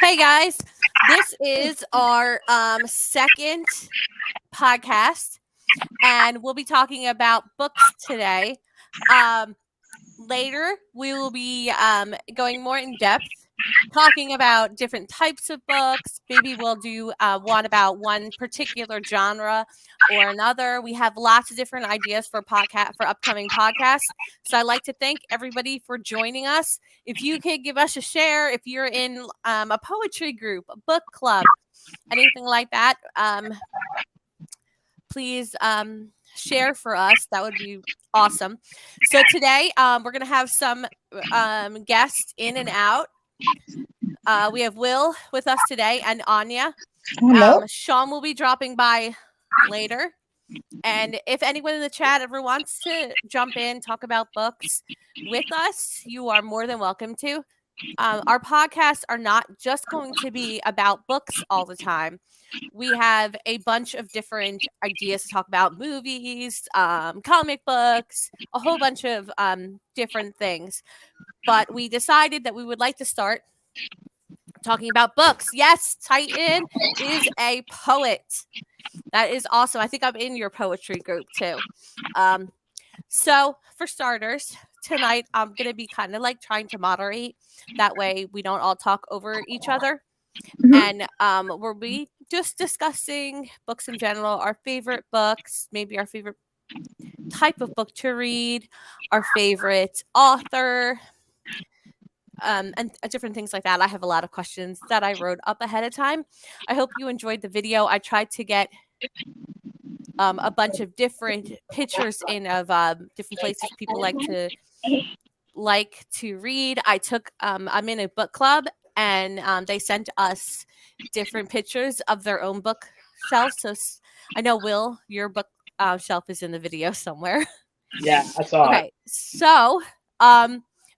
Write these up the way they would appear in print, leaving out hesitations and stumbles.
Hey guys, this is our second podcast, and we'll be talking about books today. Um, Later, we will be going more in depth, talking about different types of books. Maybe we'll do one about one particular genre or another. We have lots of different ideas for upcoming podcasts. So I'd like to thank everybody for joining us. If you could give us a share, if you're in a poetry group, a book club, anything like that, please share for us. That would be awesome. So today we're going to have some guests in and out. We have Will with us today and Anya. Hello. Sean will be dropping by later. And if anyone in the chat ever wants to jump in, talk about books with us, you are more than welcome to. Our podcasts are not just going to be about books all the time. We have a bunch of different ideas to talk about: movies, comic books, a whole bunch of different things. But we decided that we would like to start talking about books. Yes, Titan is a poet. That is awesome. I think I'm in your poetry group too. So for starters, tonight I'm going to be kind of like trying to moderate. That way we don't all talk over each other. Mhm. And we'll be just discussing books in general, our favorite books, maybe our favorite type of book to read, our favorite author, and different things like that. I have a lot of questions that I wrote up ahead of time. I hope you enjoyed the video. I tried to get a bunch of different pictures in of different places people like to read. I'm in a book club, and they sent us different pictures of their own bookshelves. So I know, Will, your book shelf is in the video somewhere. Yeah, I saw it. Okay, so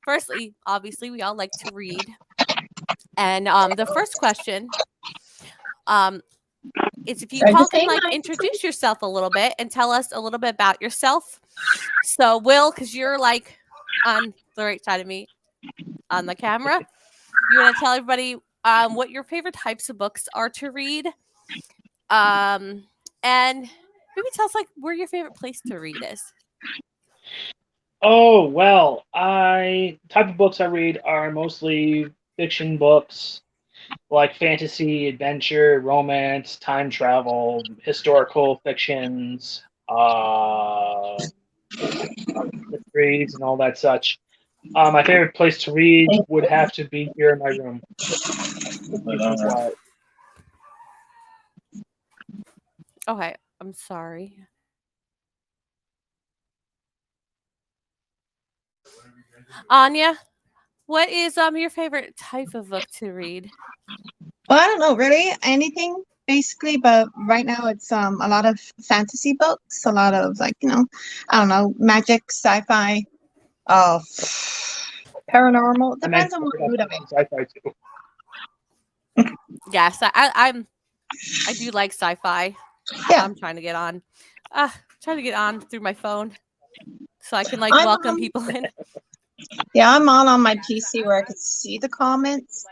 firstly, obviously, we all like to read, and the first question is if you all can like introduce yourself a little bit and tell us a little bit about yourself. So, Will, because you're like on the right side of me on the camera, you want to tell everybody what your favorite types of books are to read, and maybe tell us like where your favorite place to read is. Oh well, type of books I read are mostly fiction books, like fantasy, adventure, romance, time travel, historical fictions, mysteries, and all that such. My favorite place to read would have to be here in my room. Okay, I'm sorry. Anya, what is your favorite type of book to read? Well, I don't know really anything basically, but right now it's a lot of fantasy books, a lot of like I don't know, magic, sci-fi, uh, paranormal. Depends on what mood I'm in. Sci-fi too. Yes, I do like sci-fi. Yeah. I'm trying to get on. Trying to get on through my phone so I can like welcome people in. Yeah, I'm on my PC where I could see the comments,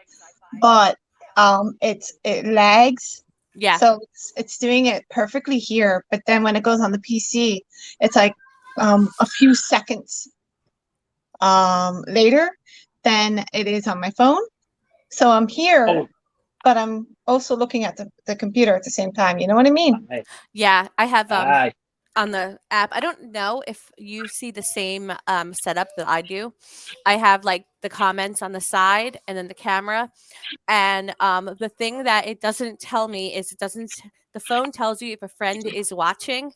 but it lags. Yeah. So it's doing it perfectly here, but then when it goes on the PC, it's like a few seconds later than it is on my phone. So I'm here, but I'm also looking at the computer at the same time. You know what I mean? Yeah, I have on the app. I don't know if you see the same setup that I do. I have like the comments on the side and then the camera. And the thing that it doesn't tell me is the phone tells you if a friend is watching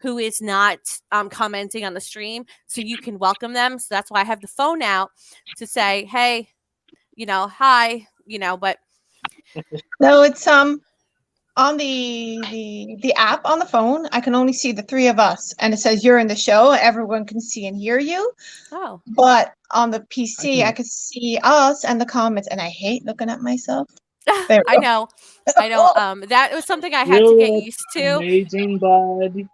who is not commenting on the stream, so you can welcome them. So that's why I have the phone out to say, hey, hi, but no, it's on the app on the phone. I can only see the three of us, and it says you're in the show. Everyone can see and hear you. Oh, but on the PC, I can see us and the comments, and I hate looking at myself. I know. That was something I had to get used to. Amazing, bud.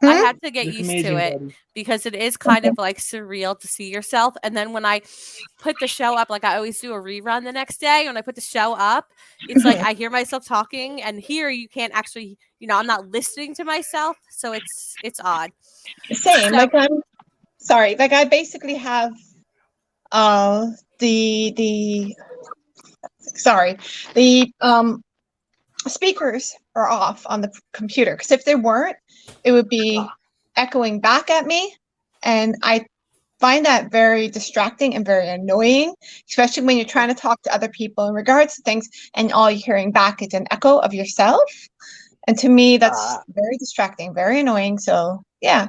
I had to get You're used amazing, to it buddy. because it is kind of like surreal to see yourself. And then when I put the show up, like I always do a rerun the next day. When I put the show up, it's like I hear myself talking, and here you can't actually, I'm not listening to myself, so it's odd. Same. So- Like I'm sorry. Like I basically have the sorry the speakers are off on the computer, because if they weren't, it would be echoing back at me, and I find that very distracting and very annoying, especially when you're trying to talk to other people in regards to things and all you're hearing back is an echo of yourself. And to me, that's very distracting, very annoying. So yeah.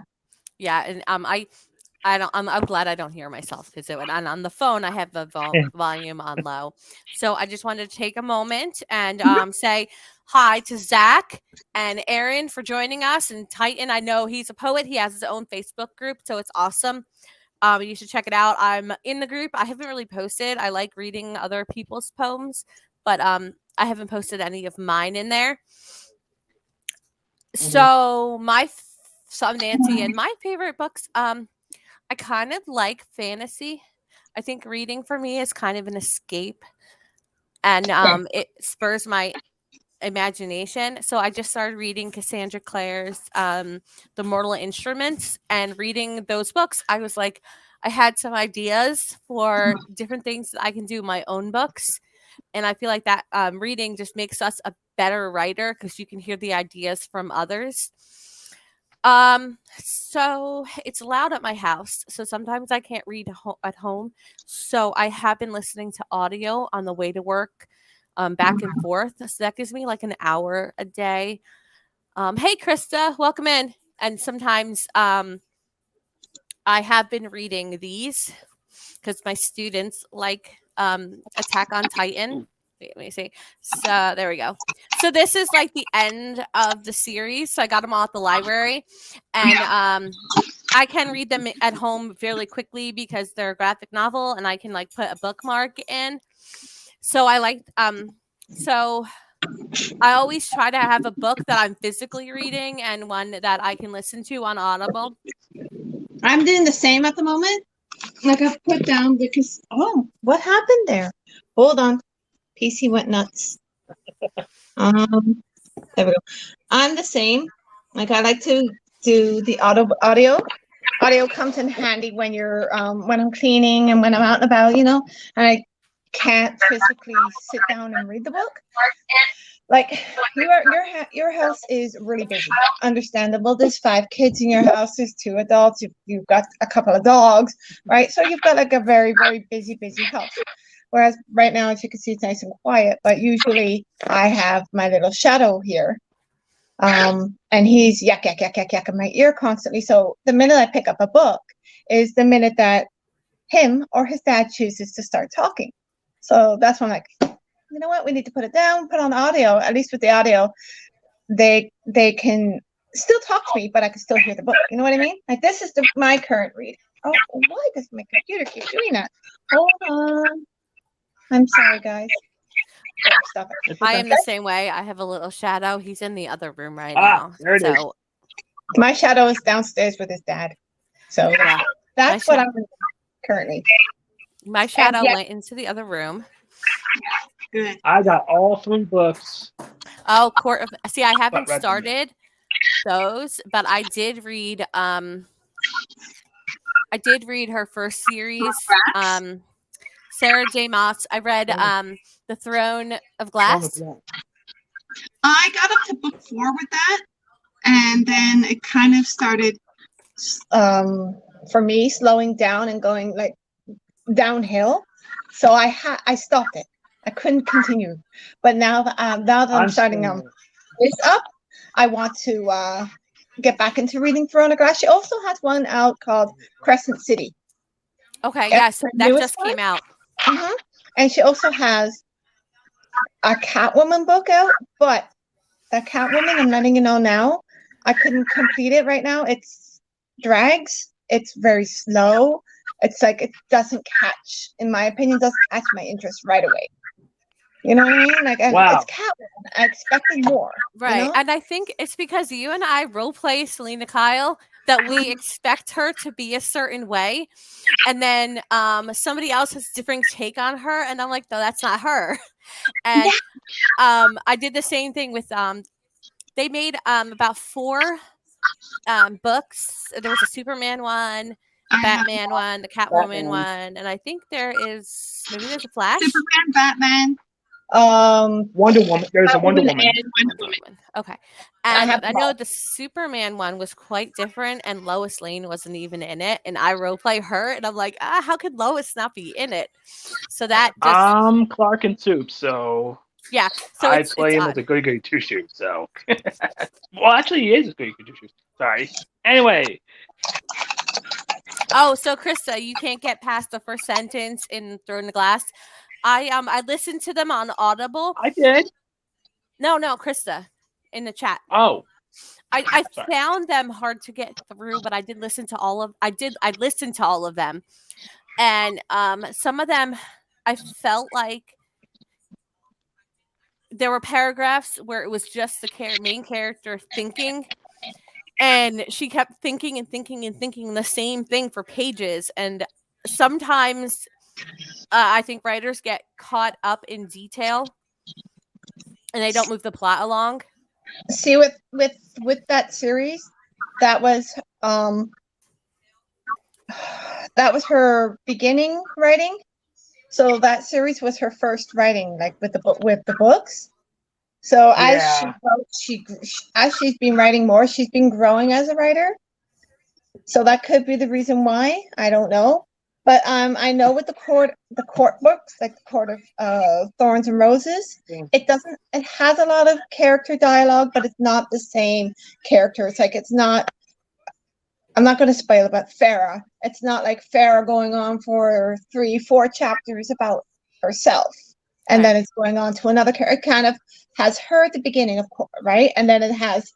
Yeah, and I'm glad I don't hear myself, because and on the phone I have the volume on low. So I just wanted to take a moment and say hi to Zach and Aaron for joining us, and Titan. I know he's a poet. He has his own Facebook group, so it's awesome. You should check it out. I'm in the group. I haven't really posted. I like reading other people's poems, but I haven't posted any of mine in there. So I'm Nancy, and my favorite books, I kind of like fantasy. I think reading for me is kind of an escape, and it spurs my imagination. So I just started reading Cassandra Clare's The Mortal Instruments, and reading those books, I was like, I had some ideas for different things that I can do in my own books. And I feel like that reading just makes us a better writer, because you can hear the ideas from others. So it's loud at my house, so sometimes I can't read at home. So I have been listening to audio on the way to work, back and forth. So that gives me like an hour a day. Hey Krista, welcome in. And sometimes I have been reading these because my students like Attack on Titan. Wait, let me see. So there we go. So this is like the end of the series. So I got them all at the library, and I can read them at home fairly quickly because they're a graphic novel, and I can like put a bookmark in. So I like so I always try to have a book that I'm physically reading and one that I can listen to on Audible. I'm doing the same at the moment. Like I've put down, because what happened there? Hold on. PC went nuts. There we go. I'm the same. Like I like to do the audio. Audio comes in handy when you're when I'm cleaning and when I'm out and about, and I can't physically sit down and read the book. Like your house is really busy. Understandable. There's 5 kids in your house. There's 2 adults. You've got a couple of dogs, right? So you've got like a very, very busy house. Whereas right now, as you can see, it's nice and quiet. But usually, I have my little shadow here, and he's yak in my ear constantly. So the minute I pick up a book is the minute that him or his dad chooses to start talking. So that's when I'm like, you know what? We need to put it down, put on audio. At least with the audio, they can still talk to me, but I can still hear the book. You know what I mean? Like this is my current read. Oh, why does my computer keep doing that? Hold on. I'm sorry, guys. Oh, stop it. I am the same way. I have a little shadow. He's in the other room right now. There it is. My shadow is downstairs with his dad. So yeah, that's what I'm currently. My shadow went into the other room. Good. I got all 3 books. Oh, see, I haven't started those, but I did read her first series. Sarah J. Maas. I read The Throne of Glass. I got up to book 4 with that, and then it kind of started for me slowing down and going like downhill. So I stopped it. I couldn't continue. But now that I'm starting this up, I want to get back into reading Throne of Glass. She also has one out called Crescent City. Okay, yes, that just came out. Mm-hmm. And she also has a Catwoman book out, but that Catwoman, I'm letting you know now, I couldn't complete it right now. It's drags. It's very slow. It's like it doesn't catch, in my opinion, doesn't catch my interest right away. You know what I mean? Like, wow. It's Catwoman. I expected more. Right. know? And I think it's because you and I role play Selena Kyle that we expect her to be a certain way. And then somebody else has a different take on her. And I'm like, no, that's not her. And I did the same thing with they made about 4 books. There was a Superman one, a I have Batman one, the Catwoman one, and I think there's a Flash. Superman, Batman, Wonder Woman. There's a Wonder Catwoman Woman. and Wonder Woman. Okay. I And have I them know all. the Superman one was quite different, and Lois Lane wasn't even in it. And I roleplay her, and I'm like, how could Lois not be in it? So that just I'm Clark and Soup, so yeah. So I it's play him odd. as a goody goody two shoes. So, well, actually, he is a goody goody two shoes. Sorry. Anyway, Oh, so Krista, you can't get past the first sentence in Throw in the Glass. I listened to them on Audible. I did. No, Krista, in the chat. Oh, I sorry. found them hard to get through, but I did listen to all of I listened to all of them. And some of them I felt like there were paragraphs where it was just the main character thinking, and she kept thinking and thinking and thinking the same thing for pages. And sometimes I think writers get caught up in detail and they don't move the plot along. See, with that series, that was her beginning writing. So that series was her first writing, like with the books. So as she Yeah. wrote, as she's been writing more, she's been growing as a writer. So that could be the reason why. I don't know. But I know with the court books, like the Court of Thorns and Roses, Yeah. it has a lot of character dialogue, but it's not the same characters. Like it's not, I'm not going to spoil about Farah. It's not like Farah going on for 3-4 chapters about herself. And Right. then it's going on to another character. It kind of has her at the beginning, of course, right? And then it has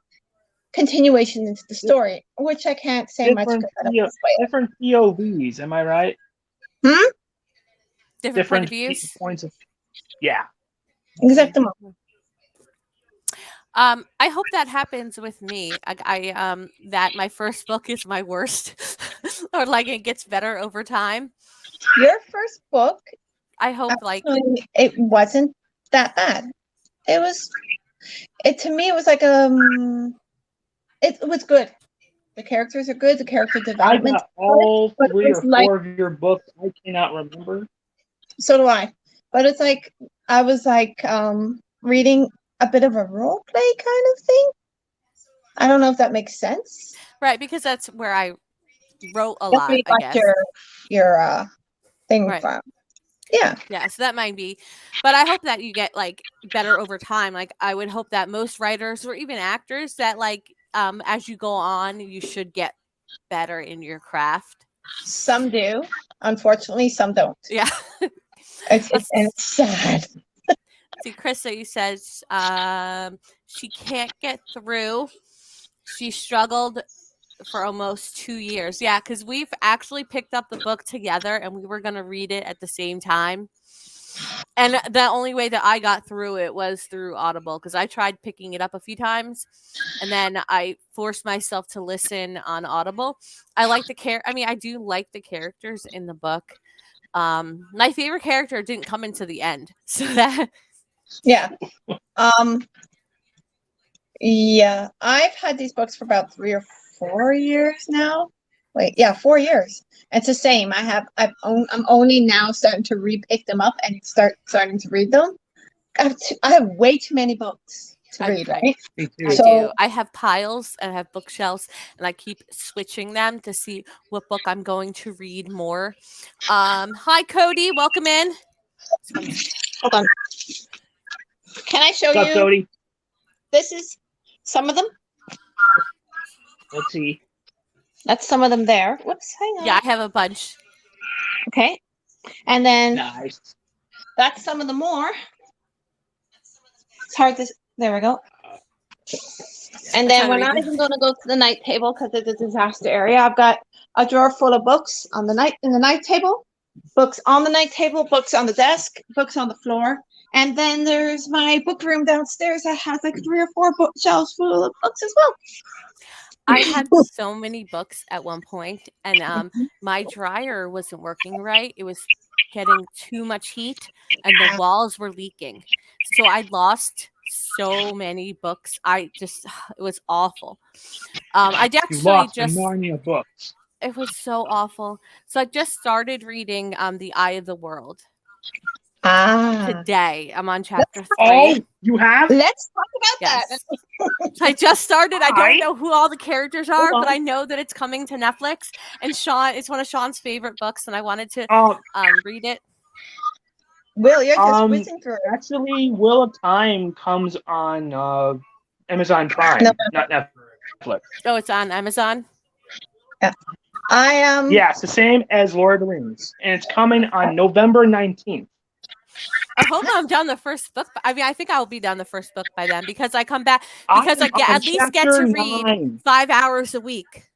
continuation into the story, which I can't say much because I don't want to spoil it. Different POVs, am I right? Different point of views. Points of. Yeah. Exactly. I hope that happens with me. I that my first book is my worst, or like it gets better over time. Your first book, I hope like actually, it wasn't that bad. To me it was like it was good. The characters are good. The character I development. got all but it 3 or was like- 4 of your books. I cannot remember. So do I. But it's like I was like reading a bit of a role play kind of thing. I don't know if that makes sense. right, because that's where I wrote a That's lot. where you I got guess. your thing Right. from. Yeah. Yeah, so that might be, but I hope that you get like better over time. Like I would hope that most writers or even actors that like as you go on, you should get better in your craft. Some do. Unfortunately, some don't. Yeah. It's sad. See, Krista, you says she can't get through. She struggled for almost 2 years. Yeah, because we've actually picked up the book together and we were going to read it at the same time. And the only way that I got through it was through Audible, because I tried picking it up a few times and then I forced myself to listen on Audible. I like I do like the characters in the book. My favorite character didn't come into the end. So that Yeah. Yeah, I've had these books for about 3 or 4 years now. Wait, yeah, 4 years. It's the same. I'm only now starting to re-pick them up and starting to read them. I have way too many books to read, right? Me too. I So- do. I have piles and I have bookshelves and I keep switching them to see what book I'm going to read more. Hi Cody, welcome in. Hold on. Can I show What's up, you? Cody? This is some of them. Let's see. That's some of them there. Whoops, hang on. Yeah, I have a bunch. Okay. And then Nice. that's some of the more. It's hard to. There we go. And then we're not even going to go to the night table because it's a disaster area. I've got a drawer full of books in the night table, books on the night table, books on the desk, books on the floor, And then there's my book room downstairs that has like 3 or 4 bookshelves full of books as well. I had so many books at one point, and my dryer wasn't working right. It was getting too much heat, and the walls were leaking. So I lost so many books. It was awful. I You actually lost just Narnia books. it was so awful. So I just started reading The Eye of the World today. I'm on chapter 3. Oh, you have? Let's talk about Yes. that. I just started. I don't know who all the characters are, Hold but on. I know that it's coming to Netflix. And it's one of Sean's favorite books, and I wanted to read it. Will, you're just whizzing through it. Actually, Wheel of Time comes on Amazon Prime, not Netflix. Oh, it's on Amazon? Yeah, it's the same as Lord of the Rings, and it's coming on November 19th. I hope I'm done the first book. I mean, I think I'll be done the first book by then because I come back because I at least get to read 5 hours a week.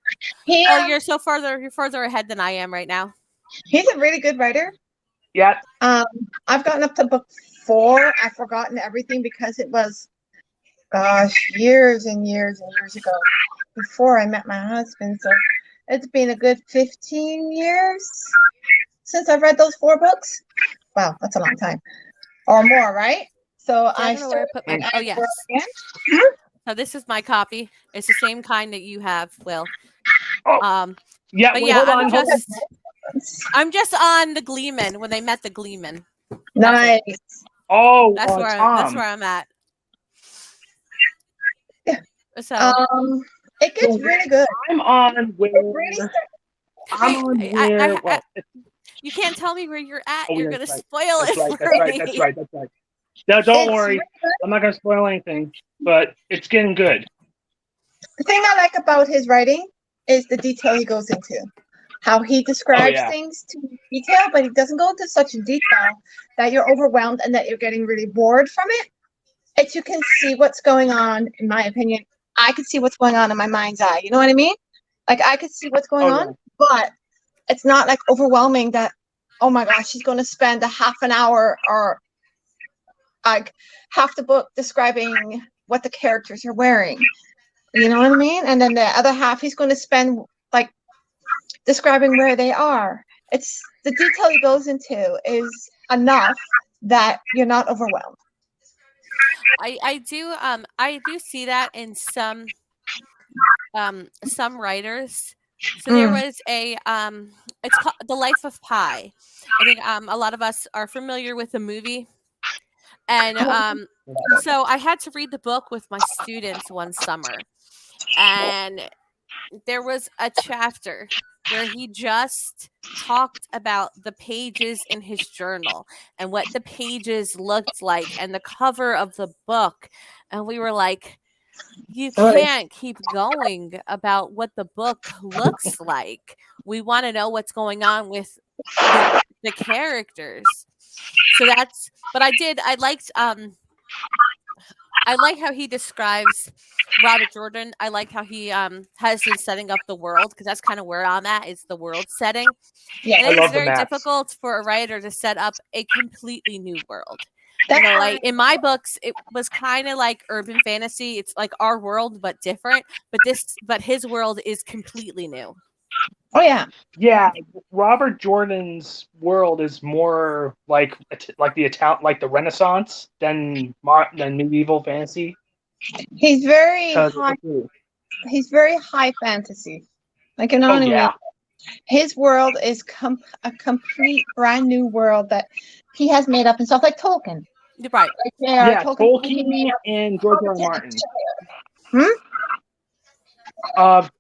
You're further ahead than I am right now. He's a really good writer. Yeah. I've gotten up to book 4. I've forgotten everything because it was, years and years and years ago before I met my husband. So it's been a good 15 years since I've read those 4 books. Wow, that's a long time. Or more, right? So I don't know where I put my. Oh yes. So this is my copy. It's the same kind that you have, Will. Yeah. But wait, yeah, hold on. I'm just on the Gleeman when they met the Gleeman. Nice. Oh, that's where I'm at. Yeah. So it gets really good. I'm on where. You can't tell me where you're at. Oh, you're yeah, gonna right. spoil That's it right, for that's me. right. That's right. No, don't worry. Really I'm not gonna spoil anything, but it's getting good. The thing I like about his writing is the detail he goes into. How he describes things to detail, but he doesn't go into such detail that you're overwhelmed and that you're getting really bored from it. It's you can see what's going on, in my opinion. I could see what's going on in my mind's eye. You know what I mean? Like I could see what's going on, but it's not like overwhelming that, oh my gosh, she's going to spend a half an hour or like half the book describing what the characters are wearing. You know what I mean? And then the other half, he's going to spend like describing where they are. It's the detail he goes into is enough that you're not overwhelmed. I do see that in some writers. So there was it's called The Life of Pi. I think a lot of us are familiar with the movie. And so I had to read the book with my students one summer. And there was a chapter where he just talked about the pages in his journal and what the pages looked like and the cover of the book. And we were like, you can't keep going about what the book looks like. We want to know what's going on with the characters. So but I like how he describes Robert Jordan. I like how he has been setting up the world, because that's kind of where I'm at, is the world setting. Yeah, and it's very difficult for a writer to set up a completely new world. Like in my books, it was kind of like urban fantasy. It's like our world, but different. But his world is completely new. Oh yeah. Yeah, Robert Jordan's world is more like the Renaissance than medieval fantasy. He's very high fantasy. Like you know what I mean? His world is a complete brand new world that he has made up himself, like Tolkien. Right. Like, Tolkien and George R. R. Martin.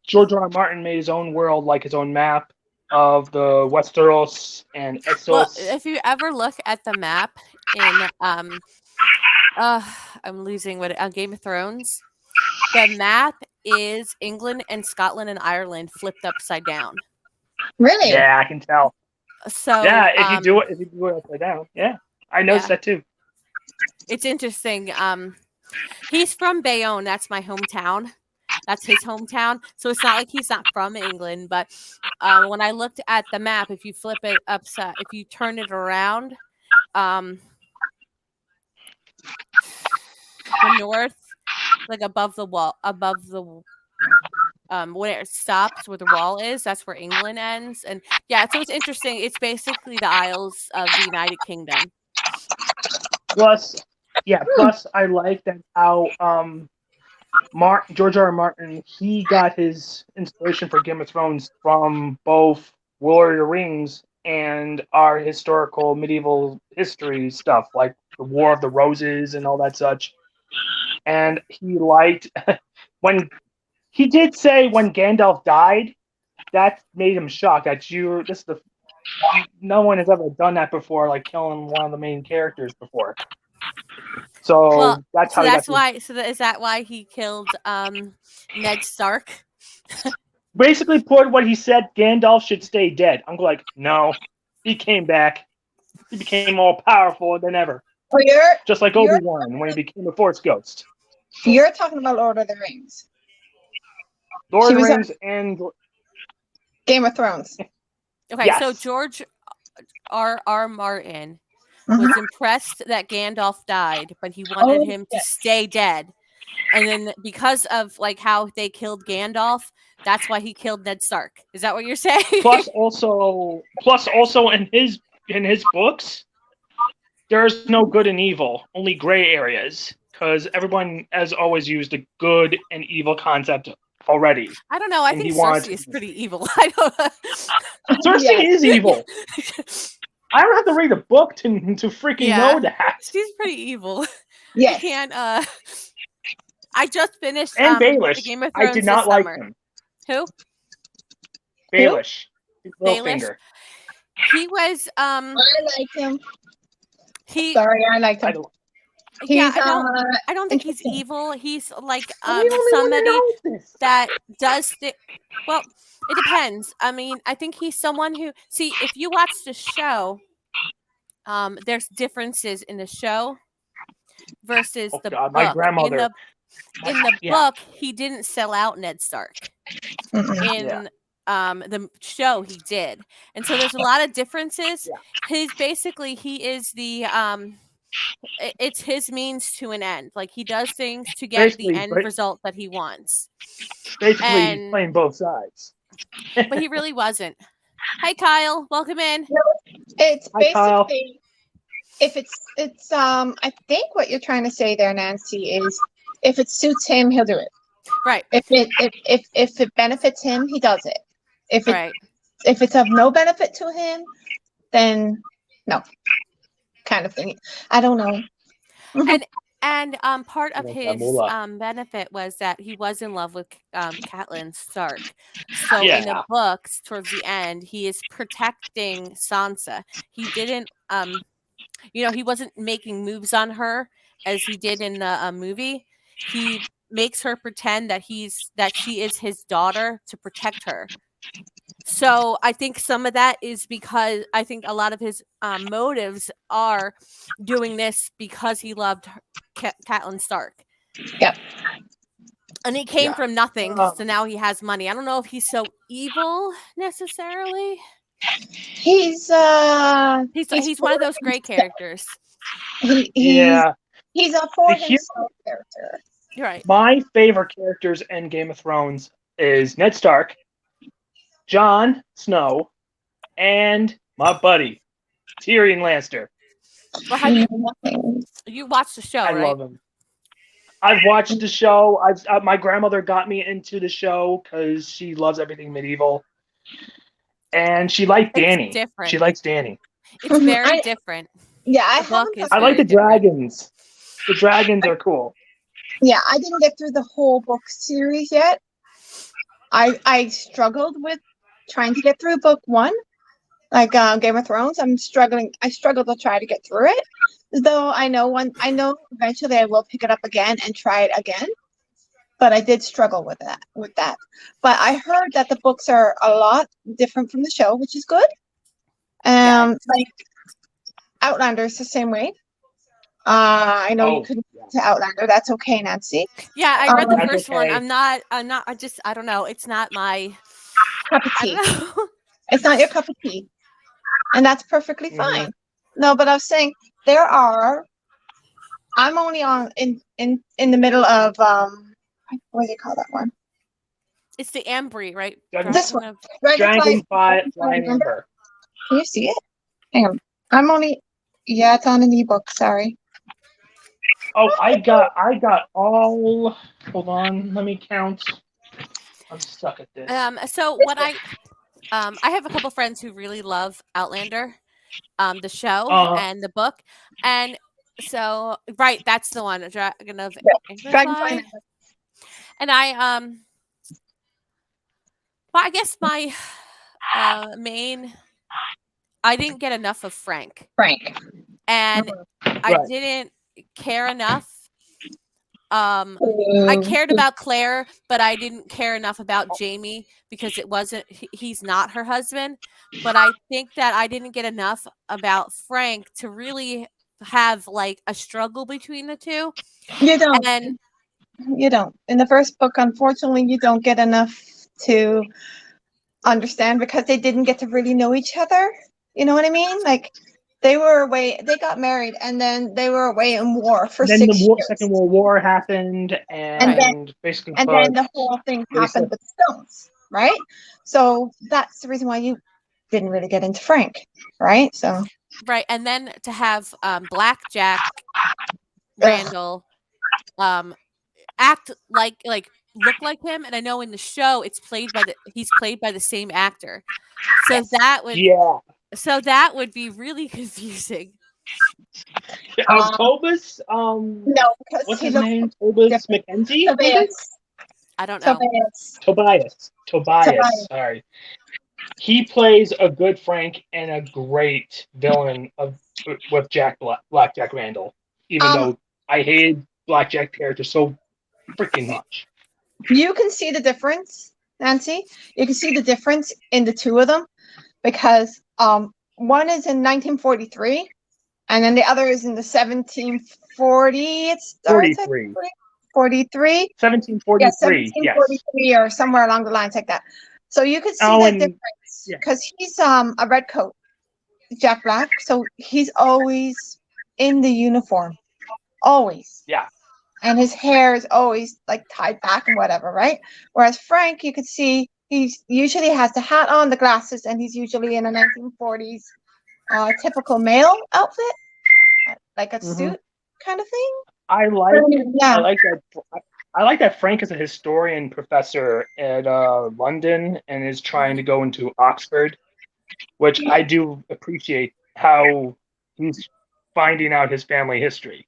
George R. R. Martin made his own world, like his own map of the Westeros and Essos. Well, if you ever look at the map in I'm losing on Game of Thrones, the map is England and Scotland and Ireland flipped upside down. Really? Yeah, I can tell. So yeah, if you do it upside down, yeah, I noticed that too. It's interesting. He's from Bayonne. That's my hometown. That's his hometown. So it's not like he's not from England. But when I looked at the map, if you flip it upside, if you turn it around, the north, like above the wall, when it stops where the wall is, that's where England ends. And yeah, so it's interesting. It's basically the Isles of the United Kingdom. Plus, I like that how George R. R. Martin, he got his inspiration for Game of Thrones from both Lord of the Rings and our historical medieval history stuff, like the War of the Roses and all that such. And he liked when he did say when Gandalf died, that made him shocked that no one has ever done that before, like killing one of the main characters before. So that's how. Is that why he killed Ned Stark? Basically, put what he said. Gandalf should stay dead. I'm like, no, he came back. He became more powerful than ever. Just like Obi-Wan when he became a Force ghost. You're talking about Lord of the Rings. Lord of the Rings and Game of Thrones. Okay, yes. So George R. Martin was impressed that Gandalf died, but he wanted him to stay dead. And then because of like how they killed Gandalf, that's why he killed Ned Stark. Is that what you're saying? Plus also in his books, there's no good and evil, only gray areas, because everyone has always used a good and evil concept already. I don't know. I think Cersei is pretty evil. I don't know. Cersei is evil. I don't have to read a book to freaking know that. She's pretty evil. Yeah. You can't. I just finished and Baelish. the Game of Thrones I did not like him. Who? Baelish. Baelish. He was. I like him. I liked him. I don't think he's evil. He's like somebody that does well, it depends. I mean, I think he's someone who if you watch the show, there's differences in the show versus the book. My grandmother. In the book, he didn't sell out Ned Stark. In the show, he did, and so there's a lot of differences. He is the it's his means to an end. Like he does things to get the end result that he wants. Basically, he's playing both sides. But he really wasn't. Hi, Kyle. Welcome in. It's basically if it's I think what you're trying to say there, Nancy, is if it suits him, he'll do it. Right. If it benefits him, he does it. If it's of no benefit to him, then no. Kind of thing. I don't know. And part of his benefit was that he was in love with Catelyn Stark. So in the books, towards the end, he is protecting Sansa. He didn't, he wasn't making moves on her as he did in the movie. He makes her pretend that she is his daughter to protect her. So I think some of that is because I think a lot of his motives are doing this because he loved Catelyn Stark. Yep. And he came from nothing, so now he has money. I don't know if he's so evil necessarily. He's one of those great characters. He's a for himself character. You're right. My favorite characters in Game of Thrones is Ned Stark, Jon Snow, and my buddy, Tyrion Lannister. Well, you watched the show, right? I love him. I've watched the show. My grandmother got me into the show because she loves everything medieval. And she liked Dany. Different. She likes Dany. It's very different. Yeah, I like the dragons. The dragons are cool. Yeah, I didn't get through the whole book series yet. I struggled with trying to get through book one, like Game of Thrones. I struggled to try to get through it. Though I know eventually I will pick it up again and try it again. But I did struggle with that. But I heard that the books are a lot different from the show, which is good. Like Outlander's the same way. I know you couldn't get to Outlander. That's okay, Nancy. Yeah, I read the first one. I don't know. It's not my cup of tea. It's not your cup of tea. And that's perfectly fine. No, but I was saying there are I'm only on in the middle of what do you call that one? It's the Ambry, right? This one. Dragonfly Dragonfly Flying Amber. Ember. Can you see it? Hang on. I'm only. Yeah, it's on an ebook. Sorry. Oh, I got all. Hold on, let me count. I'm stuck at this. So what I have a couple friends who really love Outlander, the show and the book, and so right, that's the one, Dragon of Dragonfly. Amberfly. And I well, I guess my main, I didn't get enough of Frank, and I Right. didn't care enough. I cared about Claire, but I didn't care enough about Jamie because it wasn't. He's not her husband. But I think that I didn't get enough about Frank to really have like a struggle between the two. You don't. And You don't. In the first book, unfortunately, you don't get enough to understand because they didn't get to really know each other. You know what I mean? Like they were away. They got married, and then they were away in war for Then 6 the years. Second World War happened, and then- basically, And then the whole thing happened with Stones, right? So that's the reason why you didn't really get into Frank, right? So right, and then to have Black Jack Randall act like look like him, and I know in the show he's played by the same actor, so that would be really confusing. Tobus. no, because What's he his looks name? Tobus different. Mackenzie. I don't know. Tobias. Sorry. He plays a good Frank and a great villain with Black Jack Randall. Even though I hated Black Jack character so freaking much. You can see the difference, Nancy. You can see the difference in the two of them because one is in 1943 and then the other is in the 1740. It starts 43. 43. 1743. Yeah, 1743 or somewhere along the lines like that. So you could see the difference because he's a redcoat, Jack Black. So he's always in the uniform, always. Yeah. And his hair is always like tied back and whatever, right? Whereas Frank, you could see he usually has the hat on, the glasses, and he's usually in a 1940s typical male outfit, like a suit kind of thing. I like that Frank is a historian professor at London and is trying to go into Oxford, which I do appreciate how he's finding out his family history.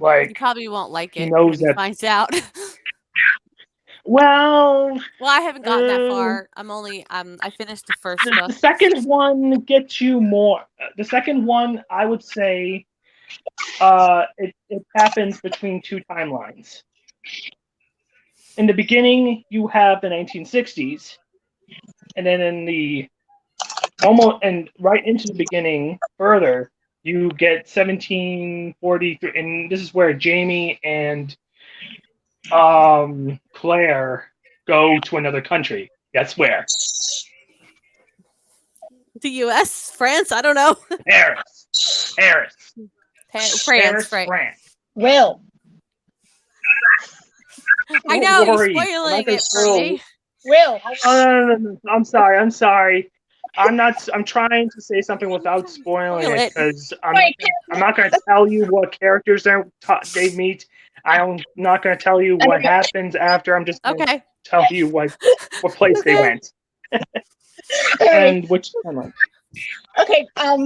Like he probably won't like it when he finds out. Well, I haven't gotten that far. I finished the first book. The second one gets you more. The second one, I would say, it happens between two timelines. In the beginning, you have the 1960s, and then right into the beginning further, you get 1743, and this is where Jamie and Claire go to another country. Guess where? The U.S., France, I don't know. Paris. France. Will. I know you're spoiling it for me. Will. Oh, no. I'm sorry. I'm trying to say something without spoiling it because I'm not going to tell you what characters they meet. I'm not going to tell you what happens after. I'm just going to tell you what place they went and which timeline. Okay. Are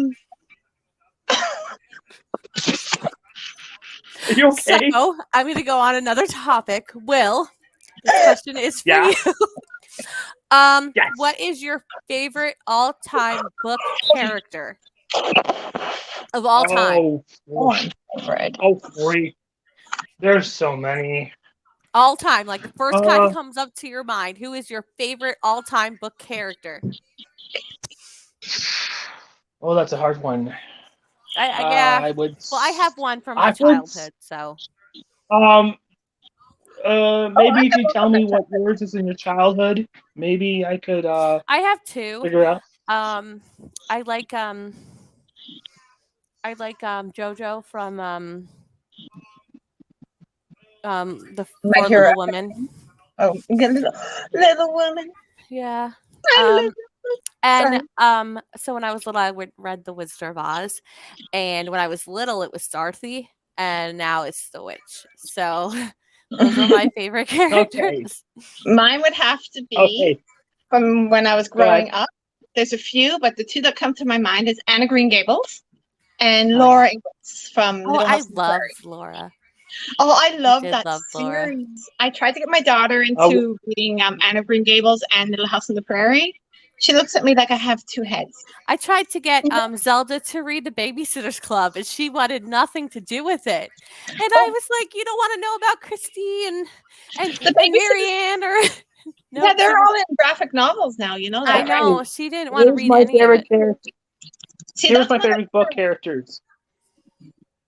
you okay? So I'm going to go on another topic. Will, this question is for you. Yes. What is your favorite all-time book character of all time? Free. There's so many. All time, like the first guy that comes up to your mind. Who is your favorite all-time book character? Oh, that's a hard one. Yeah. I would. Well, I have one from my childhood, so. Maybe if you tell me what yours is in your childhood, maybe I could. I have two. Figure out. I like JoJo from The My Four hero. Little Women. Oh, little woman. Yeah. I Um, love and Sorry. so when I was little, I would read The Wizard of Oz, and when I was little, it was Dorothy, and now it's the witch. So those are my favorite characters. Mine would have to be Okay. from when I was Go ahead. growing up. There's a few, but the two that come to my mind is Anna Green Gables and Oh, Laura Ingalls from Oh, Little I House on the love Prairie. Laura. Oh, I love did that love Laura. series. I tried to get my daughter Oh. into reading Anna Green Gables and Little House on the Prairie. She looks at me like I have two heads. I tried to get Zelda to read the Babysitter's Club, and she wanted nothing to do with it. And I was like, "You don't want to know about Christy and The Babysitter- Marianne, or no?" Yeah, they're all in graphic novels now. You know that, I right? know she didn't want to Here's read my any of favorite it. character. See, Here's that's my what I- favorite book characters.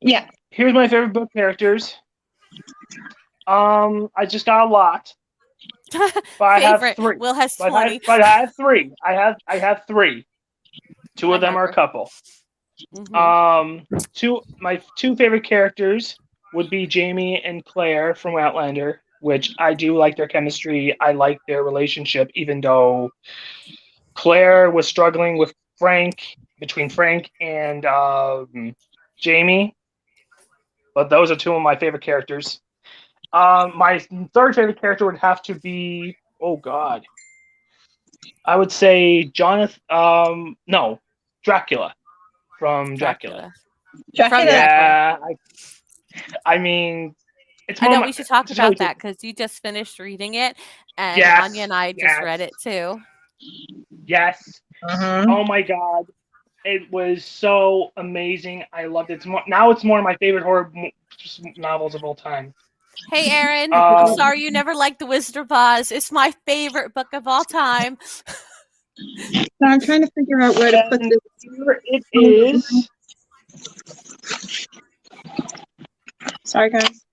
Yeah. Here's my favorite book characters. I just got a lot, but I have Favorite. three. Will has But 20. I have three. I have three. Two of them are a Remember. couple. Mhm. My two favorite characters would be Jamie and Claire from Outlander, which I do like their chemistry. I like their relationship, even though Claire was struggling with between Frank and Jamie. But those are two of my favorite characters. My third favorite character would have to be, oh God, I would say Jonathan. No, Dracula from Dracula. Dracula. Yeah, I mean, it's I more. know we should talk it's really about that because you just finished reading it, and Yes, Anya and I just read it too. Yes. Mhm. Oh my God, it was so amazing. I loved it. Now it's one of my favorite horror novels of all time. Hey, Aaron, I'm sorry you never liked The Wizard of Oz. It's my favorite book of all time. So I'm trying to figure out where to put And this. here it is. Sorry, guys.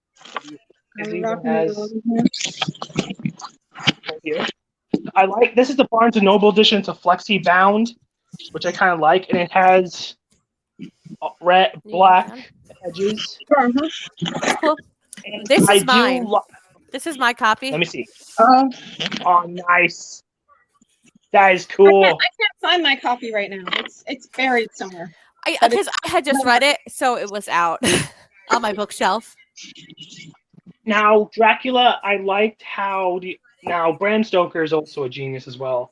It I'm even rocking has the right here. I like this is the Barnes and Noble edition. It's a flexi bound, which I kind of like, and it has red, black edges. Cool. And This I is mine. do. This is my copy. Let me see. Oh, Oh, nice. That is I cool. can't find my copy right now. It's buried somewhere. Because I had just read it, so it was out on my bookshelf. Now, Dracula, I liked how now Bram Stoker is also a genius as well.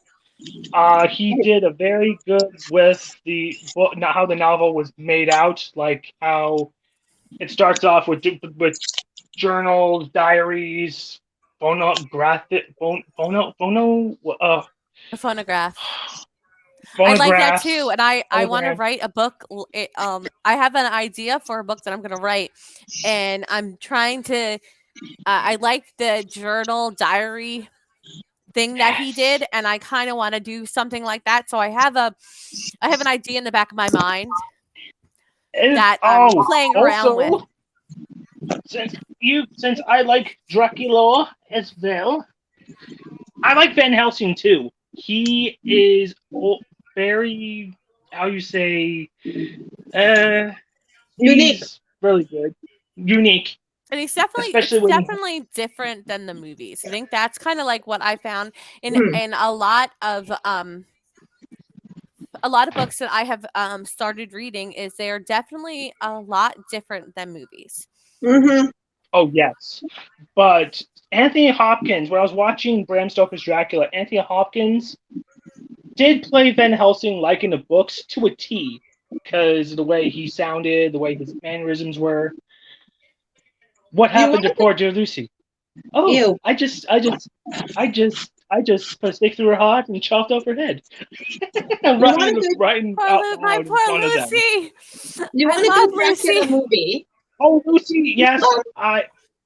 He did a very good with the how the novel was made out, like how it starts off with journals, diaries, The phonograph. I like that too, and I want to write a book. I have an idea for a book that I'm going to write, and I'm trying to. I like the journal diary thing that he did, and I kind of want to do something like that. So I have an idea in the back of my mind that I'm playing around with. Since I like Dracula as well, I like Van Helsing too. He is very, how you say, Unique. He's really good, unique. And he's definitely different than the movies. I think that's kind of like what I found in a lot of books that I have started reading is they're definitely a lot different than movies. Mm-hmm. Oh yes, but Anthony Hopkins. When I was watching Bram Stoker's Dracula, Anthony Hopkins did play Van Helsing like in the books to a T, because of the way he sounded, the way his mannerisms were. What happened to poor dear Lucy? Oh, Ew. I just put a stake through her heart and chopped off her head. My poor Lucy. You want to do Dracula movie? Oh, Lucy, yes.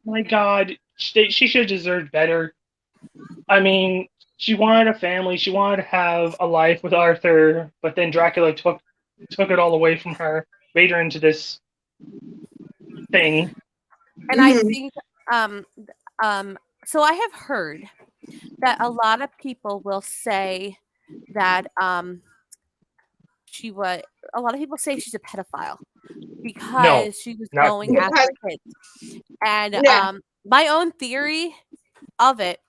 My God, she should have deserved better. I mean, she wanted a family. She wanted to have a life with Arthur, but then Dracula took it all away from her, made her into this thing. And I think, so I have heard that a lot of people will say that a lot of people say she's a pedophile because she was going after kids. And my own theory of it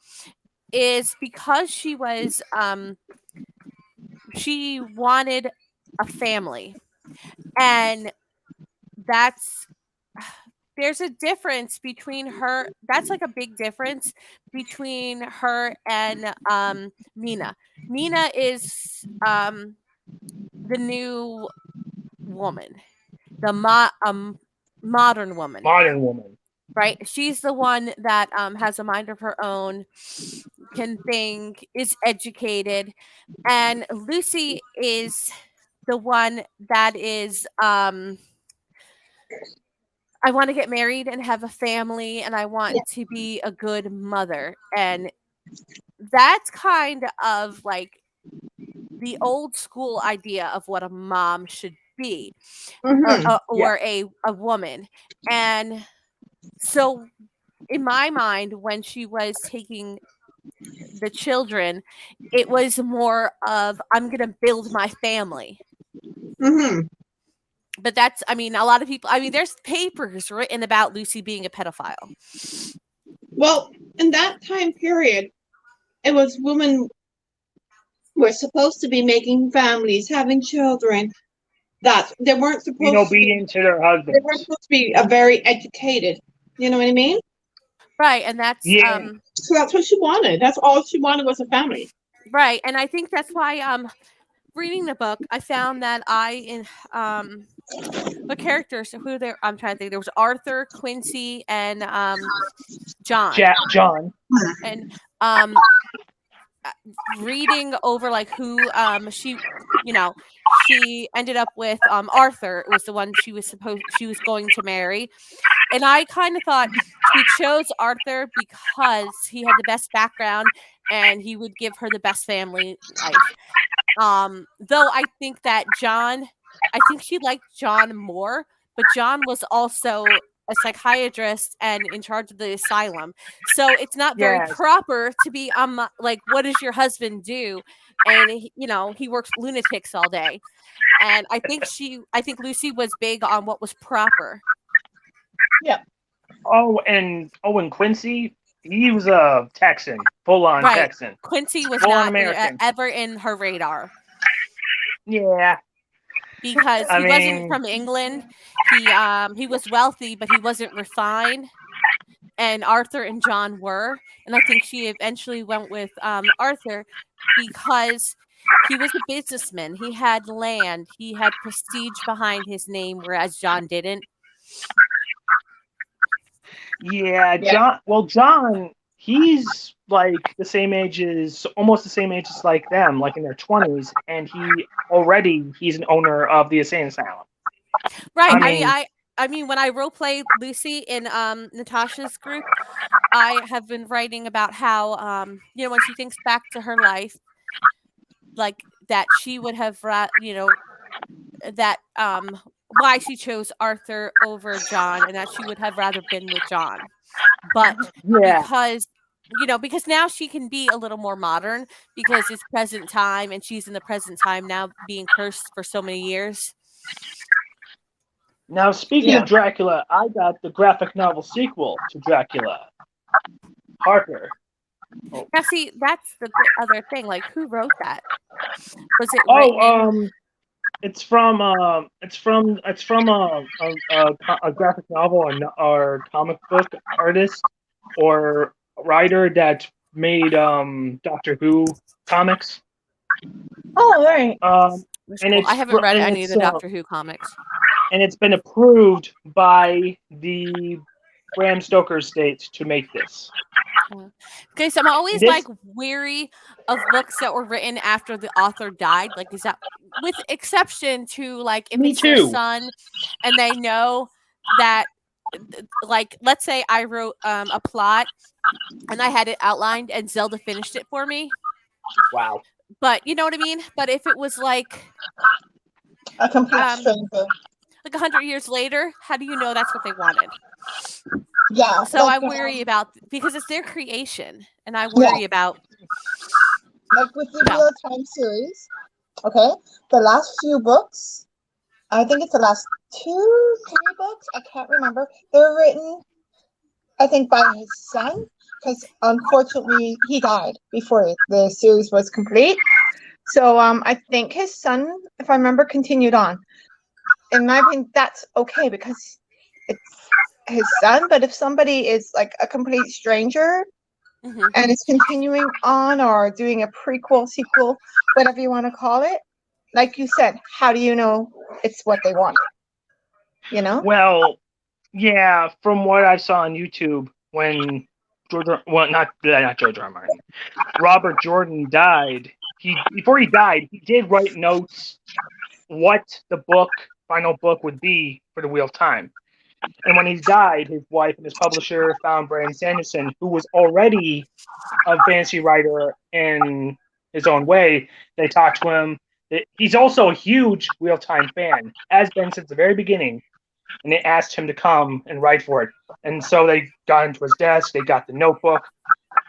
is because she was she wanted a family, and that's there's a difference between her. That's like a big difference between her and Mina. Mina is the new woman, the modern woman, Modern woman. right? She's the one that has a mind of her own, can think, is educated, and Lucy is the one that is I want to get married and have a family, and I want to be a good mother. And that's kind of like the old school idea of what a mom should be, or a woman. And so in my mind, when she was taking the children, it was more of, I'm going to build my family. But that's, I mean, a lot of people, I mean, there's papers written about Lucy being a pedophile. Well, in that time period, it was women were supposed to be making families, having children, that they weren't supposed Being obedient to their they husbands. weren't supposed to be very educated. You know what I mean? Right. And that's, Yeah. So that's what she wanted. That's all she wanted was a family. right. And I think that's why, reading the book, I found that the characters who there, I'm trying to think, there was Arthur, Quincy, and John. John. And reading over like who she, you know, she ended up with Arthur was the one she was going to marry. And I kind of thought she chose Arthur because he had the best background and he would give her the best family life. Though I think that I think she liked John more, but John was also a psychiatrist and in charge of the asylum. So it's not very proper to be like, what does your husband do? And he works lunatics all day. And I think Lucy was big on what was proper. Yeah. And Quincy, he was a Texan, full on Texan. Quincy was Full-on not American. ever in her radar. Yeah. Because he wasn't from England. He was wealthy, but he wasn't refined. And Arthur and John were. And I think she eventually went with Arthur because he was a businessman. He had land. He had prestige behind his name, whereas John didn't. Yeah, John. Well, John, he's like almost the same age as like them, like in their 20s, and he's an owner of the insane asylum. Right. I mean, when I role play Lucy in Natasha's group, I have been writing about how when she thinks back to her life, like that she would have that why she chose Arthur over John, and that she would have rather been with John. But because now she can be a little more modern because it's present time and she's in the present time now, being cursed for so many years. Now, speaking of Dracula, I got the graphic novel sequel to Dracula, Harker. Oh. Now, see, that's the other thing. Like, who wrote that? Was it? It's from a graphic novel or comic book artist or writer that made Doctor Who comics. Oh, right. And I haven't read any of the Doctor Who comics. And it's been approved by the Bram Stoker estate to make this. Okay, so I'm always weary of books that were written after the author died. Like, is that with exception to like if it's their son and they know that, like, let's say I wrote a plot and I had it outlined and Zelda finished it for me. Wow. But you know what I mean? But if it was like a complete stranger, like 100 years later, how do you know that's what they wanted? Yeah. So I worry about, because it's their creation, and I worry about. Like with the Wheel of Time series, okay, the last few books, I think it's the last 2-3 books, I can't remember, they're written I think by his son, because unfortunately he died before the series was complete. So I think his son, if I remember, continued on. In my opinion, that's okay because it's his son. But if somebody is like a complete stranger Mhm. and is continuing on or doing a prequel, sequel, whatever you want to call it, like you said, how do you know it's what they wanted? You know? Well, yeah, from what I saw on YouTube, when not George R. R. Martin, Robert Jordan died. Before he died, he did write notes what the final book would be for the Wheel of Time. And when he died, his wife and his publisher found Brandon Sanderson, who was already a fantasy writer in his own way. They talked to him. He's also a huge Wheel of Time fan, has been since the very beginning. And they asked him to come and write for it. And so they got into his desk, they got the notebook.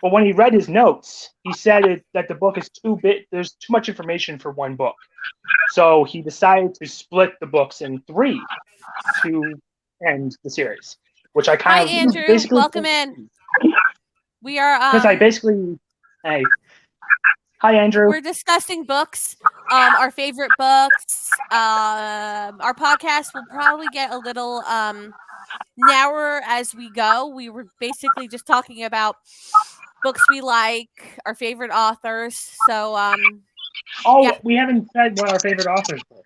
But when he read his notes, he said that the book is too big. There's too much information for one book. So he decided to split the books in 3 to end the series, which I Hi, kind of Andrew. basically Welcome in. We are because I basically hey. Hi, Andrew. we're discussing books, our favorite books. Our podcast will probably get a little narrower as we go. We were basically just talking about books we like, our favorite authors. So Oh, yeah. we haven't said what our favorite authors were.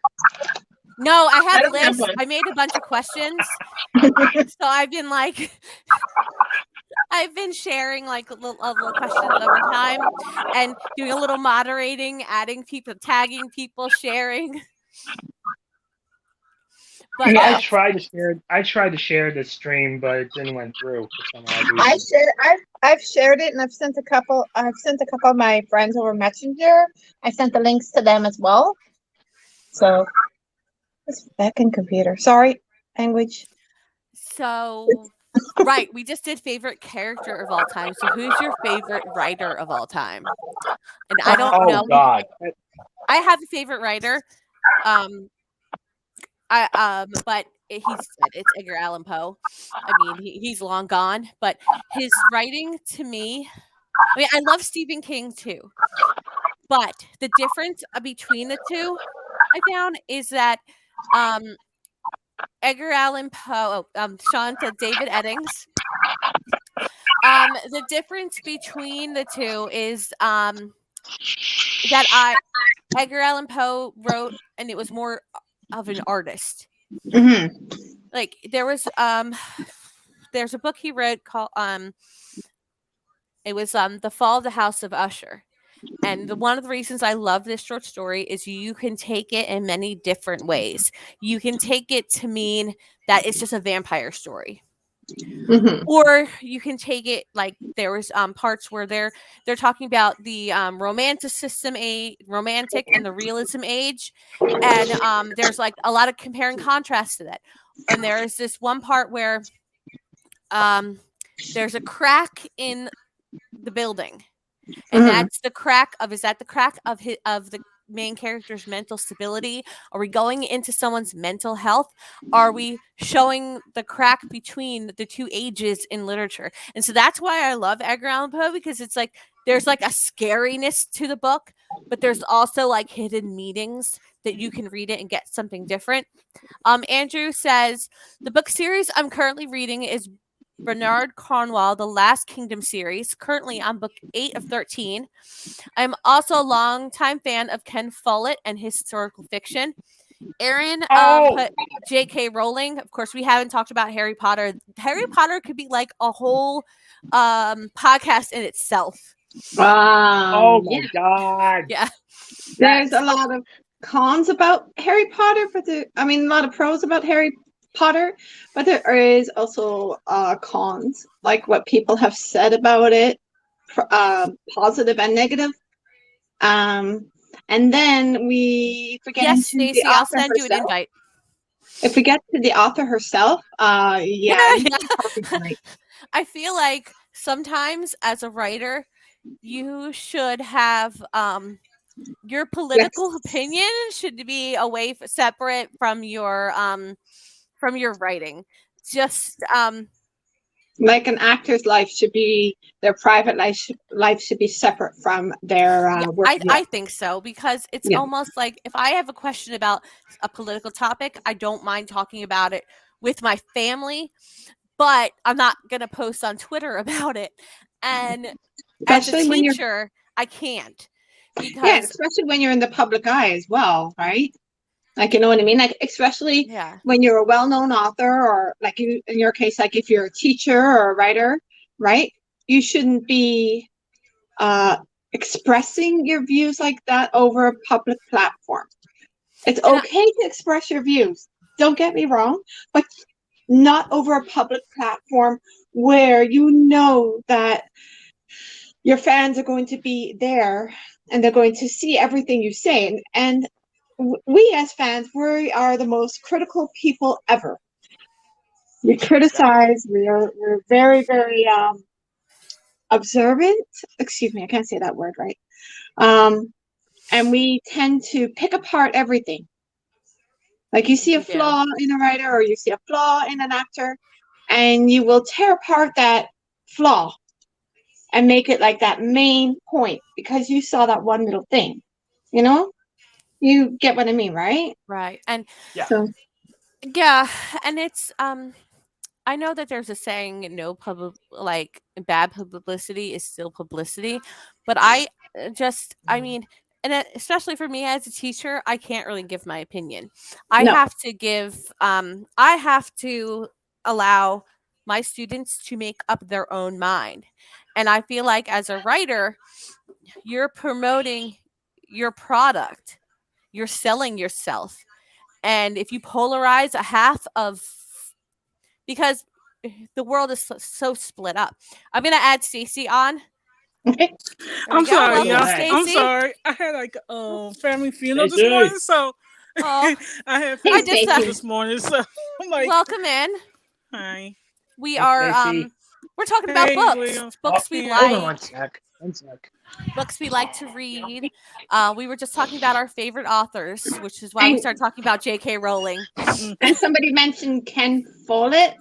No, I have don't have lists. one. I made a bunch of questions. So I've been like I've been sharing like little questions over time and doing a little moderating, adding people, tagging people, sharing. But Yeah. I tried to share the stream, but it didn't went through for some odd I reason. I've shared it and I've sent a couple of my friends over Messenger. I sent the links to them as well. So it's back in computer. Sorry, language. so right, we just did favorite character of all time. So who's your favorite writer of all time? And I don't Oh know. God. I have a favorite writer. But he said it's Edgar Allan Poe. I mean, he's long gone, but his writing to me, I mean, I love Stephen King too. But the difference between the two I found is that Edgar Allan Poe, Sean said David Eddings. The difference between the two is that Edgar Allan Poe wrote, and it was more of an artist. Mm-hmm. Like there's a book he wrote called it was The Fall of the House of Usher. And one of the reasons I love this short story is you can take it in many different ways. You can take it to mean that it's just a vampire story. Mm-hmm. Or you can take it like there was parts where they're talking about the romantic and the realism age, and there's like a lot of compare and contrast to that. And there's this one part where there's a crack in the building, and that's the crack of the main character's mental stability? Are we going into someone's mental health? Are we showing the crack between the two ages in literature? And so that's why I love Edgar Allan Poe, because it's like there's like a scariness to the book, but there's also like hidden meanings that you can read it and get something different. Andrew says the book series I'm currently reading is Bernard Cornwell, The Last Kingdom series, currently on book 8 of 13. I'm also a longtime fan of Ken Follett and his historical fiction. Aaron put J.K. Rowling. Of course, we haven't talked about Harry Potter. Harry Potter could be like a whole podcast in itself. Oh my God. Yeah. There's a lot of cons about Harry Potter, but a lot of pros about Harry Potter, but there is also cons, like what people have said about it, positive and negative. And then we forget Yes, Stacey, I'll send you an invite. If we get to the author herself, yeah. I feel like sometimes as a writer, you should have your political opinion should be separate from your writing. Just Like an actor's life should be their private life should be separate from their Yeah, work. I think so, because it's Yeah. almost like if I have a question about a political topic, I don't mind talking about it with my family, but I'm not going to post on Twitter about it. And as a Especially when you're teacher, I can't, yeah, because especially when you're in the public eye as well, right? Like, you know what I mean? Like, especially yeah, when you're a well-known author, or like you, in your case, like if you're a teacher or a writer, right? You shouldn't be expressing your views like that over a public platform. It's And okay to express your views. Don't get me wrong, but not over a public platform where you know that your fans are going to be there and they're going to see everything you say. And we as fans, we are the most critical people ever. We criticize. We're very, very observant. Excuse me, I can't say that word right. And we tend to pick apart everything. Like you see a we do. flaw in a writer or you see a flaw in an actor, and you will tear apart that flaw and make it like that main point because you saw that one little thing. You know? You get what I mean, right? Right. And Yeah. So yeah, and it's I know that there's a saying, no like bad publicity is still publicity, but I mean, and especially for me as a teacher, I can't really give my opinion. I No. have to give I have to allow my students to make up their own mind. And I feel like as a writer, you're promoting your product. You're selling yourself. And if you polarize a half of, because the world is so split up. I'm gonna add Stacy on. Okay. I'm sorry, Welcome, y'all. Stacey. I'm sorry. I had like family funeral this Stacey. morning, so Oh, I had Hey, family Stacey. funeral this morning, so I'm like, welcome in. hi. We Hey, are Stacey. we're talking about Hey, books. William. Books we Yeah. Hold on like, one sec. One sec. books we like to read. We were just talking about our favorite authors, which is why we And- started talking about J.K. Rowling. And somebody mentioned Ken Follett.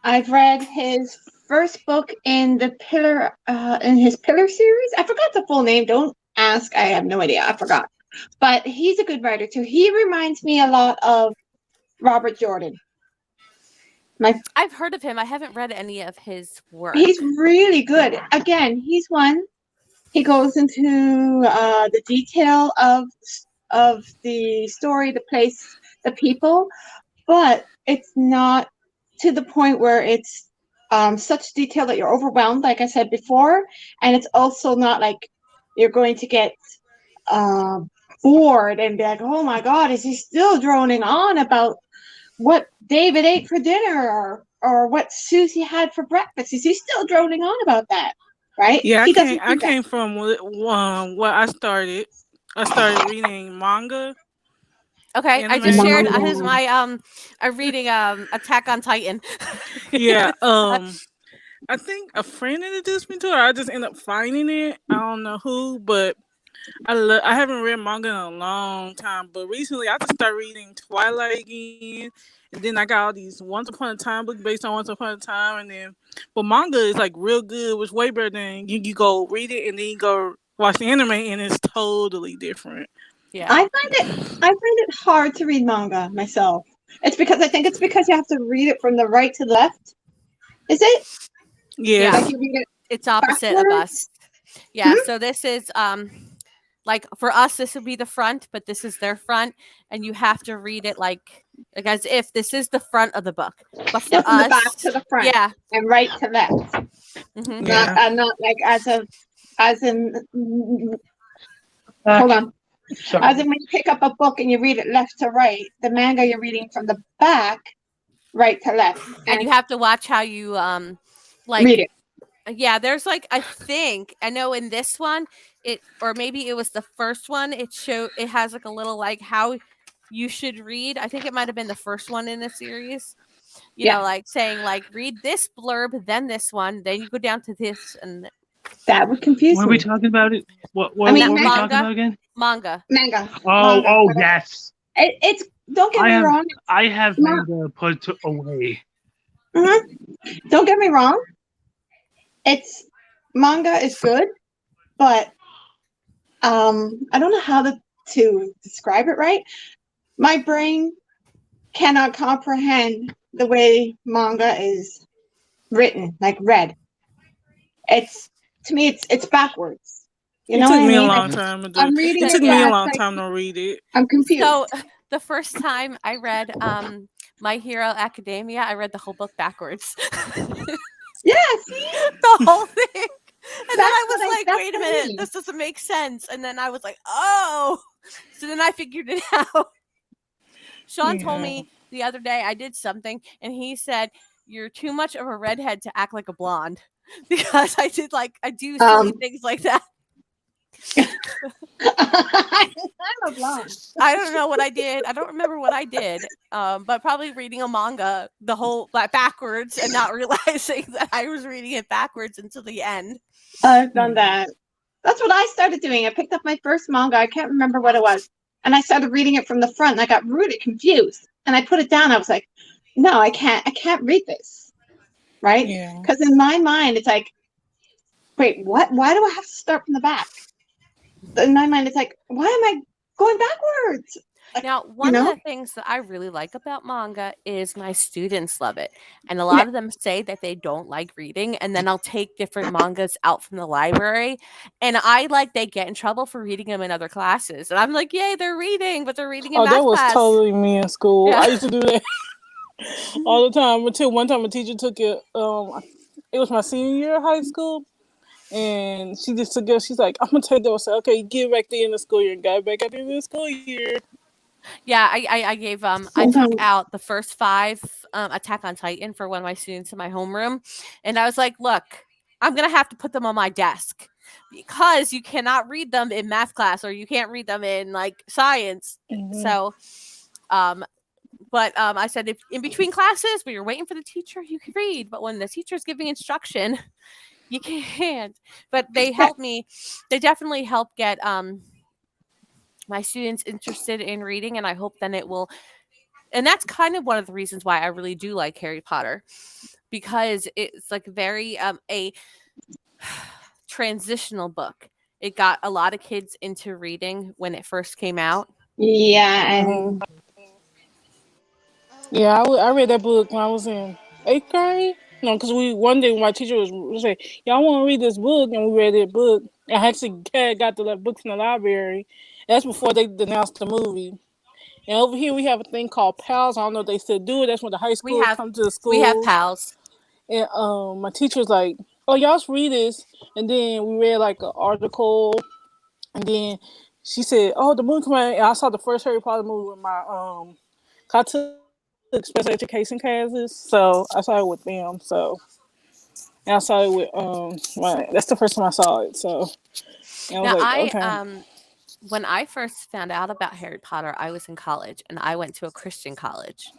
I've read his first book in the Pillar, in his Pillar series. I forgot the full name. Don't ask. I have no idea. I forgot. But he's a good writer too. He reminds me a lot of Robert Jordan. I've heard of him. I haven't read any of his work. He's really good. Again, he's one. He goes into the detail of the story, the place, the people, but it's not to the point where it's such detail that you're overwhelmed, like I said before, and it's also not like you're going to get bored and be like, oh my God, is he still droning on about what David ate for dinner or what Susie had for breakfast? Is he still droning on about that? Right? Yeah, He doesn't I do that. came from what I started. I started reading manga. Okay, I just Anime. shared his my I'm reading Attack on Titan. Yeah, I think a friend introduced me to it. I just ended up finding it. I don't know who, but I haven't read manga in a long time. But recently, I just started reading Twilight again, and then I got all these Once Upon a Time books based on Once Upon a Time, and then but manga is like real good, which way better than you go read it and then you go watch the anime, and it's totally different. Yeah. I find it hard to read manga myself. I think it's because you have to read it from the right to the left. Is it? Yeah. Like you read it It's opposite of us. Yeah, so this is like for us this would be the front, but this is their front, and you have to read it like as if this is the front of the book. But for from the us, back to the front yeah. and right to left. Mhm. Yeah. Not like as in hold on. Sorry. As in when you pick up a book and you read it left to right, the manga you're reading from the back right to left. And you have to watch how you like read it. Yeah, there's like I think I know in this one or maybe it was the first one, it has like a little like how you should read. I think it might have been the first one in the series. You know, like saying like read this blurb, then this one, then you go down to this, and that would confuse What are me. we talking about? What I mean, were we manga. talking about again? manga. Manga. Oh, Manga, whatever. yes. It's don't get me wrong. I have No. manga put away. Don't get me wrong. It's manga is good, but I don't know how to describe it right. My brain cannot comprehend the way manga is written, like read. It's to me, it's backwards. You It know took what I me a mean? long time to do. I'm reading It took it, me yeah, a it's long like time to read it. I'm confused. So the first time I read My Hero Academia, I read the whole book backwards. Yeah, see, The whole thing. And then I was like, that's wait a what I minute, mean. this doesn't make sense. And then I was like, oh. So then I figured it out. Sean told Yeah. me the other day I did something, and he said, "You're too much of a redhead to act like a blonde," because I do silly things like that. I'm a blonde. I don't know what I did. I don't remember what I did. But probably reading a manga the whole backwards and not realizing that I was reading it backwards until the end. I've done that. That's what I started doing. I picked up my first manga. I can't remember what it was. And I started reading it from the front and I got really confused. And I put it down. I was like, no, I can't read this. Right? Yeah. Because in my mind, it's like, wait, what? Why do I have to start from the back? In my mind, it's like, why am I going backwards? Like, Now, one of the things that I really like about manga is my students love it. And a lot of them say that they don't like reading. And then I'll take different mangas out from the library. And they get in trouble for reading them in other classes. And I'm like, yay, they're reading, but they're reading in math that was class. totally me in school. Yeah. I used to do that all the time until one time a teacher took it. It was my senior year of high school. And she just took it. She's like, I'm going to take that. I said, okay, get back there in the school year. And got back at the end of the school year. Yeah, I gave I took out the first 5 Attack on Titan for one of my students in my homeroom, and I was like, look, I'm gonna have to put them on my desk because you cannot read them in math class or you can't read them in like science. Mm-hmm. So but I said if in between classes where you're waiting for the teacher, you can read, but when the teacher's giving instruction, you can't. But they helped me. They definitely help get my students interested in reading, and I hope then it will. And that's kind of one of the reasons why I really do like Harry Potter, because it's like very a transitional book. It got a lot of kids into reading when it first came out. Yeah, and yeah, I read that book when I was in 8th grade. No, because one day my teacher was saying, y'all want to read this book, and we read that book. I actually got the book from the library. That's before they announced the movie. And over here we have a thing called PALS. I don't know if they still do it. That's when the high school come to the school. We have PALS. And my teacher was like, oh, y'all read this. And then we read like an article. And then she said, oh, the movie came out. And I saw the first Harry Potter movie with my I took special education classes. So I saw it with them. So and I saw it with that's the first time I saw it. So and I was like, okay. When I first found out about Harry Potter, I was in college and I went to a Christian college,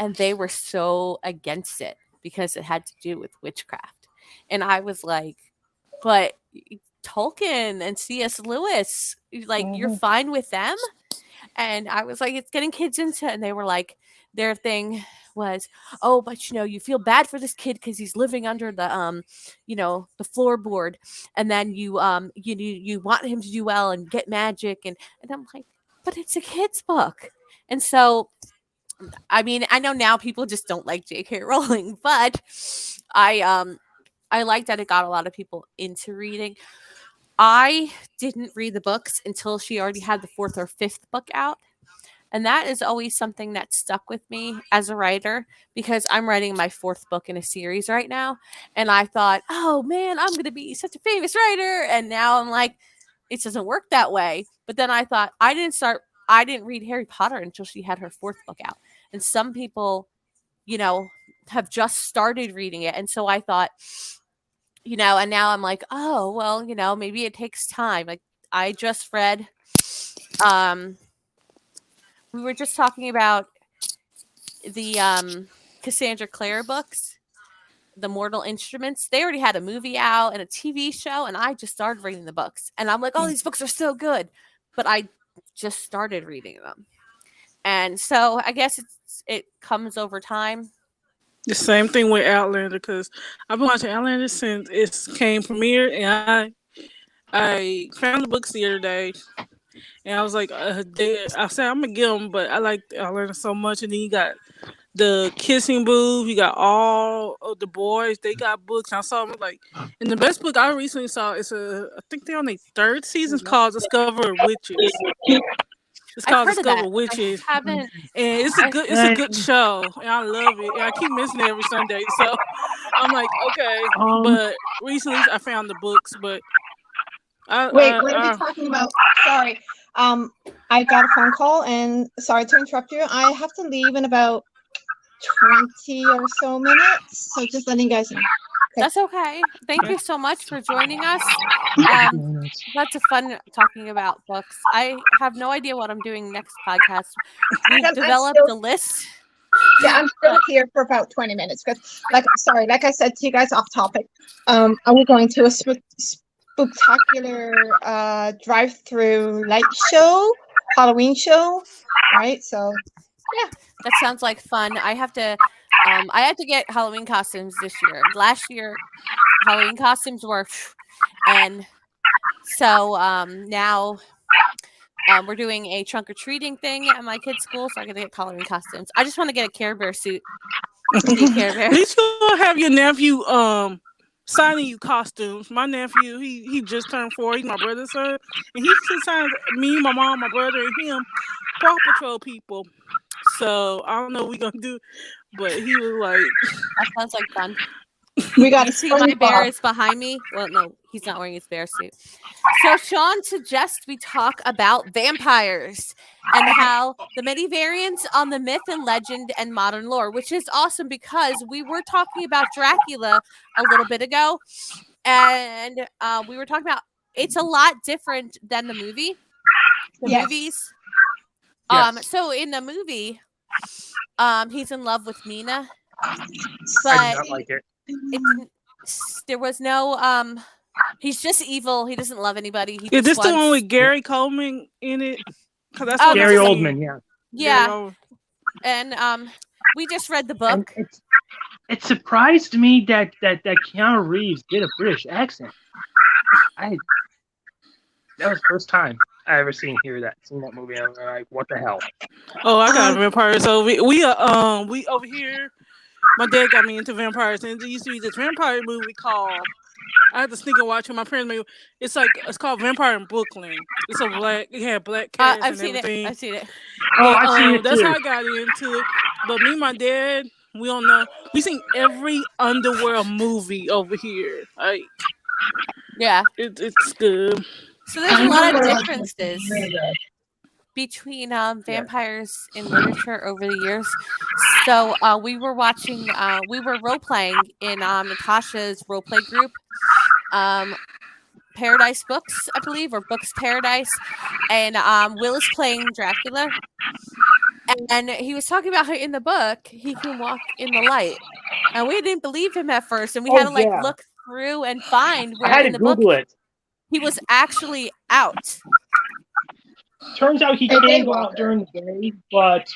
and they were so against it because it had to do with witchcraft. And I was like, but Tolkien and C.S. Lewis, like, you're fine with them? And I was like, it's getting kids into it. And they were like, their thing was, oh, but you feel bad for this kid because he's living under the the floorboard, and then you want him to do well and get magic, and I'm like, but it's a kid's book. And so I mean, I know now people just don't like J.K. Rowling, but I like that it got a lot of people into reading. I didn't read the books until she already had the 4th or 5th book out. And that is always something that stuck with me as a writer, because I'm writing my 4th book in a series right now. And I thought, oh man, I'm going to be such a famous writer. And now I'm like, it doesn't work that way. But then I thought, I didn't read Harry Potter until she had her 4th book out. And some people, have just started reading it. And so I thought, and now I'm like, oh, well, maybe it takes time. Like I just read, we were just talking about the Cassandra Clare books, The Mortal Instruments. They already had a movie out and a TV show, and I just started reading the books. And I'm like, oh, these books are so good. But I just started reading them. And so I guess it comes over time. The same thing with Outlander because I've been watching Outlander since it came premiere, and I found the books the other day, and I was like, I said I'm gonna get them, but I like Outlander so much, and then you got the Kissing Booth, you got all of the boys, they got books. And I saw them like, and the best book I recently saw is I think they're on their third season. It's called Discover Witches. It's I've called heard of that. Discover Witches. I haven't. And it's a good show, and I love it. And I keep missing it every Sunday, so I'm like, okay. But recently I found the books, but Wait, what are we talking about? Sorry. I got a phone call, and sorry to interrupt you. I have to leave in about 20 or so minutes, so just letting you guys know. That's okay. Thank you so much for joining us. That's a fun talking about books. I have no idea what I'm doing next podcast. We've developed a list. Yeah, I'm still here for about 20 minutes because, like I said to you guys off topic, we're going to a spectacular drive-through light show, Halloween show, right? So, yeah. That sounds like fun. I had to get Halloween costumes this year. Last year, Halloween costumes were, and so now we're doing a trunk or treating thing at my kids' school, so I'm gonna get Halloween costumes. I just want to get a Care Bear suit. Care Bear. You should have your nephew signing you costumes. My nephew, he just turned 4. He's my brother's son, and he signs me, my mom, my brother, and him Paw Patrol people. So I don't know what we're gonna do, but he was like, that sounds like fun. We got to see my bear is behind me. Well, no, he's not wearing his bear suit. So Sean suggests we talk about vampires and how the many variants on the myth and legend and modern lore, which is awesome because we were talking about Dracula a little bit ago, and we were talking about it's a lot different than the movie. Movies. Yes. So in the movie, he's in love with Mina, I but did not like it. There was no he's just evil. He doesn't love anybody. Is this the one with Gary Coleman in it? That's Gary Oldman, yeah. And we just read the book. It surprised me that Keanu Reeves did a British accent. That was the first time I ever seen that movie. I was like, what the hell? Oh, I got vampires. So we over here. My dad got me into vampires, and there used to be this vampire movie called. I had to sneak and watch it. My parents made it's called Vampire in Brooklyn. It's a black. It had black cats and everything. I've seen it. Oh, I've seen it That's too. how I got into it. But me and my dad, we don't know. We seen every underworld movie over here. Like, yeah, it's good. So there's a lot of differences between vampires in literature over the years. So we were watching, we were role playing in Natasha's role play group, Paradise Books, I believe, or Books Paradise, and Will is playing Dracula. And he was talking about how in the book he can walk in the light, and we didn't believe him at first, and we had to look through and find where in the Google book it. He was actually out. Turns out he can go out during the day, but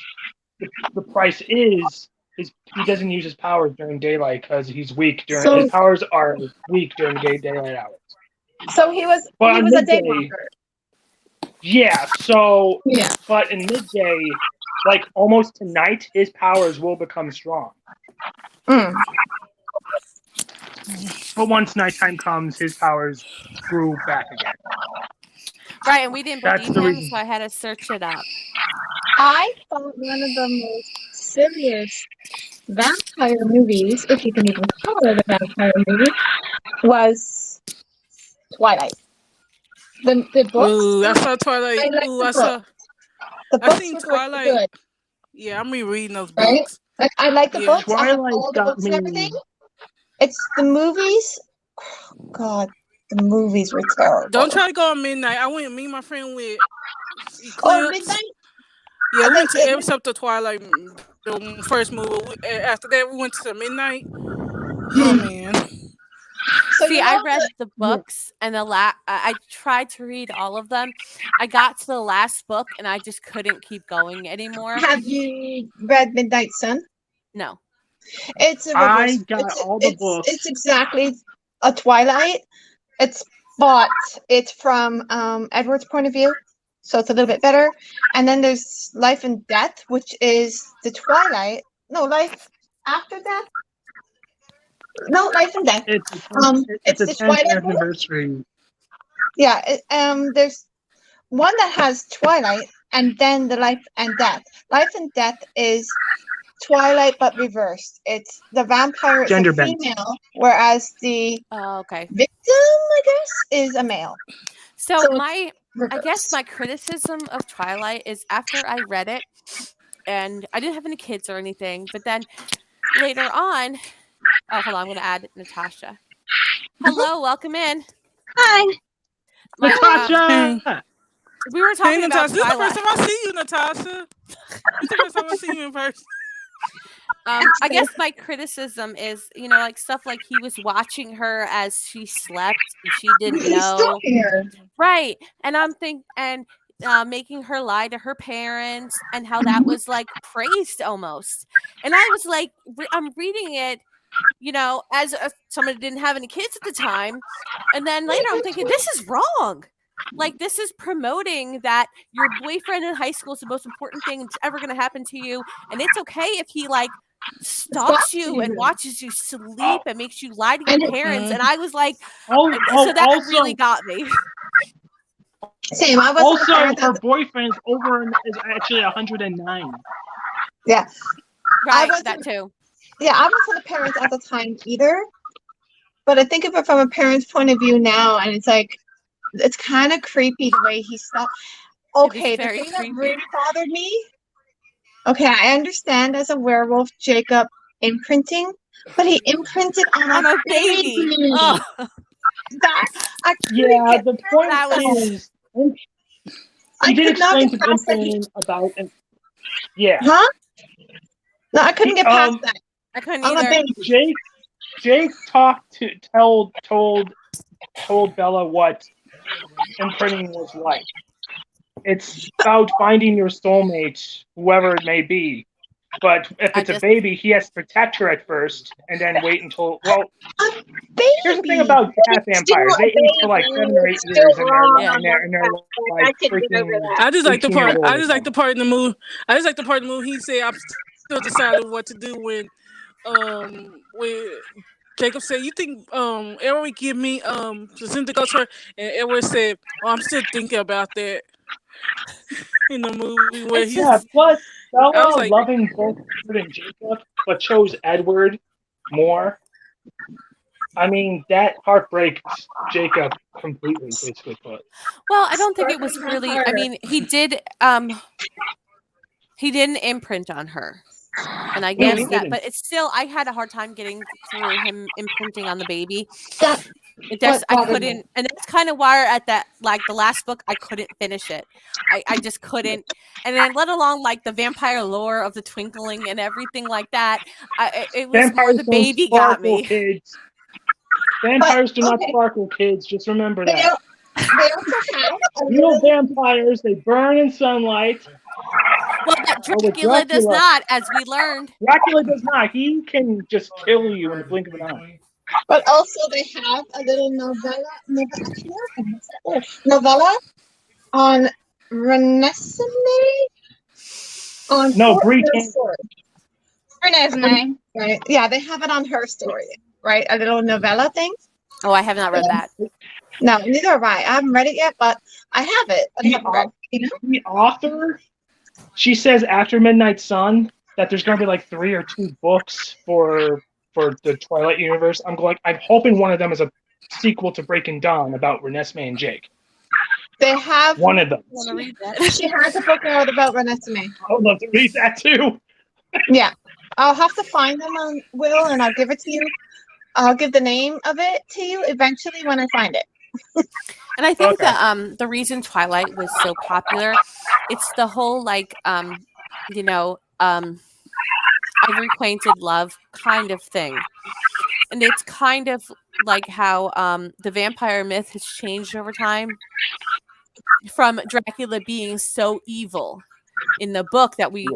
the price is he doesn't use his powers during daylight because he's weak his powers are weak during the daylight hours. So he was a daywalker. Yeah, but in midday, like almost tonight, his powers will become strong. Mm. But once nighttime comes, his powers grew back again. Right, and we didn't believe him, so I had to search it up. I thought one of the most serious vampire movies, if you can even call it a vampire movie, was Twilight. The books. Ooh, I saw Twilight. I've seen Twilight. Really good. Yeah, I'm rereading those books. Right? Like, I like the books. Twilight I have all the books and everything. It's the movies. Oh, God, the movies were terrible. Don't try to go on midnight. Me and my friend with Eclipse. Oh, midnight? Yeah, we went to except the Twilight, the first movie. After that, we went to midnight. Oh man. So see, I read the books and I tried to read all of them. I got to the last book and I just couldn't keep going anymore. Have you read Midnight Sun? No. It's a I reverse. got all the books. It's exactly a Twilight. But it's from Edward's point of view, so it's a little bit better. And then there's Life and Death, which is the Twilight. No, Life After Death. No, Life and Death. It's It's the the 10th Twilight book. anniversary. Yeah. There's one that has Twilight, and then the Life and Death. Life and Death is Twilight but reversed. It's the vampire is Gender a bent. female, whereas the Oh, okay. victim, I guess, is a male. So So I guess Reversed. my criticism of Twilight is after I read it, and I didn't have any kids or anything, but then later on, oh, hold on, I'm going to add Natasha. Hello, welcome in. Hi. My, Natasha! we were Hey, talking about Natasha. This is the Twilight. first time I see you, Natasha. This is the first time I see you in person. I guess my criticism is, like stuff like he was watching her as she slept and she didn't He's still know. here. Right. And I'm making her lie to her parents and how that was like praised almost. And I was like, I'm reading it, as someone who didn't have any kids at the time. And then later I'm thinking, this is wrong. Like, this is promoting that your boyfriend in high school is the most important thing that's ever going to happen to you. And it's okay if he like stalks you and watches you sleep and makes you lie to your parents. And I was like, so that also, really got me. Same. I was also, her boyfriend is actually 109. Yeah. Right, wasn't- that too. Yeah, I wasn't a parent at the time either. But I think of it from a parent's point of view now, and it's like, it's kind of creepy the way he stopped. Okay, the very thing creepy. that really bothered me. Okay, I understand as a werewolf, Jacob imprinting, but he imprinted on a baby. Oh, That I couldn't Yeah, get the point That was- is, I he did could not explain get to past that. Vincent about it. Yeah. Huh? No, I couldn't get past that. I couldn't On a either. baby. Jake told Bella what imprinting was like. It's about finding your soulmate, whoever it may be. But if it's a baby, he has to protect her at first, and then wait until. Well, Baby. here's the thing about cat vampires: they age for like 7 or 8 years, and they're like freaking. I just like the part. 18-year-old I just like the part in the movie. I just like the part in the movie. He said, "I'm still deciding what to do when Jacob said, you think Edward give me to go to her?" And Edward said, "Oh, I'm still thinking about that." In the movie where Yeah, plus Bella I was like- loving both Edward and Jacob, but chose Edward more. I mean, that heartbreaks Jacob completely, basically put. Well, I don't think it was really. I mean, he did. He didn't imprint on her, and I No, guess he that. didn't. But it's still. I had a hard time getting through him imprinting on the baby. That- It just, What I bothered me. couldn't, and that's kind of why at that, like the last book, I couldn't finish it. I just couldn't, and then let alone like the vampire lore of the twinkling and everything like that. It was more the don't baby got sparkle, me. kids. Vampires do not okay. sparkle, kids. Just remember They that. also have a Real little, vampires, they burn in sunlight. Well, that Oh, with Dracula does Dracula. not, as we learned. Dracula does not. He can just kill you in the blink of an eye. but also they have a little novella on Renesmee. On No, her Brie story. Renesmee. Right. Yeah, they have it on her story. Right, a little novella thing. Oh, I have not read that. No, neither have I. I haven't read it yet, but I have it. I haven't read, The author, she says after Midnight Sun that there's going to be like 3 or 2 books for the Twilight universe. I'm hoping one of them is a sequel to Breaking Dawn about Renesmee and Jake. They have. One of them. I want to read that. She has a book out about Renesmee. I would love to read that too. Yeah, I'll have to find them on Will, and I'll give it to you. I'll give the name of it to you eventually when I find it. And I think Okay. that the reason Twilight was so popular, it's the whole like I've acquainted love kind of thing. And it's kind of like how the vampire myth has changed over time from Dracula being so evil in the book that we,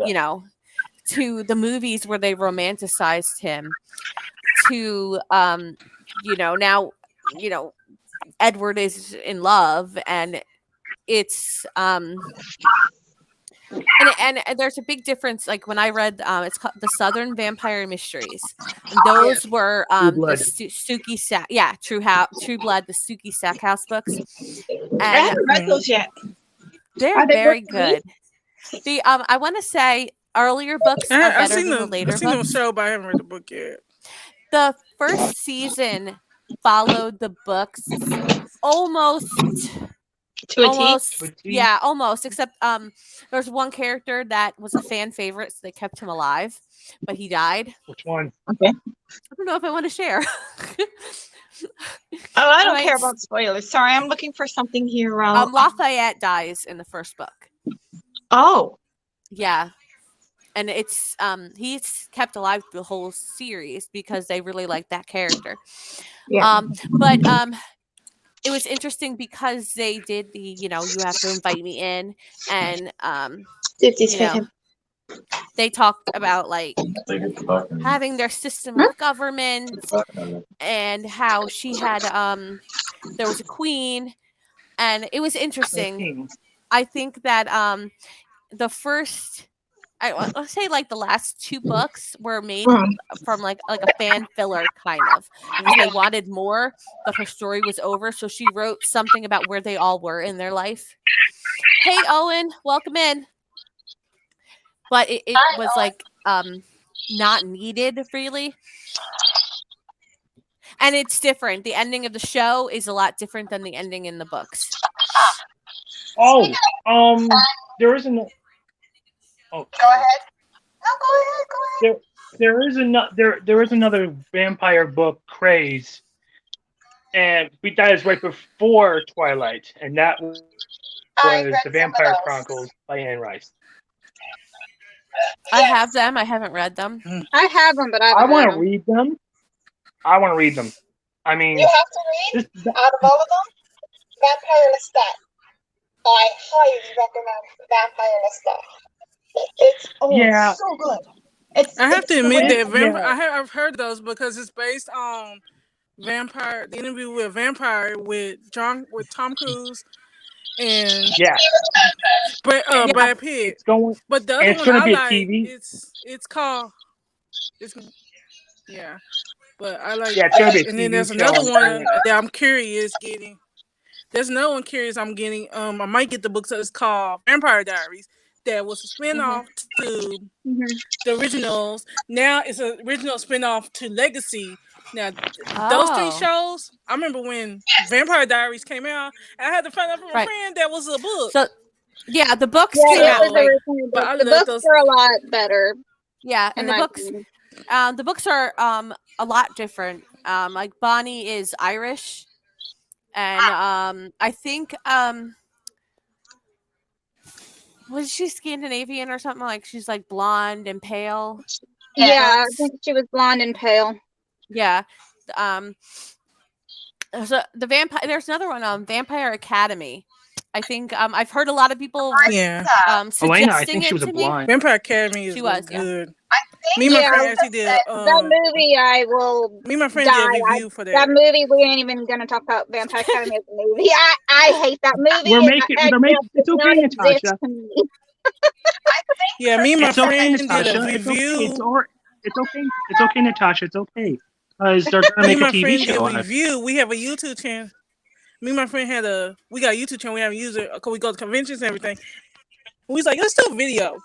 to the movies where they romanticized him, to now Edward is in love, and it's and there's a big difference. Like when I read, it's called The Southern Vampire Mysteries, and those were True the Blood. Suki Sack, True Blood, the Suki Stackhouse books, I and haven't read those yet. they're Are they very good to read? good. The I want to say earlier books are I've better seen than the the later I've seen the books. show, but I haven't read the book yet. The first season followed the books almost To a T? almost With T? yeah almost, except there's one character that was a fan favorite, so they kept him alive, but he died. Which one? I don't know if I want to share. Oh, I don't Alright. care about spoilers. Sorry, I'm looking for something here. Lafayette dies in the first book. Oh, Yeah. And it's he's kept alive the whole series because they really like that character. yeah. But it was interesting because they did the, you have to invite me in, and Dipsy's you fit know, him. they talked about like having their system of government, and how she had there was a queen, and it was interesting. King. I think that the first, I'll say like the last two books were made from like a fan filler kind of, because they wanted more, but her story was over, so she wrote something about where they all were in their life. Hey Owen, welcome in. But it was like not needed really. And it's different. The ending of the show is a lot different than the ending in the books. Oh, there is an. Oh, Go ahead. No, go ahead. there is another vampire book, Craze, and that is right before Twilight, and that was The Vampire Chronicles by Anne Rice. I have them. I haven't read them. I have them, but I I haven't want read to them. read them. I want to read them. I mean, You have to read this, out of all of them, Vampire Lestat. I highly recommend Vampire Lestat. It's Yeah. so good. It's I have to admit Yeah. that I've heard those because it's based on Vampire, the interview with Vampire with Tom Cruise and yeah, Brad Pitt. it's going. But the And other it's one gonna I be a like, TV. it's called, yeah. But I like, Yeah, it's gonna be a and then TV there's show. another one that I'm curious getting. There's another one curious I'm getting. I might get the book. So it's called Vampire Diaries. That was a spinoff to the originals. Now it's an original spinoff to Legacy. Now those three shows, I remember when Vampire Diaries came out, and I had to find out from a friend that was a book. So yeah, the books Yeah, came it out was like, originally but I the love books those. are a lot better. yeah, and in the my books opinion. the books are a lot different. Like Bonnie is Irish, and I think was she Scandinavian or something, like she's like blonde and pale? Yeah, I think she was blonde and pale. Yeah. So the vampire, there's another one, Vampire Academy. I think I've heard a lot of people Yeah. suggesting I think she it was a to me. blind. Vampire Academy is She was, yeah. good. Me and my friend actually did. That movie, I will. Me and my friend did a review for That movie, we ain't even gonna talk about Vampire Academy as a movie. I hate that movie. We're making. It's okay, Natasha. Yeah, me and my It's okay, friend did Natasha. a It's okay. review. It's okay. It's okay, Natasha. It's okay. Because they're gonna Me make and a my TV friend show did on a it. review. We have a YouTube channel. Me and my friend we got a YouTube channel. We haven't used it because we go to conventions and everything. We was like, let's do a video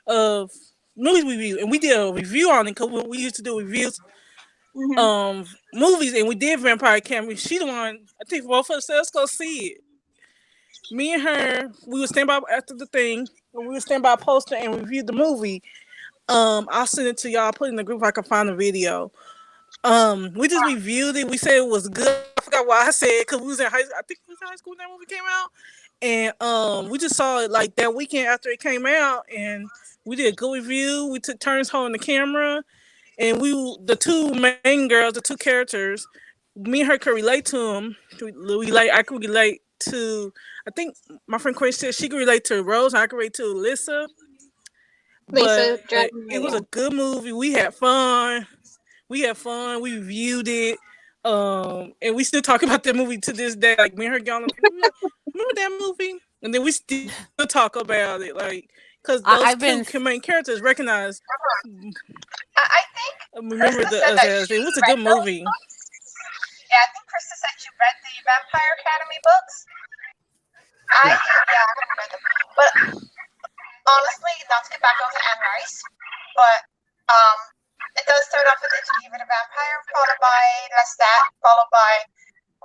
of movies we review, and we did a review on it because we used to do reviews, movies, and we did Vampire Academy. She the one, I think both of us said, let's go see it. Me and her, we would stand by after the thing, and we would stand by a poster and review the movie. I'll send it to y'all. Put it in the group if I can find the video. We just reviewed it. We said it was good. I forgot what I said because we was in high school when that movie came out, and we just saw it like that weekend after it came out, and we did a good review. We took turns holding the camera, and the two main girls, the two characters, me and her could relate to them. I could relate to. I think my friend Corey said she could relate to Rose. I could relate to Alyssa. Lisa, but Dragon it was a Maiden. good movie. We had fun. We reviewed it. And we still talk about that movie to this day. Like me and her going, remember that movie? And then we still talk about it, like because those I've been main characters recognized. I think Remember Krista said that as she it was a read good those movie. books. Yeah, I think Krista said she read the Vampire Academy books. I haven't read them, but honestly, not to get back over to Anne Rice, but it does start off with Interview with a Vampire, followed by Lestat, followed by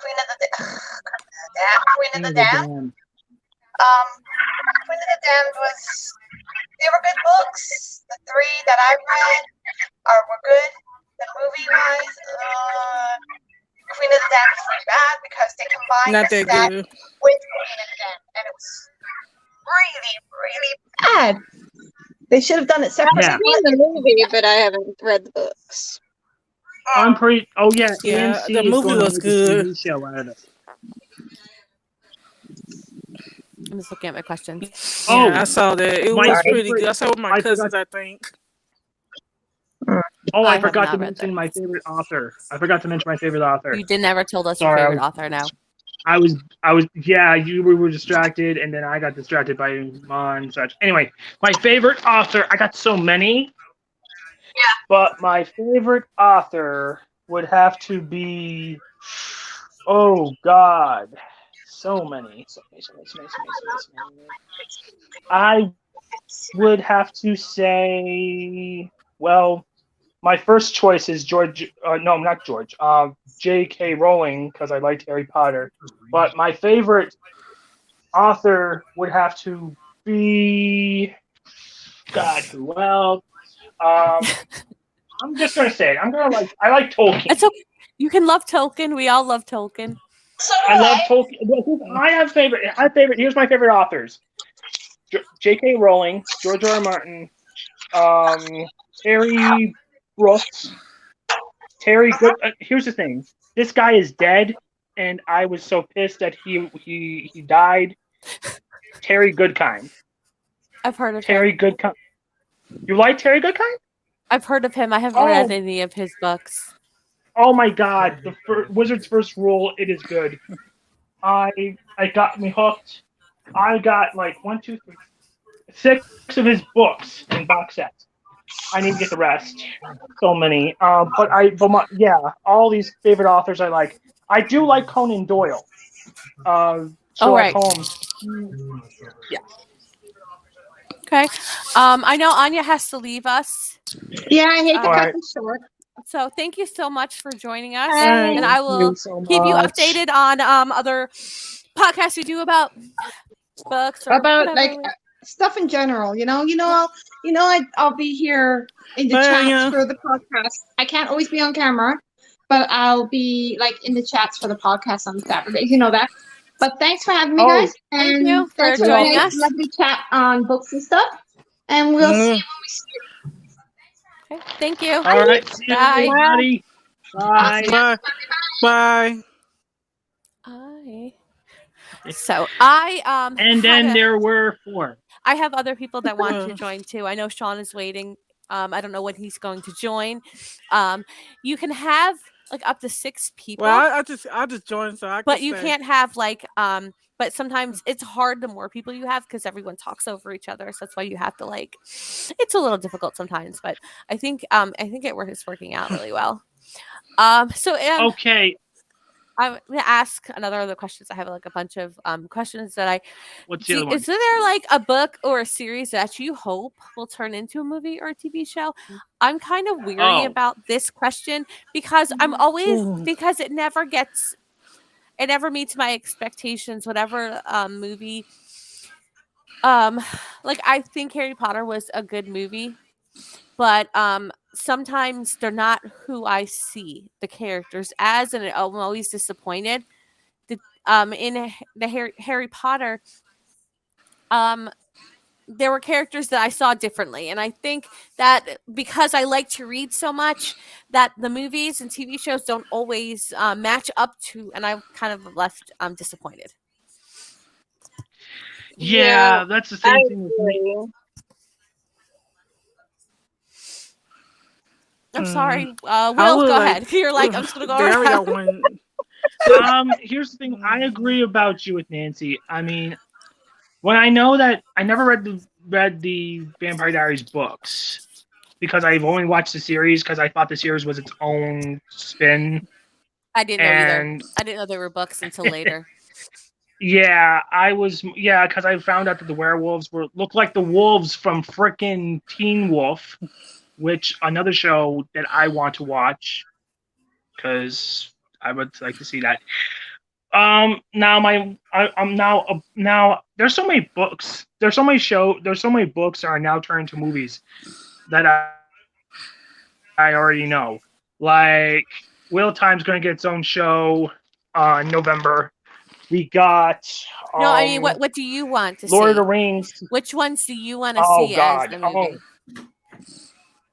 Queen of the King of the Damned. Queen of the Damned they were good books. The three that I read were good. The movie wise, Queen of the Damned was really bad because they combined Not that Lestat good. with Queen of the Damned, and it was really, really bad. They should have done it separately. Yeah. I've seen the movie, but I haven't read the books. I'm pretty. Oh yeah, Yeah, AMC the is movie going to was make good. a TV show out of it. I'm just looking at my questions. Oh, Yeah, I saw that. It my was pretty favorite- good. I saw it with my I cousins, forgot- I think. Oh, I I have forgot not to read mention those. my favorite author. I forgot to mention my favorite author. You never told us Sorry, your favorite author now. I was, yeah, you were distracted, and then I got distracted by Mon and such. Anyway, my favorite author, I got so many. Yeah. But my favorite author would have to be, oh God, so many. I would have to say, well, my first choice is J.K. Rowling, because I liked Harry Potter. But my favorite author would have to be, God, who else? I'm just gonna say it. I like Tolkien. It's okay. You can love Tolkien. We all love Tolkien. I love Tolkien. I have favorite. Here's my favorite authors: J.K. Rowling, George R. R. Martin, Terry Brooks, Terry Good. Here's the thing: this guy is dead, and I was so pissed that he died. Terry Goodkind. I've heard of Terry him. Goodkind. You like Terry Goodkind? I've heard of him. I haven't read any of his books. Oh my God! The Wizard's First Rule. It is good. I got me hooked. I got like 6 of his books in box sets. I need to get the rest. So many. All these favorite authors I like. I do like Conan Doyle. Sherlock Holmes. Yeah. Okay. I know Anya has to leave us. Yeah, I hate to cut Alright. this short. So thank you so much for joining us. Hey. And I will keep you much. updated on other podcasts we do about books or About whatever. like stuff in general, I'll be here in the Bye, chats Anya. for the podcast. I can't always be on camera, but I'll be like in the chats for the podcast on Saturdays. You know that. But thanks for having me, Oh, guys. thank And you for thanks joining a us. lovely chat on books and stuff. And we'll see you when we see you. Okay. Thank you. All right. See you, Bye. everybody. Bye. Bye. Bye. So I And then there were 4. I have other people that want to join too. I know Sean is waiting. I don't know when he's going to join. You can have like up to 6 people. Well, I just joined, so I. But can you stay. can't have like but sometimes it's hard the more people you have because everyone talks over each other, so that's why you have to like it's a little difficult sometimes, but I think it's working out really well. Okay. I'm gonna ask other questions. I have like a bunch of questions that What's the other one? is there like a book or a series that you hope will turn into a movie or a TV show? I'm kind of weary about this question because I'm always because it never meets my expectations. Whatever movie, like I think Harry Potter was a good movie, but sometimes they're not who I see the characters as, and I'm always disappointed. In the Harry Potter, there were characters that I saw differently, and I think that because I like to read so much, that the movies and TV shows don't always match up to, and I'm kind of left disappointed. Yeah, that's the same thing with me. agree. I'm sorry. I Will, would go like- ahead. You're like, I'm just gonna go They already got around. one. Here's the thing. I agree about you with Nancy. I mean, when I know that I never read the Vampire Diaries books because I've only watched the series because I thought the series was its own spin. I didn't know either. And I didn't know there were books until later. yeah, because I found out that the werewolves looked like the wolves from frickin' Teen Wolf, which another show that I want to watch because I would like to see that. Now there's so many books. There's so many books that are now turned to movies that I already know. Like Wheel of Time's going to get its own show in November. We got No, I mean, what do you want to Lord see? of the Rings. Which ones do you want to Oh see God! as the movie?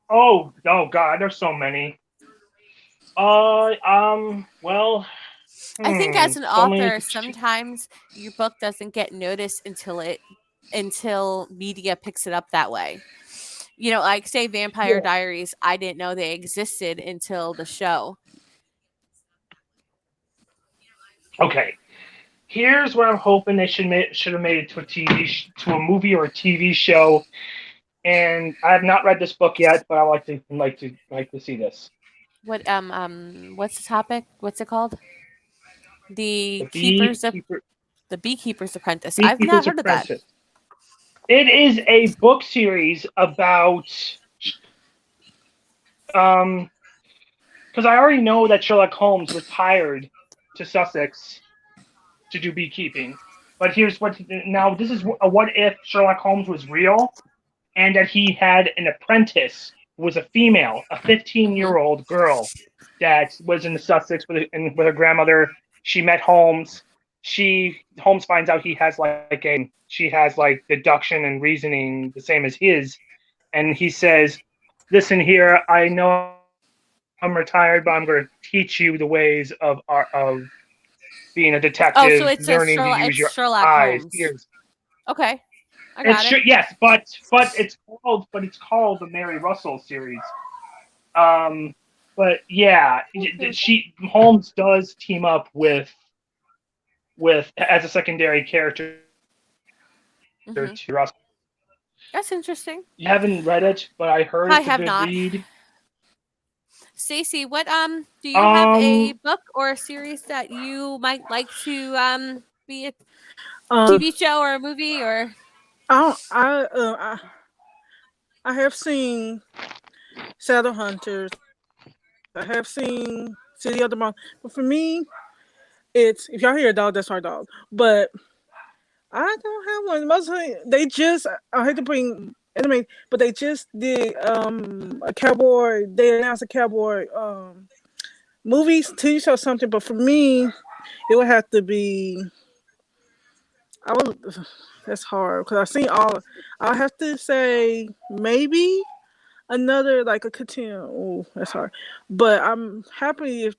Oh God! There's so many. Well. I think as an so many author, to sometimes your book doesn't get noticed until media picks it up that way. You know, like say Vampire Diaries, I didn't know they existed until the show. Okay, here's what I'm hoping they should have made it to a movie or a TV show. And I have not read this book yet, but I like to see this. What what's the topic? What's it called? The Beekeeper's Apprentice. I've not heard of that. It is a book series about because I already know that Sherlock Holmes retired to Sussex to do beekeeping. But here's this is a what if Sherlock Holmes was real and that he had an apprentice who was a female, a 15-year-old girl that was in the Sussex with her grandmother. She met Holmes. Holmes finds out she has deduction and reasoning the same as his, and he says, "Listen here, I know I'm retired, but I'm going to teach you the ways of being a detective, Oh, so it's learning to use your Sherlock eyes, Holmes. ears." Okay, I got it. Yes, but it's called the Mary Russell series. But yeah, Holmes does team up with as a secondary character to Russell. That's interesting. You haven't read it, but I heard it's a good read. Stacey, what do you have a book or a series that you might like to be a TV show or a movie or? I have seen Shadowhunters. I have seen City of the Monk. But for me, it's if y'all hear a dog, that's our dog. But I don't have one. Mostly they just I hate to bring anime, but they just did a cowboy. They announced a cowboy movies, TV show, something. But for me, it would have to be. That's hard because I've seen all. I have to say maybe another like a continue. Oh, that's hard. But I'm happy if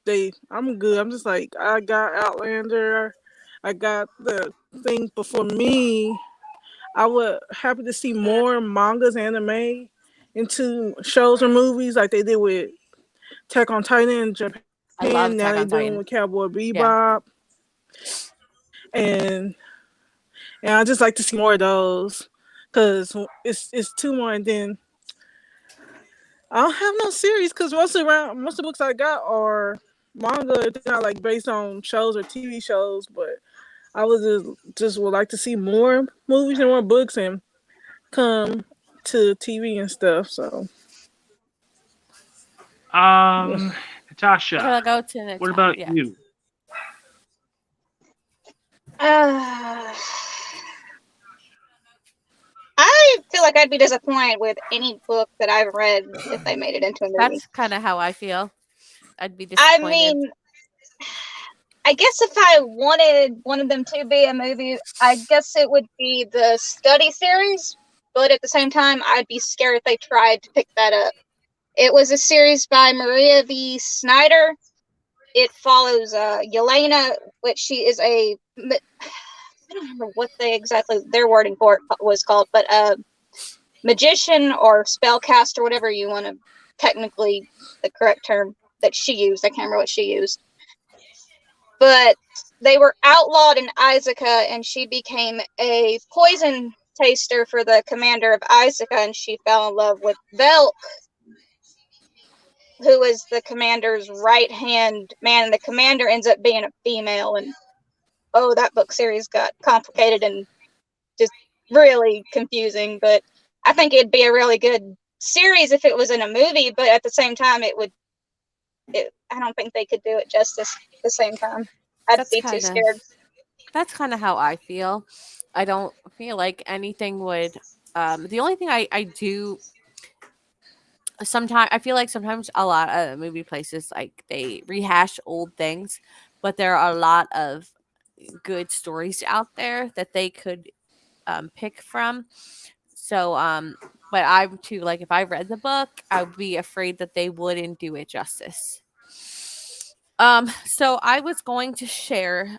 I'm good. I'm just like I got Outlander. I got the thing, but for me, I would happy to see more mangas, anime into shows or movies like they did with Attack on Titan in Japan. I love now they're Attack on doing Titan. with Cowboy Bebop, and I just like to see more of those because it's two more, and then I don't have no series because most of the books I got are manga. They're not like based on shows or TV shows, but I would just would like to see more movies and more books and come to TV and stuff. So, Natasha, Go to Natasha. what about you? I feel like I'd be disappointed with any book that I've read if they made it into a movie. That's kind of how I feel. I'd be disappointed. I mean, I guess if I wanted them to be a movie, I guess it would be the Study series. But at the same time, I'd be scared if they tried to pick that up. It was a series by Maria V. Snyder. It follows Yelena, which she is I don't remember what their wording for it was called, but magician or spellcaster, whatever you want to technically the correct term that she used. I can't remember what she used. But they were outlawed in Isaaca, and she became a poison taster for the commander of Isaaca, and she fell in love with Velk, who is the commander's right-hand man, and the commander ends up being a female, and oh, that book series got complicated and just really confusing, but I think it'd be a really good series if it was in a movie, but at the same time, I don't think they could do it justice at the same time. I'd That's be too kinda- scared. That's kind of how I feel. I don't feel like anything would. The only thing I do sometimes, I feel like sometimes a lot of movie places, like, they rehash old things, but there are a lot of good stories out there that they could pick from. So but I'm too, like, if I read the book, I would be afraid that they wouldn't do it justice. So I was going to share,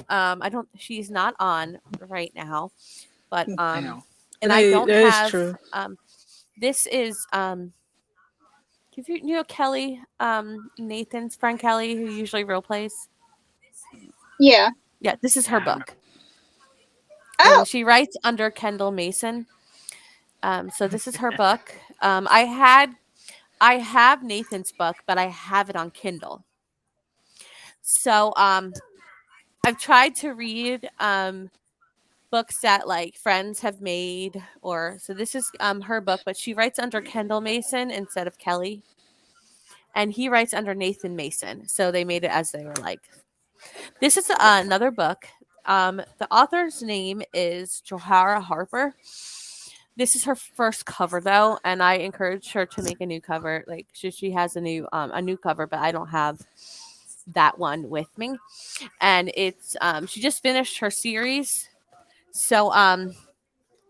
she's not on right now, but I know. and I don't That is have true. this is if you know Kelly, Nathan's friend Kelly, who usually role plays. Yeah. Yeah, this is her book. Oh, And she writes under Kendall Mason. So this is her book. I have Nathan's book, but I have it on Kindle. So I've tried to read books that, like, friends have made, so this is her book, but she writes under Kendall Mason instead of Kelly, and he writes under Nathan Mason. So they made it as they were like. This is another book. The author's name is Johara Harper. This is her first cover, though, and I encourage her to make a new cover. Like, she has a new cover, but I don't have that one with me. And it's she just finished her series, so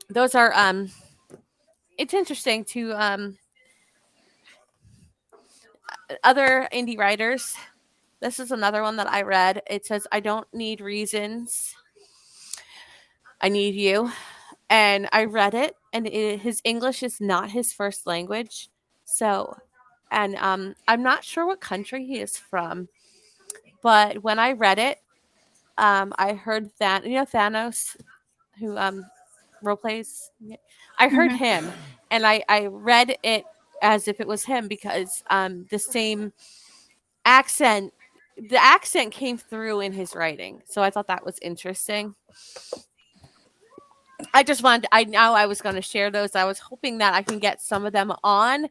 those are it's interesting to other indie writers. This is another one that I read. It says, "I don't need reasons, I need you." And I read it, and his English is not his first language. So, and I'm not sure what country he is from, but when I read it, I heard that, Thanos, who role plays. I heard him, and I read it as if it was him, because the same accent. The accent came through in his writing, so I thought that was interesting. I was going to share those. I was hoping that I can get some of them on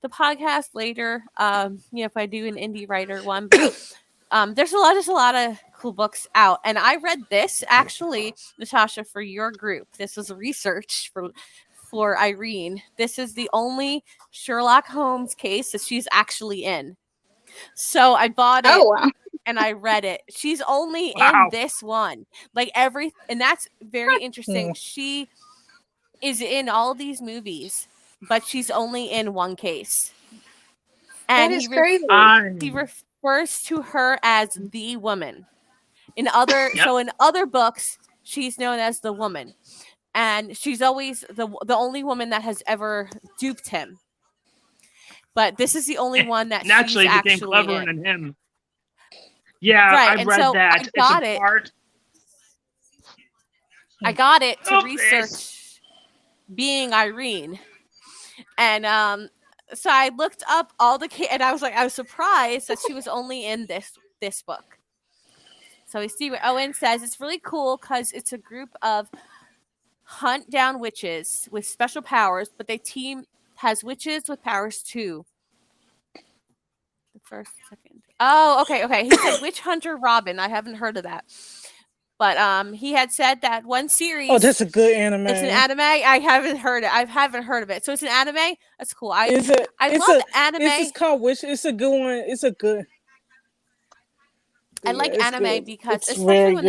the podcast later. If I do an indie writer one, but there's a lot of cool books out, and I read this, actually, Natasha, for your group. This was research for Irene. This is the only Sherlock Holmes case that she's actually in. So I bought it. oh wow. And I read it. She's only Wow. in this one. And that's very interesting. She is in all these movies, but she's only in one case. And That is crazy. he refers to her as the woman. So in other books, she's known as the woman. And she's always the only woman that has ever duped him. But this is the only one that Naturally she's became actually cleverer in. than him. Yeah, Right, I've and read so that. I It's got a it. part. I got it to Oh, research being Irene. And so I looked up all the and I was surprised that she was only in this book. So we see what Owen says. It's really cool because it's a group of hunt down witches with special powers, but their team has witches with powers too. The first, second. Oh, okay. He said Witch Hunter Robin. I haven't heard of that. But he had said that one series. Oh, that's a good anime. It's an anime. I haven't heard of it. So it's an anime. That's cool. I it's love anime. It's called Witch. It's a good one. It's a good. I like it's anime good. because, It's especially very when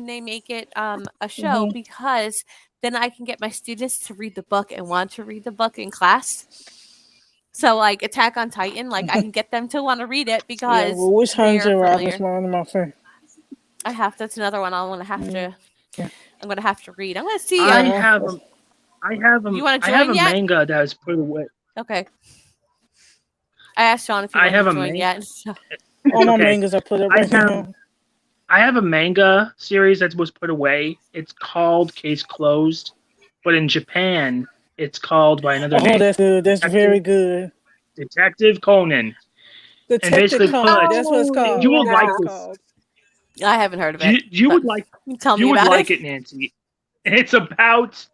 they make it a show, Mhm. because then I can get my students to read the book and want to read the book in class. So, like Attack on Titan, I can get them to want to read it because Witch they are Hunter Robin is familiar. one of my favorites. That's another one I'm gonna have to. Yeah. I'm gonna have to read. I'm gonna see. I Yeah. have a You wanna I have join a yet? manga that is pretty wit. Okay. I asked Sean if he I wanted have to a join main- yet. So- All my Okay. mangas I put up I right have- now. I have a manga series that was put away. It's called Case Closed, but in Japan, it's called by another Oh, name, that's good. That's Detective- very good. Detective Conan. Detective basically Conan. put- That's what it's called. you will That's like what it's this. called. I haven't heard of You, it. you but would like tell me you would about like it, Nancy. It's about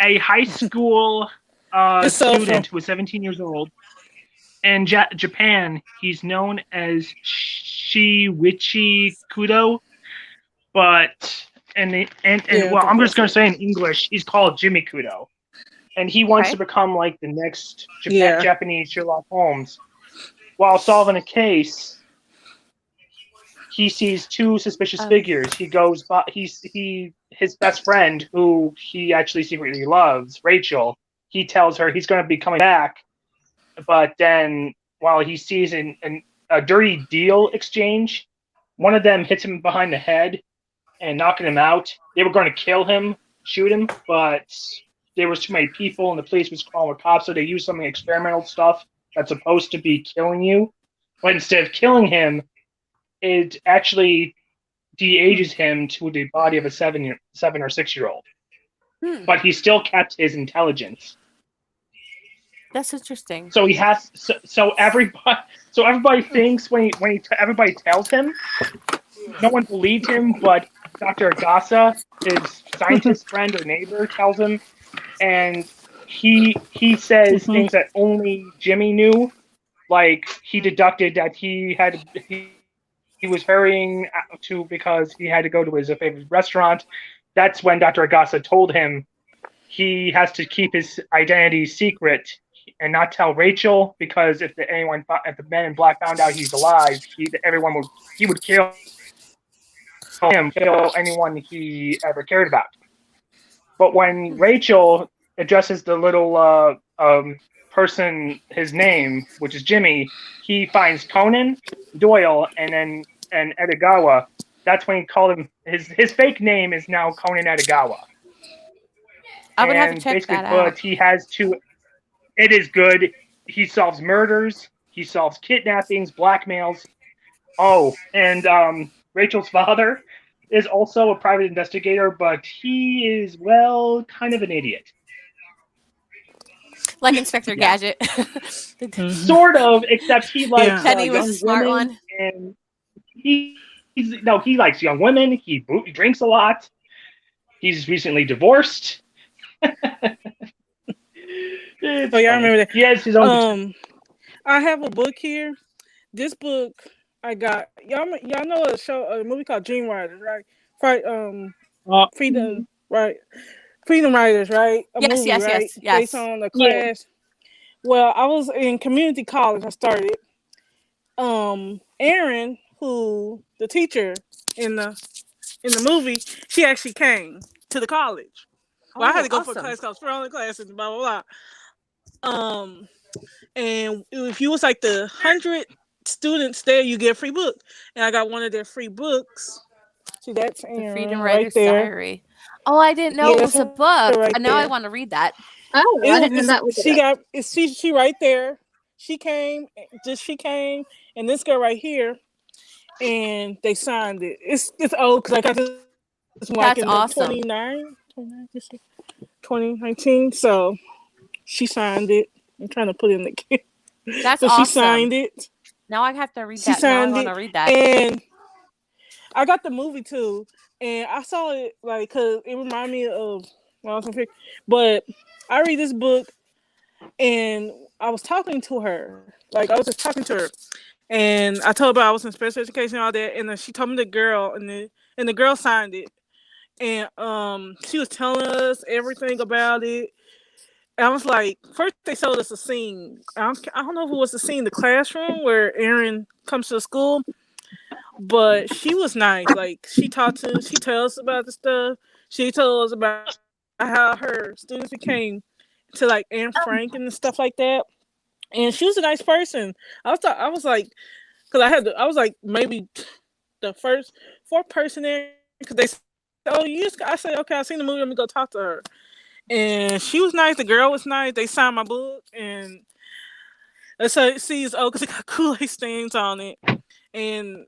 a high school It's so student fun. who is 17 years old. In Japan, he's known as Shiwichi Kudo, but Yeah, well, I'm just gonna that's say in English, he's called Jimmy Kudo, and he wants Okay. to become like the next Yeah. Japanese Sherlock Holmes. While solving a case, he sees two suspicious Oh. figures. He goes, by, his best friend, who he actually secretly loves, Rachel. He tells her he's going to be coming back, but then while he sees a dirty deal exchange, one of them hits him behind the head and knocking him out. They were going to kill him, shoot him, but there was too many people and the police was calling the cops, so they used some experimental stuff that's supposed to be killing you. But instead of killing him, it actually de-ages him to the body of a 7 or 6 year old. Hmm, But he still kept his intelligence. that's interesting. So he has. So everybody thinks everybody tells him, no one believed him, but Dr. Agasa, his scientist friend or neighbor, tells him, and he says things that only Jimmy knew. Like he deducted that he was hurrying because he had to go to his favorite restaurant. That's when Dr. Agasa told him he has to keep his identity secret and not tell Rachel, because if the Men in Black found out he's alive, he would kill him, kill anyone he ever cared about. But when Rachel addresses the little person his name, which is Jimmy, he finds Conan Doyle and Edogawa. That's when he called him. His fake name is now Conan Edogawa. I would have to check that out. He has two. It is good. He solves murders. He solves kidnappings, blackmails. Oh, and Rachel's father is also a private investigator, but he is, well, kind of an idiot. Like Inspector Yeah. Gadget. Sort of, except he likes Yeah. Penny was young a smart women, one. and he likes young women. He drinks a lot. He's recently divorced. Oh, yeah, I remember that. He has his own. I have a book here. This book I got. Y'all know a movie called Dream Riders, right? Freedom, right? Freedom Riders, right? A movie, Yes. right? Yes. Based on a class. Well, I was in community college. I started. Erin, who the teacher in the movie, she actually came to the college. Well, I had to go for a class called Spring classes, blah blah blah. And if you was like the 100 students there, you get a free book. And I got one of their free books. See, that's The Erin Freedom right Writer's there. Diary. Oh, I didn't know Yeah, it was a that's book. right Now I there. want to read that. Oh, I didn't know that was She right there. She came, and this girl right here, and they signed it. It's old because I got this one like That's in awesome. 2019. So she signed it. I'm trying to put it in the camera. That's So awesome. she signed it, Now I have to read She that. Now I signed want to it, read that. and I got the movie too. And I saw it like because it reminded me of when I was in fifth. But I read this book, and I was talking to her. Like I was just talking to her, and I told her I was in special education and all that. And then she told me the girl, and the girl signed it. And she was telling us everything about it. And I was like, first they showed us a scene. I don't know if it was the scene in the classroom where Erin comes to the school, but she was nice. Like she tells us about the stuff. She told us about how her students became to like Anne Frank and stuff like that. And she was a nice person. I was like, because I was like maybe the fourth person there because they said, oh, I said, okay, I seen the movie. Let me go talk to her. And she was nice. The girl was nice. They signed my book, and So it sees because it got Kool-Aid stains on it, and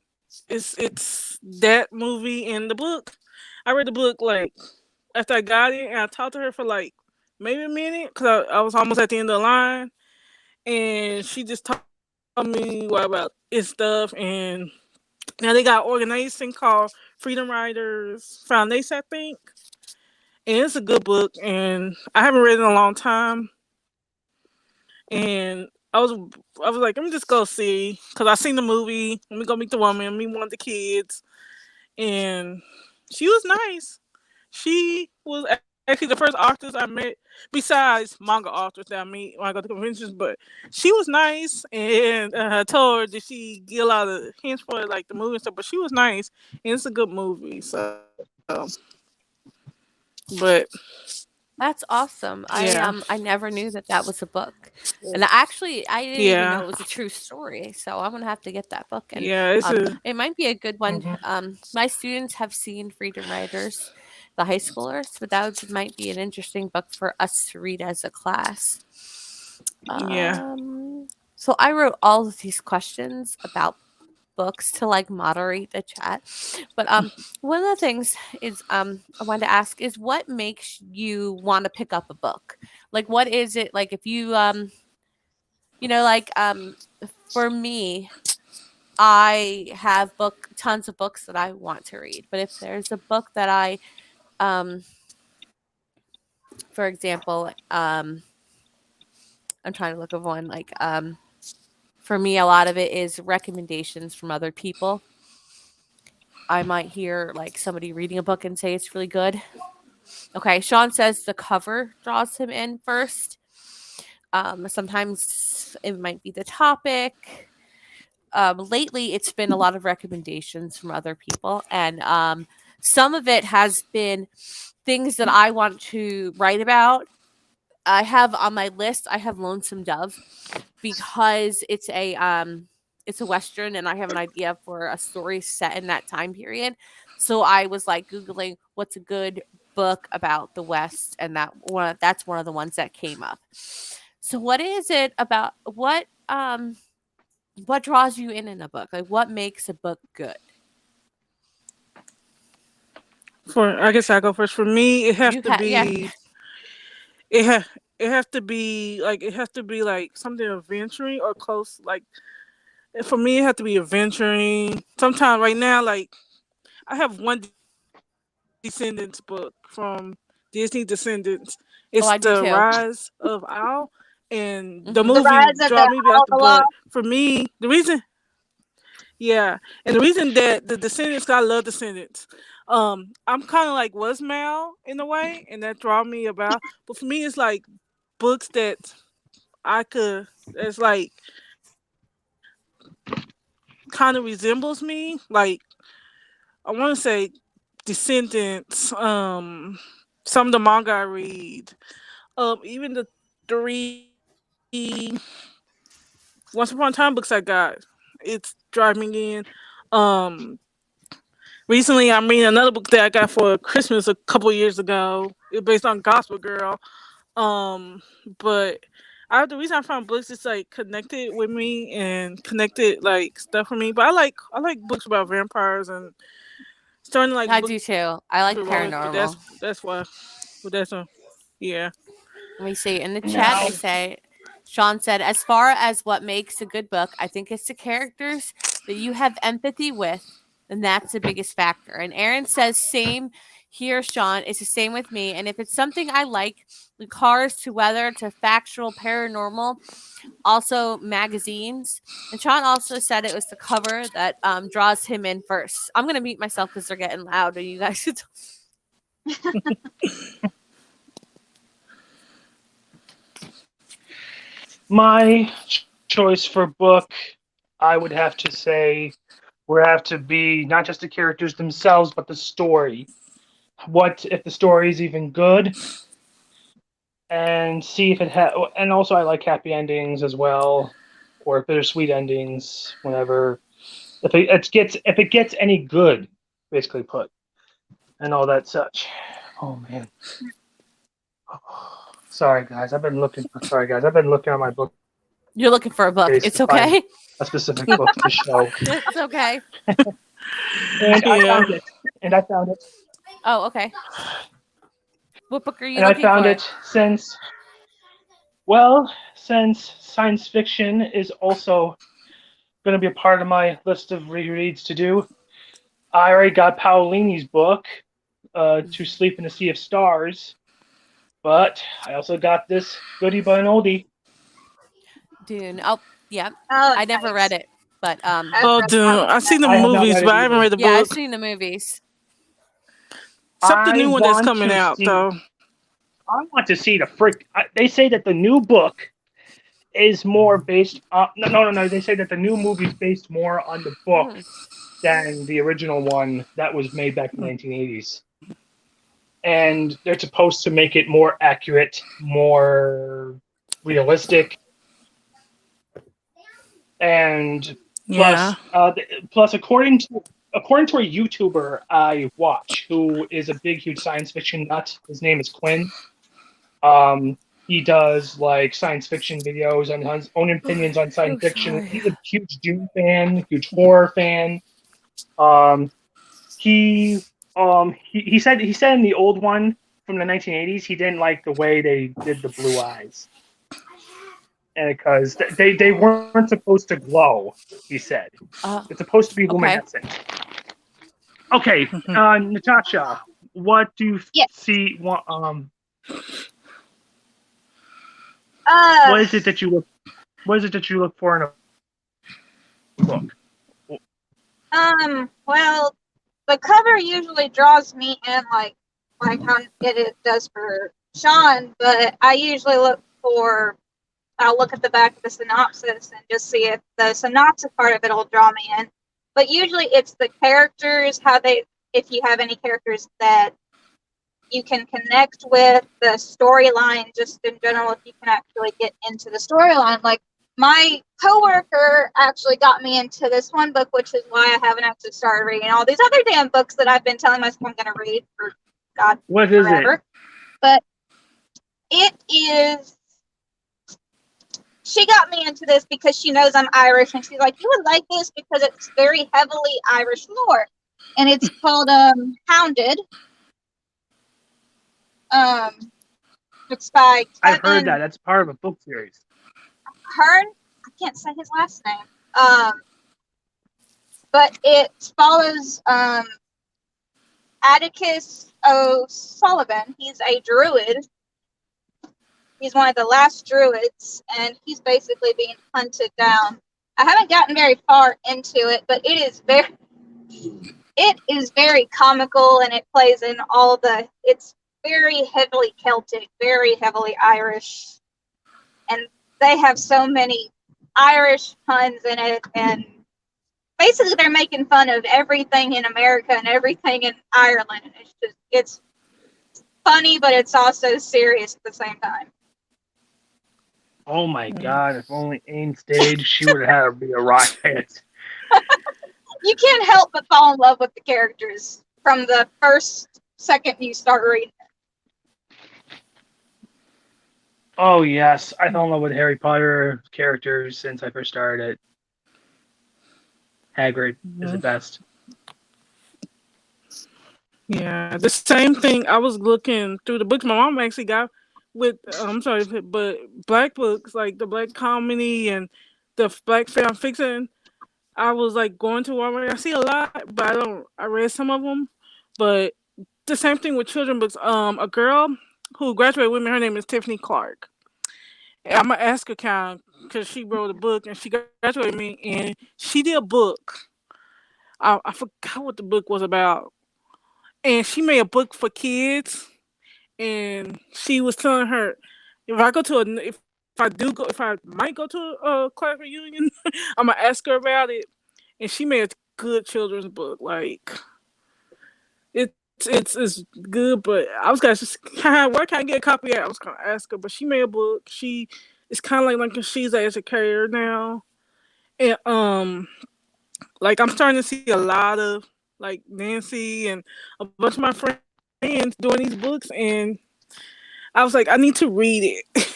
it's that movie and the book. I read the book like after I got it, and I talked to her for like maybe a minute because I was almost at the end of the line, and she just told me what about its stuff, and now they got an organization called Freedom Riders Foundation, I think, and it's a good book, and I haven't read it in a long time, and I was like, let me just go see because I seen the movie. Let me go meet the woman, meet one of the kids, and she was nice. She was actually the first authors I met, besides manga authors that I meet when I go to conventions. But she was nice, and I told her that she get a lot of hints for like the movie and stuff. But she was nice, and it's a good movie. So, but That's awesome. yeah, I never knew that was a book, and actually I didn't even know yeah, it was a true story. So I'm gonna have to get that book, and yeah. It's a it might be a good one. Mhm. My students have seen Freedom Riders, the high schoolers, but might be an interesting book for us to read as a class. yeah. So I wrote all of these questions about books to like moderate the chat. But one of the things is I wanted to ask is what makes you want to pick up a book? Like what is it like if you like for me I have tons of books that I want to read. But if there's a book that I for example, I'm trying to look at one like for me, a lot of it is recommendations from other people. I might hear like somebody reading a book and say it's really good. Okay, Sean says the cover draws him in first. Sometimes it might be the topic. Lately, it's been a lot of recommendations from other people, and some of it has been things that I want to write about. I have on my list. I have Lonesome Dove because it's a western, and I have an idea for a story set in that time period. So I was like googling what's a good book about the West, and that's one of the ones that came up. So what is it about what draws you in a book? Like what makes a book good? I guess I go first. For me, it has You to have yeah. be it ha- it has to be like something adventuring or close. Like for me, it has to be adventuring. Sometimes right now, like I have one Descendants book from Disney Descendants. Oh, It's I do the too. Rise of Owl, and the Hmm. The movie Rise of draw the me back. Outlaw. But for me, the reason, yeah, and the reason that the Descendants, I love Descendants. I'm kind of like was Mal in a way, and that draw me about. But for me, it's like books that I could. It's like kind of resembles me. Like I want to say Descendants. Some of the manga I read. Even the 3 Once Upon a Time books I got. It's driving me in. Um, Recently I'm reading another book that I got for Christmas a couple years ago. It's based on Gospel Girl. But the reason I found books is like connected with me and connected like stuff for me. But I like books about vampires and starting to like I books do too. I like with romance. But paranormal. that's why. But that's yeah. Let me see. In the chat, Now, they say, Sean said, as far as what makes a good book, I think it's the characters that you have empathy with, and that's the biggest factor. And Aaron says, same here, Sean. It's the same with me. And if it's something I like, the cars to weather to factual paranormal, also magazines. And Sean also said it was the cover that draws him in first. I'm going to mute myself because they're getting loud. And you guys should. my choice for book, I would have to say, would have to be not just the characters themselves, but the story. What if the story is even good? And see if it and also I like happy endings as well, or bittersweet endings. Whenever if it gets any good, basically put, and all that such. Oh man. Sorry guys, I've been looking on my book You're looking for a book. Based It's upon okay. a specific book to show. It's okay. And I Yeah. found it. And I found it. Oh, okay. What book are you And I looking found for? it since science fiction is also going to be a part of my list of rereads to do. I already got Paolini's book, To Sleep in a Sea of Stars, but I also got this goodie but an oldie. Dune. Oh, yeah. Oh, I never nice. read it, but Oh, dude, I've seen the I have not movies, read it but I haven't either. read the yeah, I've book. seen the movies. Except the I new one that's want coming to out, see- though. I want to see the frick. They say that the new book is more based. No. They say that the new movie is based more on the book than the original one that was made back in the 1980s. And they're supposed to make it more accurate, more realistic, and Yeah. plus according to a YouTuber I watch, who is a huge science fiction nut. His name is Quinn. He does like science fiction videos and his own opinions on science fiction. sorry. He's a huge Dune fan, huge horror fan. He said in the old one from the 1980s he didn't like the way they did the blue eyes, and because they weren't supposed to glow. He said it's supposed to be okay. luminescent. Okay, Natasha, what do you Yes. see? What Uh, is it that you look? What is it that you look for in a book? well, the cover usually draws me in like how it does for Sean, but I usually I'll look at the back of the synopsis and just see if the synopsis part of it will draw me in. But usually it's the characters, if you have any characters that you can connect with, the storyline, just in general, if you can actually get into the storyline. Like, my coworker actually got me into this one book, which is why I haven't actually started reading all these other damn books that I've been telling myself I'm going to read for God What is forever. it? But it is. She got me into this because she knows I'm Irish, and she's like, "You would like this because it's very heavily Irish lore," and it's called Hounded. It's by Kevin I've heard that. That's part of a book series. Hearn. I can't say his last name. But it follows Atticus O'Sullivan. He's a druid. He's one of the last druids, and he's basically being hunted down. I haven't gotten very far into it, but it is very comical, and it plays in it's very heavily Celtic, very heavily Irish, and they have so many Irish puns in it, and basically they're making fun of everything in America and everything in Ireland. It's funny, but it's also serious at the same time. Oh my God! If only Ain stayed, she would have had to be a riot. You can't help but fall in love with the characters from the first second you start reading it. Oh yes, I fell in love with Harry Potter characters since I first started it. Hagrid is the best. Yeah, the same thing. I was looking through the books my mom actually got with, but black books, like the black comedy and the black fan fiction. I was like going to Walmart. I see a lot, but I read some of them. But the same thing with children books. A girl who graduated with me, her name is Tiffany Clark. And I'm gonna ask her kind because she wrote a book and she graduated with me, and she did a book. I forgot what the book was about, and she made a book for kids. And she was telling her, if I might go to a class reunion, I'm gonna ask her about it. And she made a good children's book. Like it's good, but I was gonna just where can I get a copy of it? I was gonna ask her, but she made a book. It's kind of like she's an educator now, and like I'm starting to see a lot of like Nancy and a bunch of my friends doing these books, and I was like, I need to read it.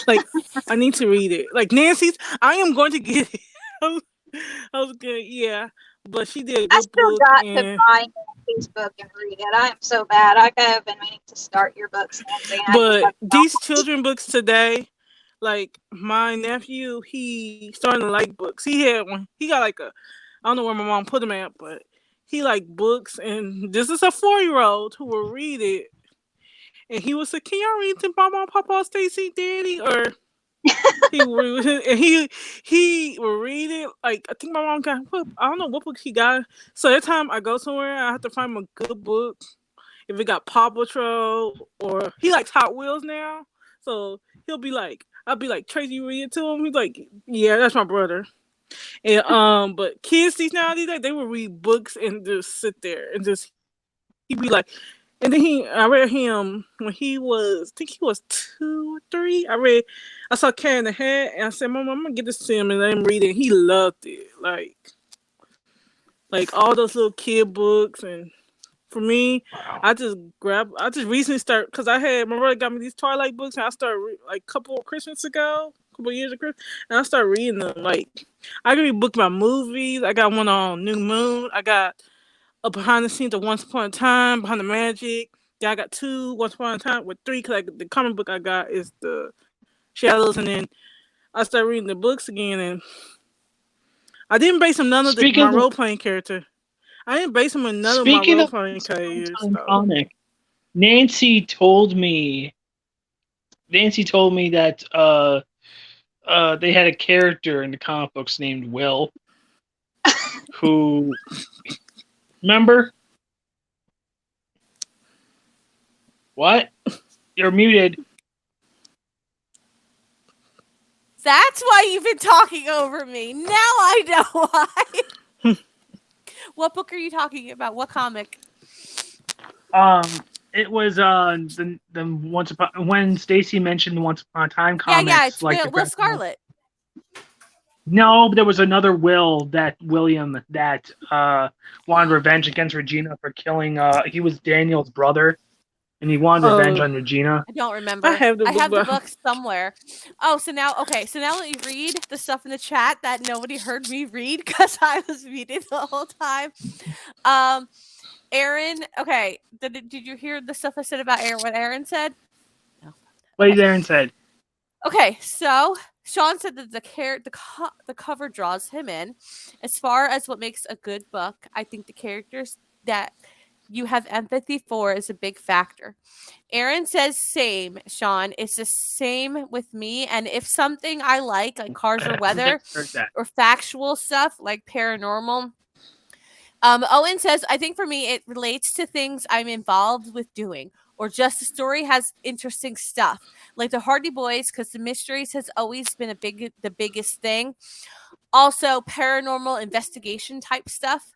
Like, I need to read it. Like Nancy's, I am going to get it. I was good, yeah. But she did a I good still book, got to and buy Nancy's book and read it. I am so bad. I have been meaning to start your books, Nancy, and I just but have these children books today, like my nephew, he starting to like books. He had one. He got like a, I don't know where my mom put him at, but he like books, and this is a 4-year-old who will read it, and he was like, "Can y'all read to Mama, Papa, Stacy, Daddy?" Or he would, and he will read it. Like I think my mom got, I don't know what book he got. So every time I go somewhere, I have to find a good book. If it got Paw Patrol, or he likes Hot Wheels now, so he'll be like, I'll be like, Tracy, you read it to him? He's like, yeah, that's my brother. And but kids these nowadays, like, they will read books and just sit there and just, he'd be like, and then I read him when he was, I think he was 2 or 3. I saw Cat in the Hat, and I said, Mom, I'm gonna get this to him and let him read it. He loved it, like all those little kid books. And for me, I just recently started, because my brother got me these Twilight books, and I started like a couple years of Christmas, and I started reading them. Like, I can read books about movies. I got one on New Moon. I got a behind the scenes of Once Upon a Time, Behind the Magic. Yeah, I got 2 Once Upon a Time, with 3, because the comic book I got is the Shadows, and then I started reading the books again, and I didn't base them my role playing character. I didn't base them on none of my role playing characters. Comic, Nancy told me that they had a character in the comic books named Will, who, remember? What? You're muted. That's why you've been talking over me. Now I know why. What book are you talking about? What comic? It was the Once Upon, when Stacy mentioned the Once Upon a Time comics. Yeah, it's like Will Scarlet. No, but there was another William that wanted revenge against Regina for killing. He was Daniel's brother, and he wanted revenge on Regina. I don't remember. I have the book somewhere. Oh, so now let me read the stuff in the chat that nobody heard me read because I was reading the whole time. Aaron, okay. Did you hear the stuff I said about Aaron? What Aaron said? No. What did Aaron said? Okay, so Sean said that the cover draws him in. As far as what makes a good book, I think the characters that you have empathy for is a big factor. Aaron says same, Sean. It's the same with me. And if something I like cars or weather or factual stuff like paranormal. Owen says, I think for me, it relates to things I'm involved with doing, or just the story has interesting stuff like the Hardy Boys, because the mysteries has always been the biggest thing. Also paranormal investigation type stuff.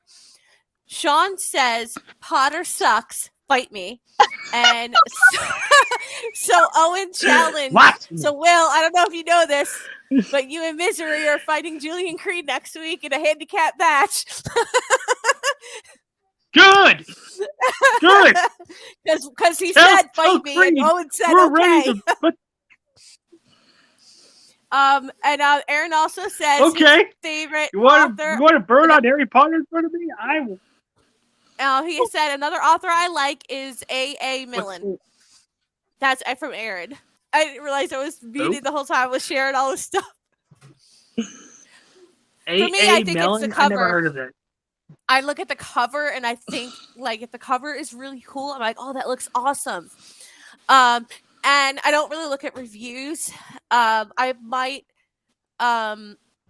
Sean says Potter sucks, fight me. And so Owen challenged. What? So Will, I don't know if you know this, but you and Misery are fighting Julian Creed next week in a handicap match. Good. Because he said fight me, and Owen said okay. And Aaron also says his favorite author. You want to burn on Harry Potter in front of me? I will. He said another author I like is A.A. Milne. That's from Aaron. I didn't realize I was muted the whole time. I was sharing all this stuff. For me, I think it's the cover. I never heard of it. I look at the cover and I think, like, if the cover is really cool, I'm like, oh, that looks awesome. And I don't really look at reviews. I might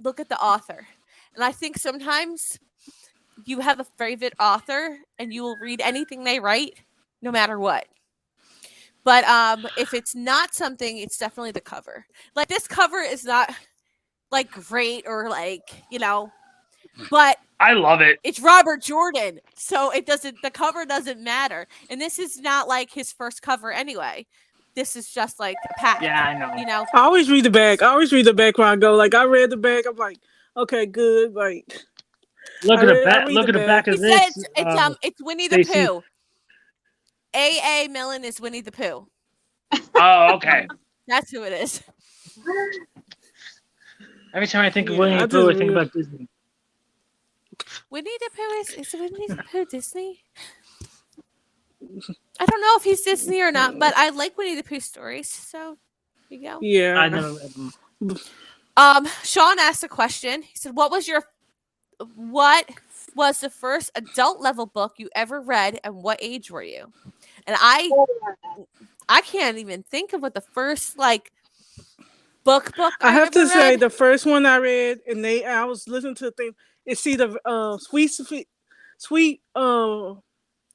look at the author. And I think sometimes you have a favorite author and you will read anything they write, no matter what. But if it's not something, it's definitely the cover. Like, this cover is not, like, great or, like, but I love it. It's Robert Jordan, so the cover doesn't matter. And this is not, like, his first cover anyway. This is just, like, a pack. Yeah, I know. I always read the back. When I go. Like, I read the back. I'm like, okay, good. Like, look at the back. Look at the back of this. It's Winnie the Pooh. A.A. Milne is Winnie the Pooh. Oh, okay. That's who it is. Every time I think of Yeah, Winnie I the Pooh, I just think really- about Disney. Winnie the Pooh is Winnie the Pooh Disney? I don't know if he's Disney or not, but I like Winnie the Pooh stories. So here you go. I Yeah. never read them. Sean asked a question. He said, what was the first adult level book you ever read, and what age were you?" And I can't even think of what the first like book I have ever to say read. the first one I read, and I was listening to the thing. It's either Sweet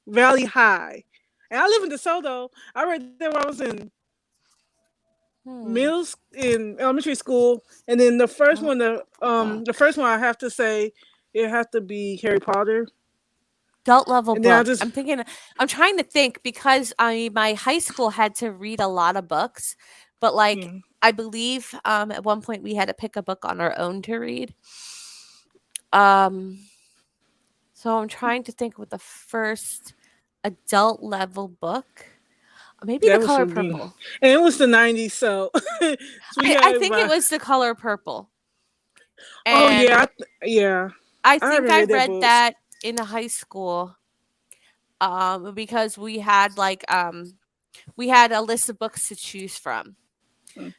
Valley High, and I live in DeSoto. I read that when I was in in elementary school, and then the first one, the first one I have to say it has to be Harry Potter. Adult level And then I book. just I'm trying to think because my high school had to read a lot of books, but like yeah. I believe at one point we had to pick a book on our own to read. So I'm trying to think what the first adult level book. Maybe That The was Color for me. Purple. And it was the 90s, so I think it was The Color Purple. Oh And yeah, yeah. I I think haven't I read that read book. that in high school. Because we had we had a list of books to choose from.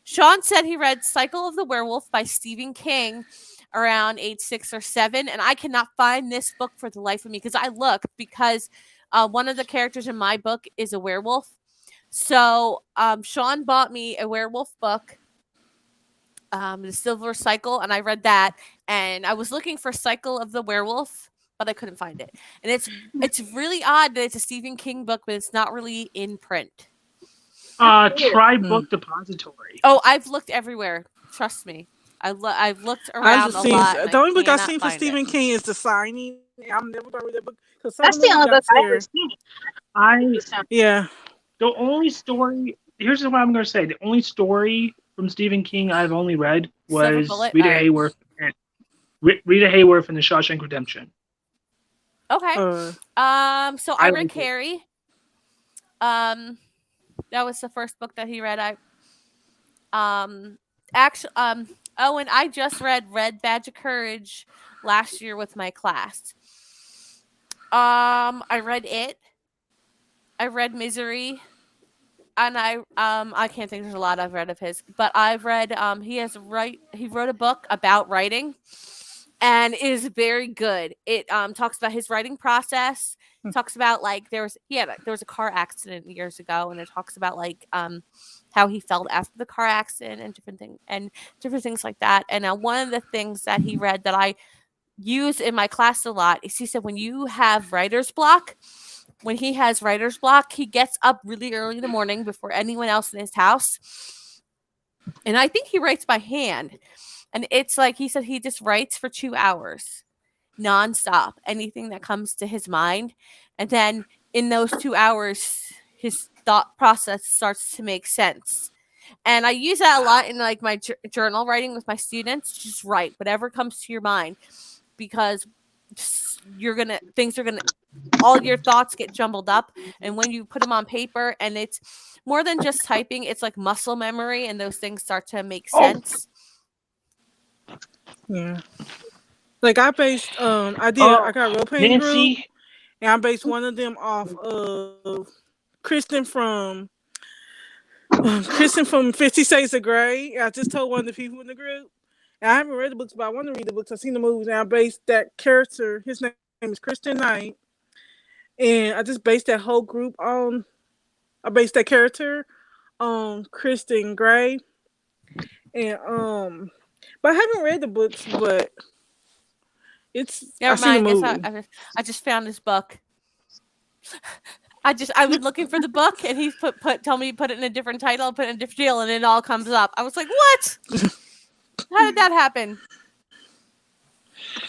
Sean said he read Cycle of the Werewolf by Stephen King around age 6 or 7, and I cannot find this book for the life of me because I looked because one of the characters in my book is a werewolf. So Sean bought me a werewolf book, The Silver Cycle, and I read that, and I was looking for Cycle of the Werewolf, but I couldn't find it. And it's really odd that it's a Stephen King book, but it's not really in print. Try Book Depository. Oh, I've looked everywhere. Trust me. I've looked around a lot. The only book I've cannot seen for find Stephen it. King is The Signing. I'm never gonna read that book because That's the only book I've ever seen. Yeah. The only story. Here's what I'm going to say. The only story from Stephen King I've only read Silver was Bullet? Rita Alright. Hayworth and Rita Hayworth and The Shawshank Redemption. Okay. So I I read like it. Carrie. That was the first book that he read. Actually, oh, and I just read Red Badge of Courage last year with my class. I read it. I read Misery, and I can't think there's a lot I've read of his, but I've read he wrote a book about writing, and it is very good. It talks about his writing process. Talks about like there was a car accident years ago, and it talks about like how he felt after the car accident and different things like that. And one of the things that he read that I use in my class a lot is he said when you have writer's block, when he has writer's block, he gets up really early in the morning before anyone else in his house, and I think he writes by hand. And it's like he said he just writes for 2 hours nonstop, anything that comes to his mind. And then in those 2 hours, his thought process starts to make sense. And I use that a lot in like my journal writing with my students. Just write whatever comes to your mind, because all your thoughts get jumbled up. And when you put them on paper, and it's more than just typing, it's like muscle memory, and those things start to make sense. Yeah. Like I based I got role playing group, Nancy. and I based one of them off of Kristen from 50 Shades of Grey. I just told one of the people in the group. And I haven't read the books, but I want to read the books. I've seen the movies, and I based that character. His name is Christian Knight, and I just based that whole group on. I based that character on Kristen Grey, and but I haven't read the books, but it's. Never I've seen the mind. movie. I just found this book. I was looking for the book, and he told me to put it in a different title, put it in a different deal, and it all comes up. I was like, what? How did that happen?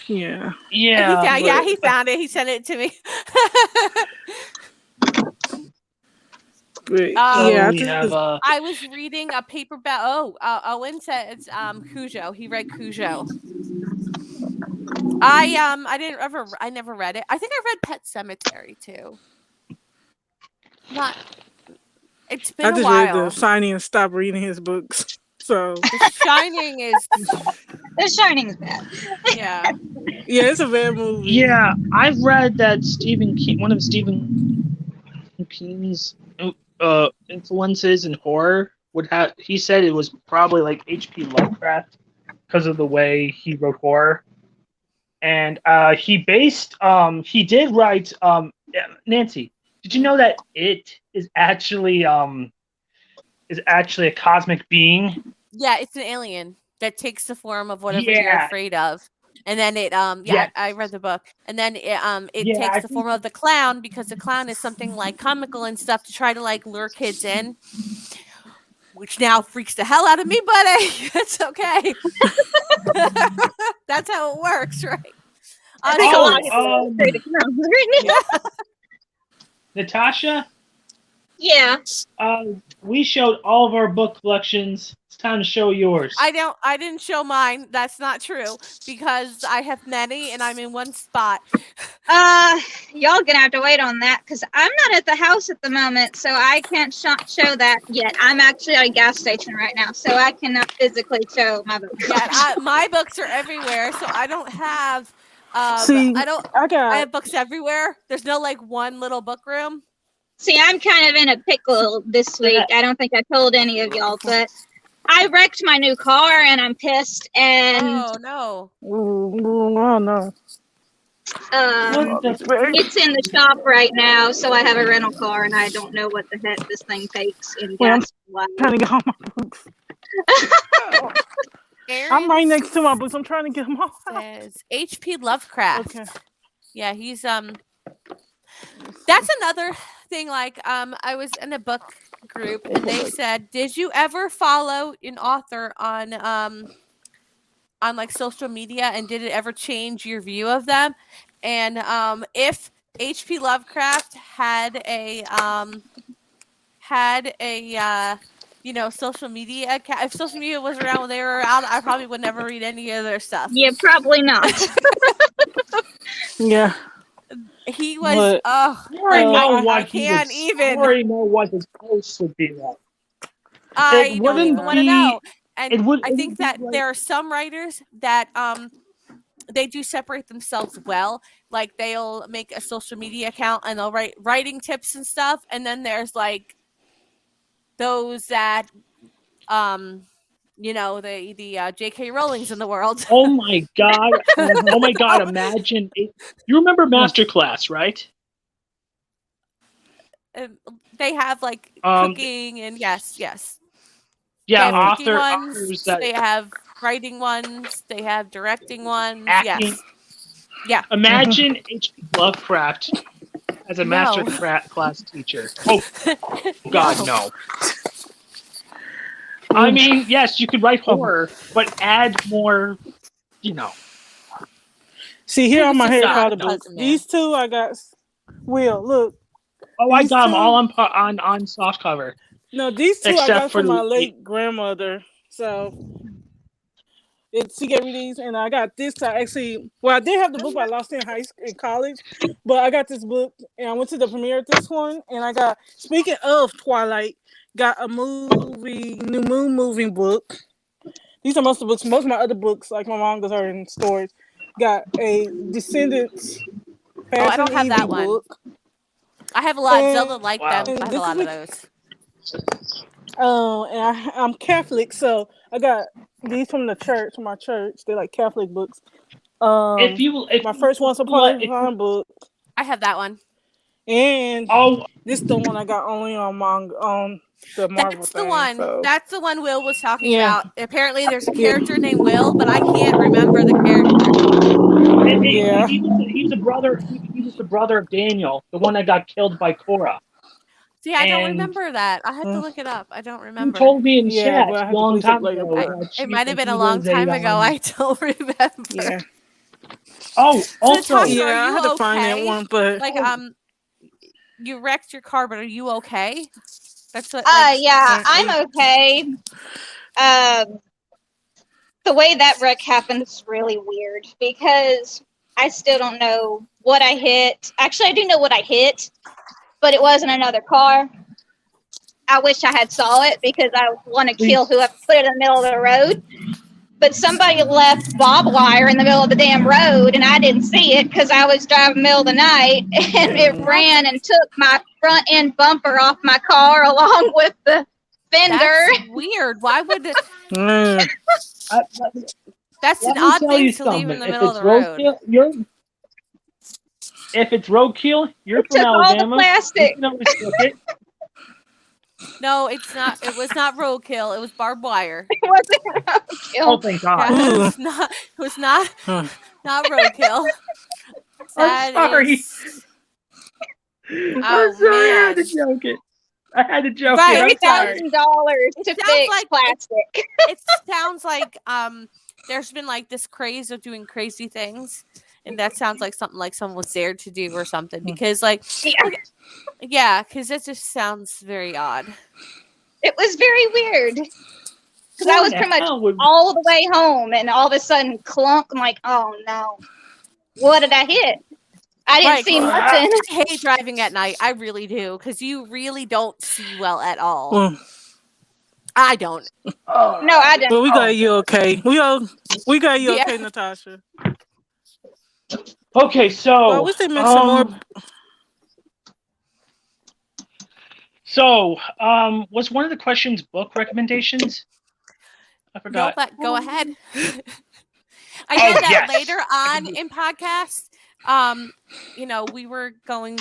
Yeah. Yeah. He found it. He sent it to me. But, I was reading a paperback. Owen says Cujo. He read Cujo. I never read it. I think I read Pet Sematary too. It's been a while. I just read The Signing and stopped reading his books. So The Shining is The Shining's bad. yeah. yeah, it's a bad movie. Yeah, I've read that one of Stephen King's influences in horror would have. He said it was probably like H.P. Lovecraft because of the way he wrote horror, and he did write Nancy. Did you know that it is actually a cosmic being? Yeah, it's an alien that takes the form of whatever you're Yeah. afraid of. And then it Yeah. I read the book. And then it Yeah, takes I the form of the clown because the clown is something like comical and stuff to try to like lure kids in. Which now freaks the hell out of me, but it's okay. That's how it works, right? I think a lot of people Oh, are afraid of clowns right now. Natasha, Yeah. we showed all of our book collections. It's time to show yours. I didn't show mine. That's not true because I have many and I'm in one spot. Y'all gonna have to wait on that because I'm not at the house at the moment, so I can't show that yet. I'm actually at a gas station right now, so I cannot physically show my book. Yeah, my books are everywhere, so I don't have. See, I have books everywhere. There's no like one little book room. See, I'm kind of in a pickle this week. I don't think I told any of y'all, but I wrecked my new car and I'm pissed. And Oh no! Oh no! it's in the shop right now, so I have a rental car and I don't know what the heck this thing takes in gas. Trying to get all my books. I'm right next to my books. I'm trying to get them all out. Says H.P. Lovecraft. Okay. Yeah, he's That's another thing. Like I was in a book group and they said, "Did you ever follow an author on like social media, and did it ever change your view of them?" And if H.P. Lovecraft had a social media account, if social media was around when they were around, I probably would never read any of their stuff. Yeah, probably not. Yeah. He was I already know what I can't even. I already know what his posts would be like. I don't wouldn't even want to know. And it would- I it think would be that like- there are some writers that they do separate themselves well. Like they'll make a social media account and they'll write writing tips and stuff. And then there's like those that the J.K. Rowlings in the world. Oh my god! Oh my god! Imagine it. You remember Masterclass, right? They have like cooking and yes. Yeah, They have cooking authors ones, that they have writing ones, they have directing ones. acting. Yes. Yeah. Imagine H.P. Lovecraft as a No. Masterclass teacher. Oh God, no. I mean, yes, you could write horror, but add more, See, here on my Harry Doesn't Potter matter. books. These two I got. Will, look. Oh, I These got them two- all on soft cover. No, these two I Except got for from my the- late grandmother. So she gave me these, and I got this. I did have the book, but I lost it in college. But I got this book, and I went to the premiere of this one, and I got. Speaking of Twilight, got a New Moon moving book. These are most of the books. Most of my other books, like my mangas, are in storage. Got a Descendants. I don't have that one. book. I have a lot. And- Zelda liked them. And I have a this lot is of what- those. And I'm Catholic, so I got these from the church, from my church. They're like Catholic books. If My first Once Upon a Time book, I have that one. and Oh, this is the one I got only on manga on the Marvel That's thing. the one. So. That's the one Will was talking Yeah. about. Apparently, there's a character named Will, but I can't remember the character. Yeah. he was the brother. He was the brother of Daniel, the one that got killed by Korra. See, I don't And- remember that. I have to look it up. I don't You remember. told me in Yeah, chat but I a have to long police it time later, ago. but- that It she- might have been he a long was time ago. I don't remember. Yeah. Oh, also, Natasha, Yeah, are I you had to find that okay? one, but Like, you wrecked your car, but are you okay? That's what. Yeah, I'm okay. The way that wreck happened is really weird because I still don't know what I hit. Actually, I do know what I hit, but it wasn't another car. I wish I had saw it because I want to kill whoever put it in the middle of the road. But somebody left barbed wire in the middle of the damn road, and I didn't see it because I was driving middle of the night, and it ran and took my front end bumper off my car along with the fender. That's weird. Why would it? Mm. That's an Let me odd tell thing you to leave in something. the If middle of it's the road. roadkill, if it's roadkill, you're It from took all the Alabama. plastic. You can always cook it. No, it's not. It was not roadkill. It was barbed wire. It wasn't Oh, roadkill. thank Yeah, God. it was not. It was not. Huh. Not roadkill. I'm sorry. is- I'm sorry. I had to man. joke it. I had to joke Right, it. I'm sorry. $3,000 to sounds fix like- plastic. It sounds like there's been like this craze of doing crazy things, and that sounds like something like someone was dared to do or something. Because Yeah, because it just sounds very odd. it was very weird. Because I Who was the pretty much hell would- all the way home, and all of a sudden, clunk. I'm like, oh no, what did I hit? I didn't Right, see 'cause nothing. I hate driving at night. I really do, because you really don't see well at all. Well, I don't. Oh, No, I didn't. well, we got you okay. We got you Yeah. okay, Natasha. Okay, so Well, we should make some more. So, was one of the questions book recommendations? I No, forgot. but go ahead. I know that yes. later on in podcasts, we were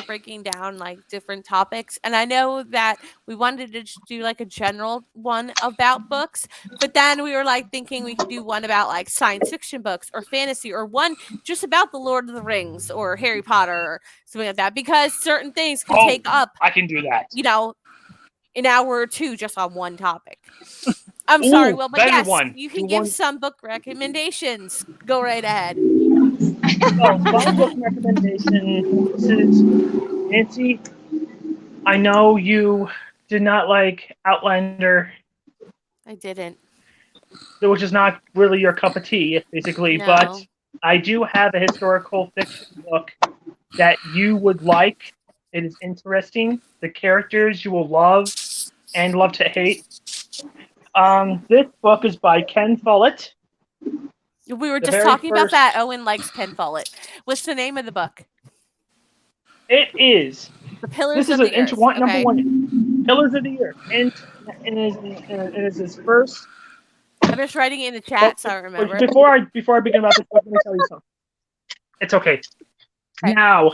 breaking down like different topics, and I know that we wanted to just do like a general one about books, but then we were like thinking we could do one about like science fiction books or fantasy, or one just about the Lord of the Rings or Harry Potter or something like that, because certain things can Oh. take up, I can do that. an hour or two just on one topic. I'm sorry, Ooh, Will, but better yes, one. you can Do give one- some book recommendations. Go right ahead. So, my book recommendation is Nancy. I know you did not like Outlander, I didn't. which is not really your cup of tea, basically. No. But I do have a historical fiction book that you would like. It is interesting. The characters you will love and love to hate. This book is by Ken Follett. We were The just very talking about first- that. Owen likes Ken Follett. What's the name of the book? It is. The Pillars This is of an the Earth. number Okay. one. Pillars of the Earth, and it is his first. I'm just writing it in the chat so I remember. Before I begin about this book, let me tell you something. It's okay. Okay. Now,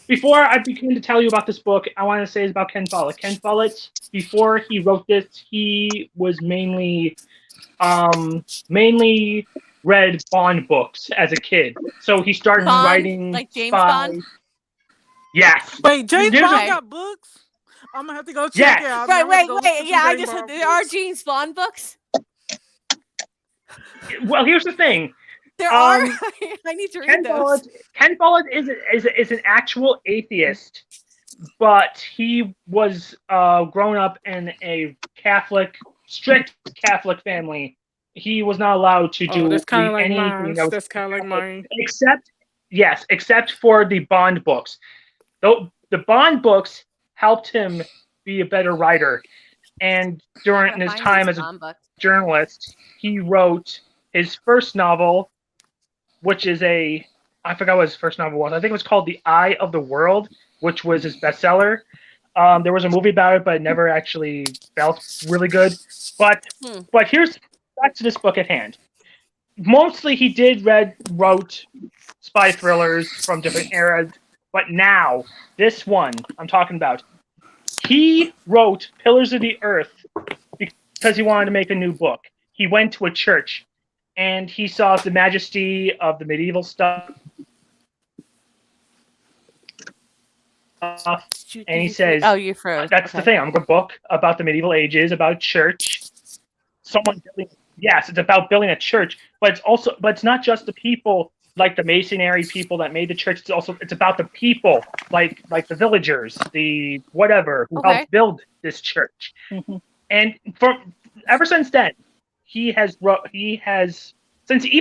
before I begin to tell you about this book, I want to say it's about Ken Follett. Ken Follett, before he wrote this, he was mainly read Bond books as a kid. So he started Bond, writing like James spy- Bond? Yes. Wait, James Here's Bond a- got books? I'm gonna have to go check Yes. it out. Right, I'm gonna wait, go look wait. for Yeah, some I James just Bond there are books. James Bond books. Well, here's the thing. There are. Um, I need to read Ken those. Follett is an actual atheist, but he was grown up in a strict Catholic family. He was not allowed to do That's kind of like anything mine. that was That's kind of like mine. except for the Bond books. Though the Bond books helped him be a better writer, and during Gotta his find time these as a Bond books. journalist, he wrote his first novel, which is I forgot what his first novel was. I think it was called The Eye of the World, which was his bestseller. There was a movie about it, but it never actually felt really good. But here's back to this book at hand. Mostly he wrote spy thrillers from different eras, but now, this one I'm talking about, he wrote Pillars of the Earth because he wanted to make a new book. He went to a church, and he saw the majesty of the medieval stuff, and he says, "Oh, you froze." that's the thing. I'm going to book about the medieval ages, about church. Yes, it's about building a church, but it's not just the people, like the masonry people that made the church. It's about the people, like the villagers, the whatever, who helped build this church. Mhm. And ever since then, even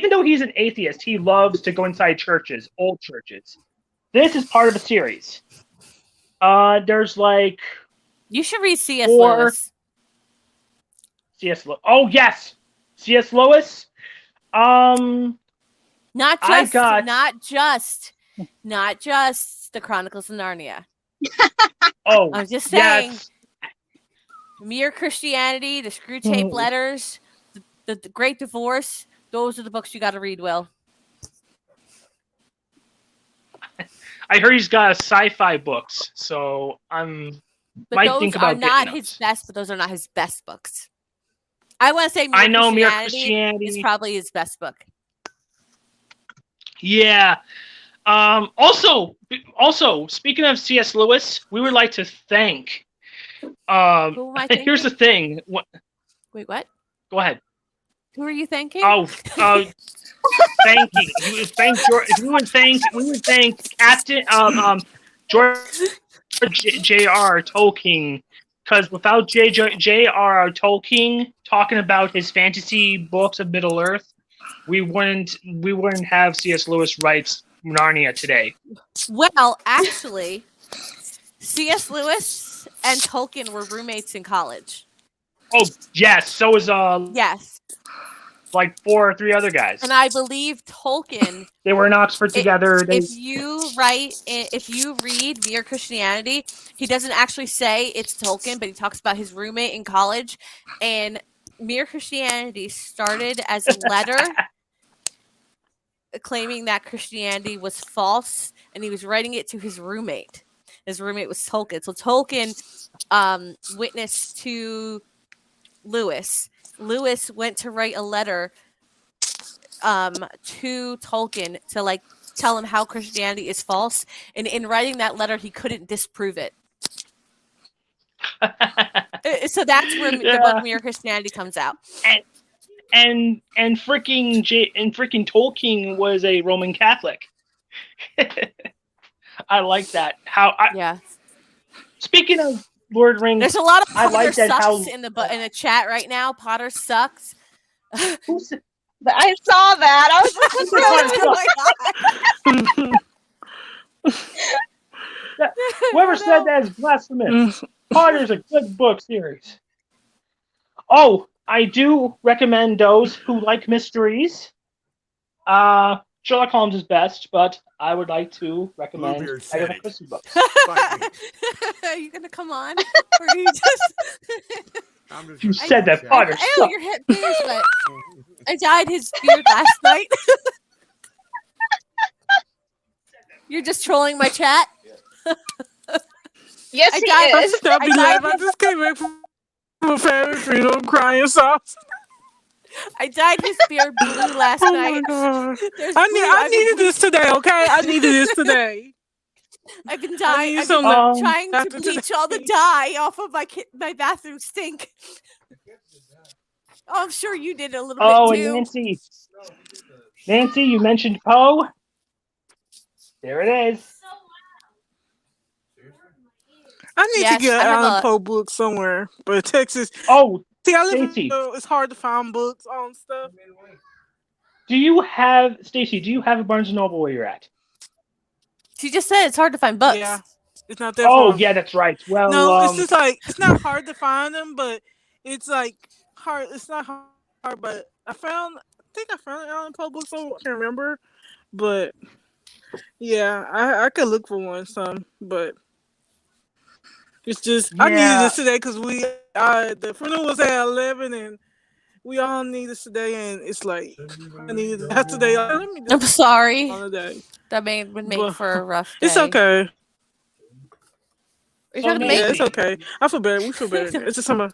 though he's an atheist, he loves to go inside churches, old churches. This is part of a series. There's You should read C.S. Or- Lewis. C.S. Oh yes, C.S. Lewis. Not I just, got- not just the Chronicles of Narnia. Oh, I'm just saying. yes. Mere Christianity, the Screw Tape Letters, the Great Divorce. Those are the books you got to read, Will. I heard he's got sci-fi books, so I'm But might those think are about not getting his those. best. But those are not his best books. I want to say Mere I know Mere Christianity is Christianity. probably his best book. Yeah. Also, speaking of C.S. Lewis, we would like to thank. Who am I Here's the thanking? thing. Wait, what? Go ahead. Who are you thanking? Oh, thanking. We would thank Captain George J.R. Tolkien, because without J.R.R. Tolkien talking about his fantasy books of Middle Earth, we wouldn't have C.S. Lewis write Narnia today. Well, actually, C.S. Lewis and Tolkien were roommates in college. Oh yes, so is Yes, like 4 or 3 other guys. and I believe Tolkien. They were in Oxford together. If you read Mere Christianity, he doesn't actually say it's Tolkien, but he talks about his roommate in college. And Mere Christianity started as a letter claiming that Christianity was false, and he was writing it to his roommate. His roommate was Tolkien. So Tolkien witnessed to Lewis. Lewis went to write a letter to Tolkien to like tell him how Christianity is false, and in writing that letter he couldn't disprove it. So that's where the book Mere Christianity comes out. And freaking Tolkien was a Roman Catholic. I like that. Yeah, Speaking of Lord of the Rings, there's a lot of I Potter like that sucks how- in the chat right now. Potter sucks. who said- I saw that. I was like, Oh my God. whoever said that is blasphemous. Potter's a good book series. Oh, I do recommend those who like mysteries. Sherlock Holmes is best, but I would like to recommend Bluebeard said Agatha it. Christie books. Fight me. Are you gonna come on? Or are you just I'm just You gonna said that chat. Potter Ew, sucks. your hip beers, but I dyed his beard last night. You're just trolling my chat. yes, I he died- is. Stop I me died laugh. I just came back from a family funeral crying sauce. I dyed his beard blue last Oh night. my god. There's I blue- needed this today, okay? I needed this today. I've been I dying. need I've some been trying to after bleach today. all the dye off of my bathroom sink. Oh, I'm sure you did a little Oh, bit and too. Nancy, you mentioned Poe. There it is. I need Yes, to get I have Alan a- Poe book somewhere. But Texas, Oh, see, I live in Stacey. it's hard to find books on stuff. Stacy, do you have a Barnes & Noble where you're at? She just said it's hard to find books. Yeah. It's not that Oh, far. yeah, that's right. Well, No, it's just like it's not hard to find them, but it's like hard. It's not hard, but I think I found an Alan Poe book, so I can't remember. But yeah, I could look for one some, but it's just I needed Yeah. this today because the funeral was at 11 and we all need this today, and it's like I needed that today. Like, let me I'm just sorry. holiday. That would make But- for a rough day. It's okay. You're trying to make Yeah, me. it's okay. I feel better. We feel better. It's just summer,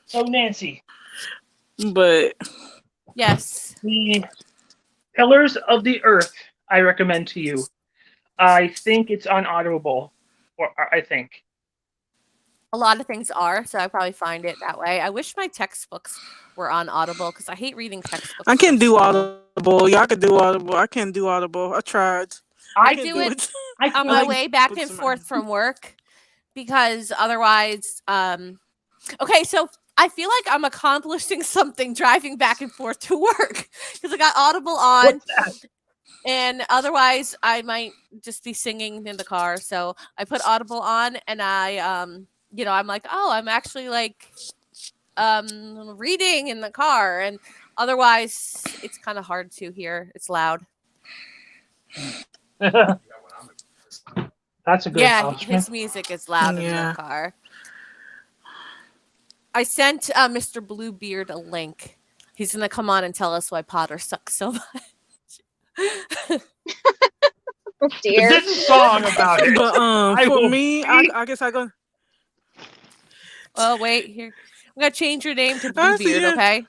so Nancy, but Yes. the Pillars of the Earth, I recommend to you. I think it's on Audible, or I think. A lot of things are, so I probably find it that way. I wish my textbooks were on Audible because I hate reading textbooks. I can for do school. Audible. Yeah, I can do Audible. I can't do Audible. I tried. I can't do it I on feel my like way back books and in my forth hand. from work because otherwise okay, so I feel like I'm accomplishing something driving back and forth to work because I got Audible on. What's that? And otherwise, I might just be singing in the car. So I put Audible on, and I'm like, oh, I'm actually like reading in the car, and otherwise, it's kind of hard to hear. It's loud. That's a good Yeah, accomplishment. his music is loud in Yeah. the car. I sent Mr. Bluebeard a link. He's gonna come on and tell us why Potter sucks so much. Oh, dear. There's a song about it. But I for will me, be- I guess I go. Oh wait, here I'm gonna change your name to I see Bluebeard. it. Okay,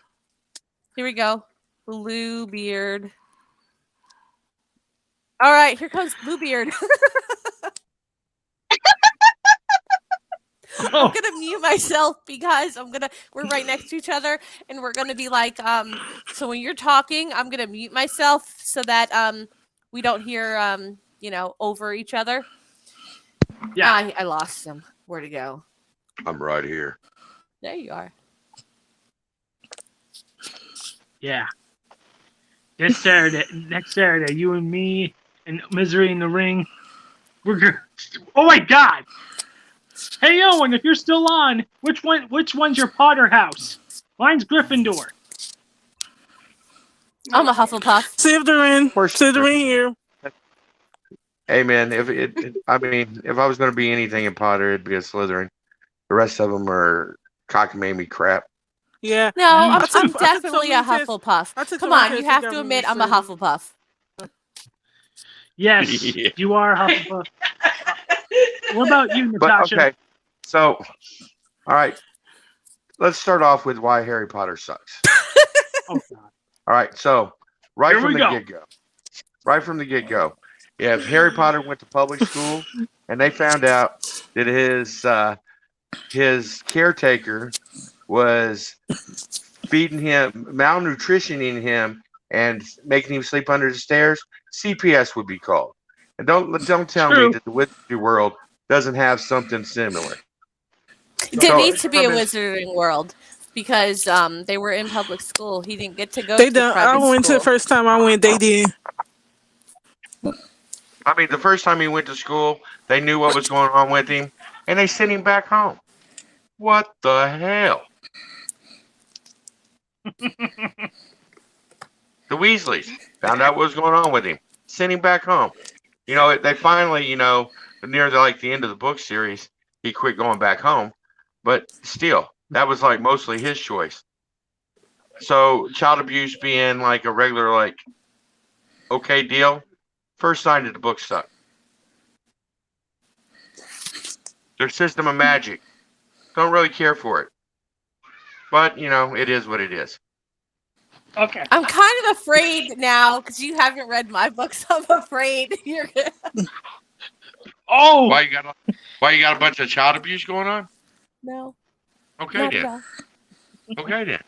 here we go, Bluebeard. All right, here comes Bluebeard. I'm Oh, gonna mute myself because we're right next to each other, and we're gonna be like so when you're talking, I'm gonna mute myself so that we don't hear over each other. yeah. I lost him. Where'd he go? I'm right here. There you are. Yeah. Next Saturday, you and me and Misery in the Ring. We're good. Oh my God! Hey Owen, if you're still on, which one's your Potter house? Mine's Gryffindor. I'm a Hufflepuff. Slytherin. course. Slytherin here. Hey man, if I was going to be anything in Potter, it'd be a Slytherin. The rest of them are cockamamie crap. Yeah. No, I'm I took definitely a some tests- Hufflepuff. I took Come some on, you tests have and to got admit me I'm a Slytherin. Hufflepuff. Yes, Yeah. you are Hufflepuff. What about you, But Natasha? okay, so all right, let's start off with why Harry Potter sucks. Oh God. All right, so right Here from we the go. get-go, if Harry Potter went to public school and they found out that his caretaker was feeding him, malnutritioning him, and making him sleep under the stairs, CPS would be called. And don't tell True. me that the Wizarding World doesn't have something similar. There So, needs to be a from his- Wizarding World because they were in public school. He didn't get to go They to done. I private went to school. the first time I went. They did. I mean, the first time he went to school, they knew what was going on with him, and they sent him back home. What the hell? The Weasleys found out what was going on with him, sent him back home. They finally, near the end of the book series, he quit going back home. But still, that was like mostly his choice. So child abuse being like a regular, like, okay deal, first sign that the book sucked. Their system of magic. Don't really care for it. But, it is what it is. Okay. I'm kind of afraid now because you haven't read my books. I'm afraid you're gonna. Oh, Why you got a bunch of child abuse going on? No. Okay Not then. at all. Okay then.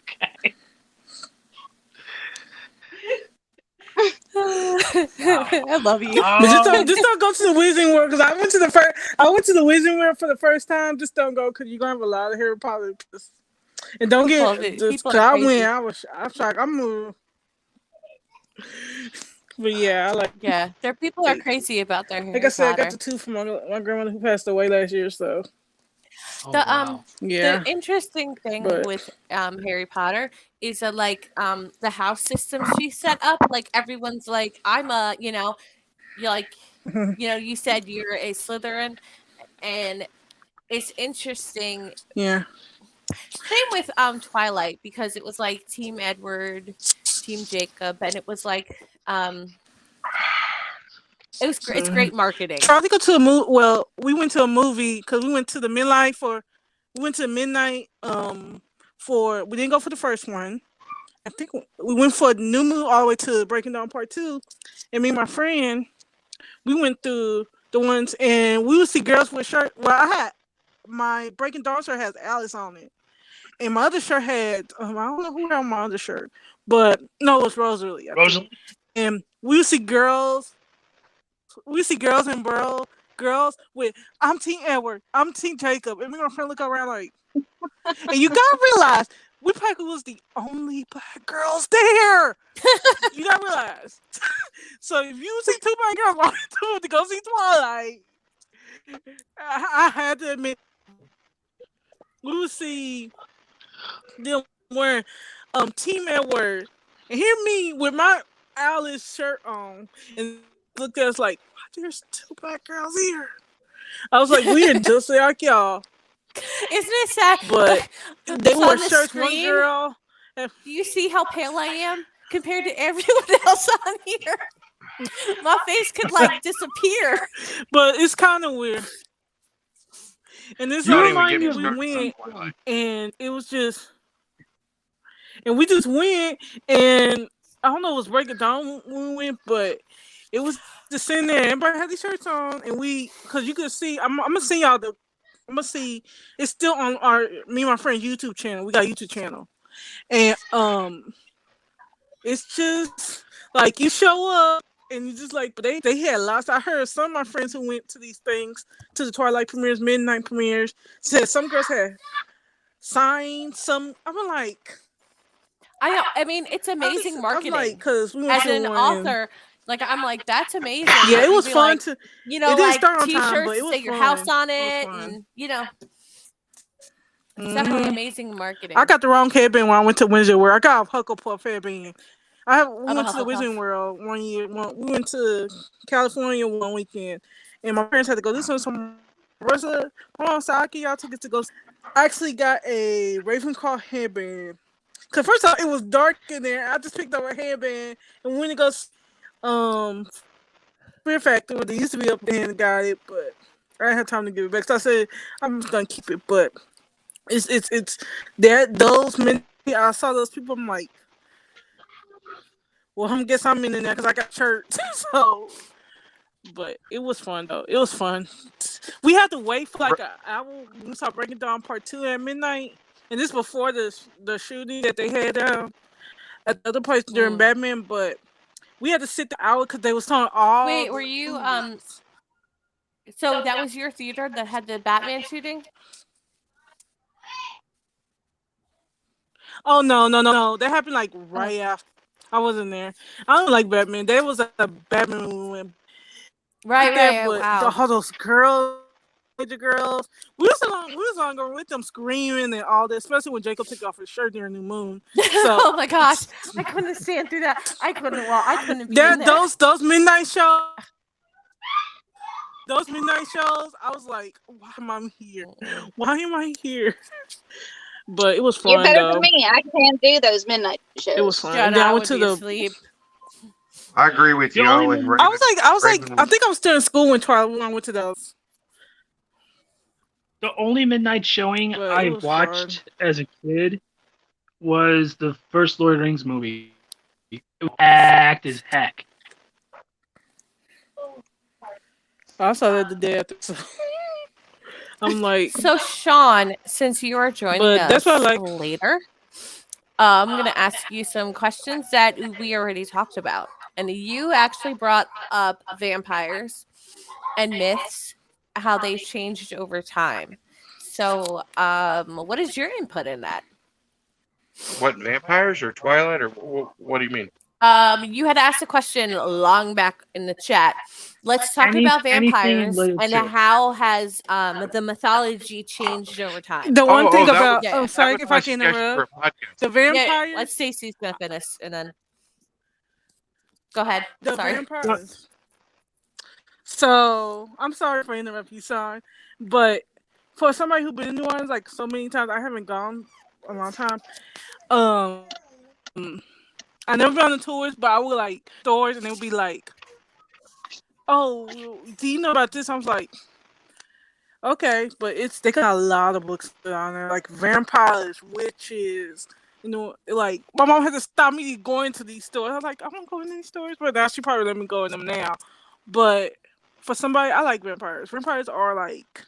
I love you. But just don't go to the Wizarding World because I went to the Wizarding World for the first time. Just don't go because you're gonna have a lot of Harry Potter. And don't People- get people just 'cause are I crazy. went. I'm shocked. But yeah, I like. Yeah, there people are crazy about their Harry Like I said, I Potter. got the two from my grandmother who passed away last year. So oh, The wow. yeah, The interesting thing But- with Harry Potter is that the house system she set up, like everyone's like, I'm a, you're like, you said you're a Slytherin, and it's interesting. yeah. Same with Twilight because it was like Team Edward, Team Jacob, and it was like it was it's great marketing. Tried to go to a movie. Well, we went to a movie because we went to the midnight we went to midnight. We didn't go for the first one. I think we went for a new movie all the way to Breaking Dawn Part 2. And me and my friend, we went through the ones and we would see girls with shirts. Well, I had my Breaking Dawn shirt has Alice on it. And my other shirt had, I don't know who had my other shirt, but no, it was Rosalie. I think. Rosalie. And we would see girls. We see girls and girls with, I'm Team Edward, I'm Team Jacob. And me and my friend look around like, and you gotta realize, we probably was the only black girls there. You gotta realize. So if you see two black girls walking to go see Twilight, I had to admit, we would see them wearing Team Edward, and hear me with my Alice shirt on, and look at us like, why there's two black girls here? I was like, we are just like y'all. Isn't it sad? But they So wore on the shirts. One screen, girl. Do you see how pale I am compared to everyone else on here? My face could like disappear. But it's kind of weird. And this You don't even reminded get me me we started on went, Twilight. and it was just, and we just went, and I don't know, it was breaking down when we went, but it was just sitting there. Everybody had these shirts on, and because you could see, I'm gonna see y'all I'm gonna see. It's still on me and my friend's YouTube channel. We got a YouTube channel, and it's just like you show up and you just like. But they had lots. I heard some of my friends who went to these things, to the Twilight premieres, midnight premieres, said some girls had signed some. I'm like, I know. I mean, it's amazing marketing. I'm like, because we went As an to one- author, like I'm like, that's amazing. Yeah, Like, it was you'd be fun like, to. you know, It didn't like start on time, T-shirts but it was say your fun. house on It was it, fun. and you know, it's definitely Mhm. amazing marketing. I got the wrong headband when I went to Wizard World. I got a Hucklepuff headband. We I'm went a to the Wizard Hufflepuff. World one year. We went to California one weekend, and my parents had to go. This was some Rosa Saki. Y'all took us to go. I actually got a Ravenclaw headband. Cause first off, it was dark in there. I just picked up a headband and went to go Fear Factor. They used to be up there and got it, but I didn't have time to give it back. So I said I'm just gonna keep it. But it's there. Those many I saw those people. I'm like, well, I guess I'm in there because I got church. So, but it was fun though. It was fun. We had to wait for like an hour. We saw Breaking Dawn Part 2 at midnight, and this before the shooting that they had at the other place during Batman. But we had to sit the hour because they was telling all. Wait, were you So that was your theater that had the Batman shooting? Oh no! That happened like right after. I wasn't there. I don't like Batman. There was a Batman movie. Right. But Wow. all those girls, the girls, we was on going with them screaming and all that, especially when Jacob took off his shirt during New Moon. So, oh my gosh, I couldn't stand through that. I couldn't be in there. Those midnight shows. Those midnight shows, I was like, why am I here? Why am I here? But it was fun. You're better though. than me. I can't do those midnight shows. It was fun. John, And then I I went would to be the. asleep. I agree with you. The only Owen. one- I was like, Raven- I think I was still in school when I went to those. The only midnight showing But it I was watched as a kid was the first Lord of the Rings movie. It was packed as heck. I saw that the day after. So. I'm like, So Sean, since you are joining But us that's what I like. later, I'm gonna ask you some questions that we already talked about, and you actually brought up vampires and myths, how they've changed over time. So, what is your input in that? What, vampires or Twilight or what do you mean? You had asked a question long back in the chat. Let's talk about anything vampires related and to it. how has the mythology changed over time. the one thing that about. was- I'm That sorry was if my I can suggestion for interrupt. a podcast. The Yeah, vampires. let's Stacey's gonna finish, and then go ahead. The Sorry. vampires. So I'm sorry for interrupting you, son. But for somebody who's been in New Orleans like so many times, I haven't gone a long time. I never been on the tours, but I would like stores and it would be like, "Oh, do you know about this?" I was like, "Okay," but they got a lot of books on there, like vampires, witches. You know, like my mom had to stop me going to these stores. I was like, I don't go in these stores, but now she probably let me go in them now. But for somebody, I like vampires. Vampires are like,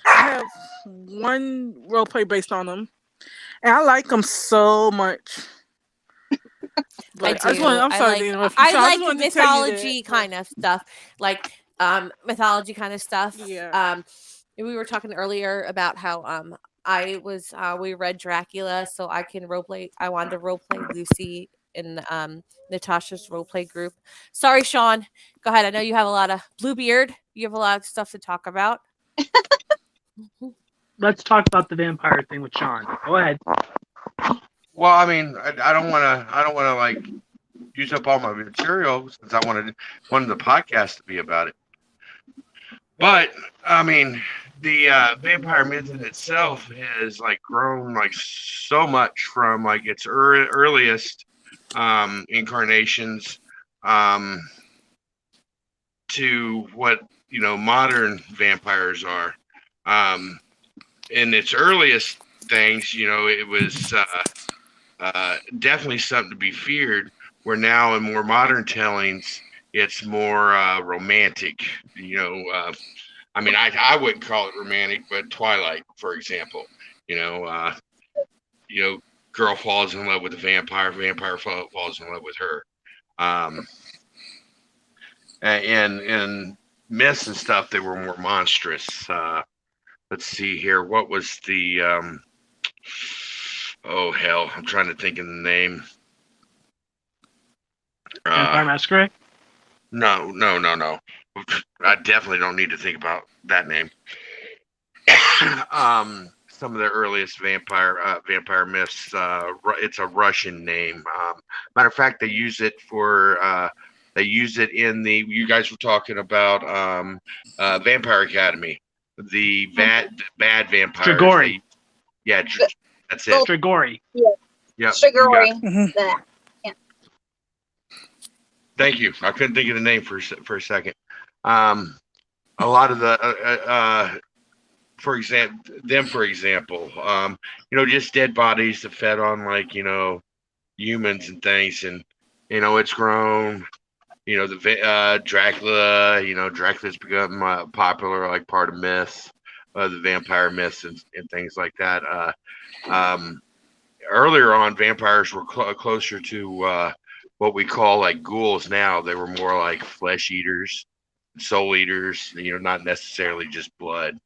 I have one role play based on them, and I like them so much. But I just do. I'm sorry to interrupt you. I So like just wanted to tell you that. mythology kind of stuff, like mythology kind of stuff. Yeah. We were talking earlier about how we read Dracula, so I can roleplay. I wanted to roleplay Lucy in Natasha's roleplay group. Sorry, Sean. Go ahead. I know you have a lot of Bluebeard. You have a lot of stuff to talk about. Let's talk about the vampire thing with Sean. Go ahead. Well, I mean, I don't want to like use up all my material since I wanted the podcast to be about it. But I mean, the vampire myth in itself has like grown like so much from like its earliest incarnations to what modern vampires are. In its earliest things, it was definitely something to be feared. Where now in more modern tellings, it's more romantic. I mean, I wouldn't call it romantic, but Twilight, for example, girl falls in love with a vampire falls in love with her. And myths and stuff, they were more monstrous. Let's see here. What was the oh hell, I'm trying to think of the name. Vampire Masquerade? No. I definitely don't need to think about that name. Some of the earliest vampire myths. It's a Russian name. Matter of fact, they use it in the. You guys were talking about Vampire Academy. The bad vampires. Strigoi. That's it. Strigoi. Yeah. Strigoi. That. Thank you. I couldn't think of the name for a second. A lot of the, for example, just dead bodies that fed on like humans and things, and it's grown. The Dracula. Dracula's become popular, like part of myths, the vampire myths and things like that. Earlier on, vampires were closer to what we call like ghouls now. They were more like flesh eaters, soul eaters, not necessarily just blood.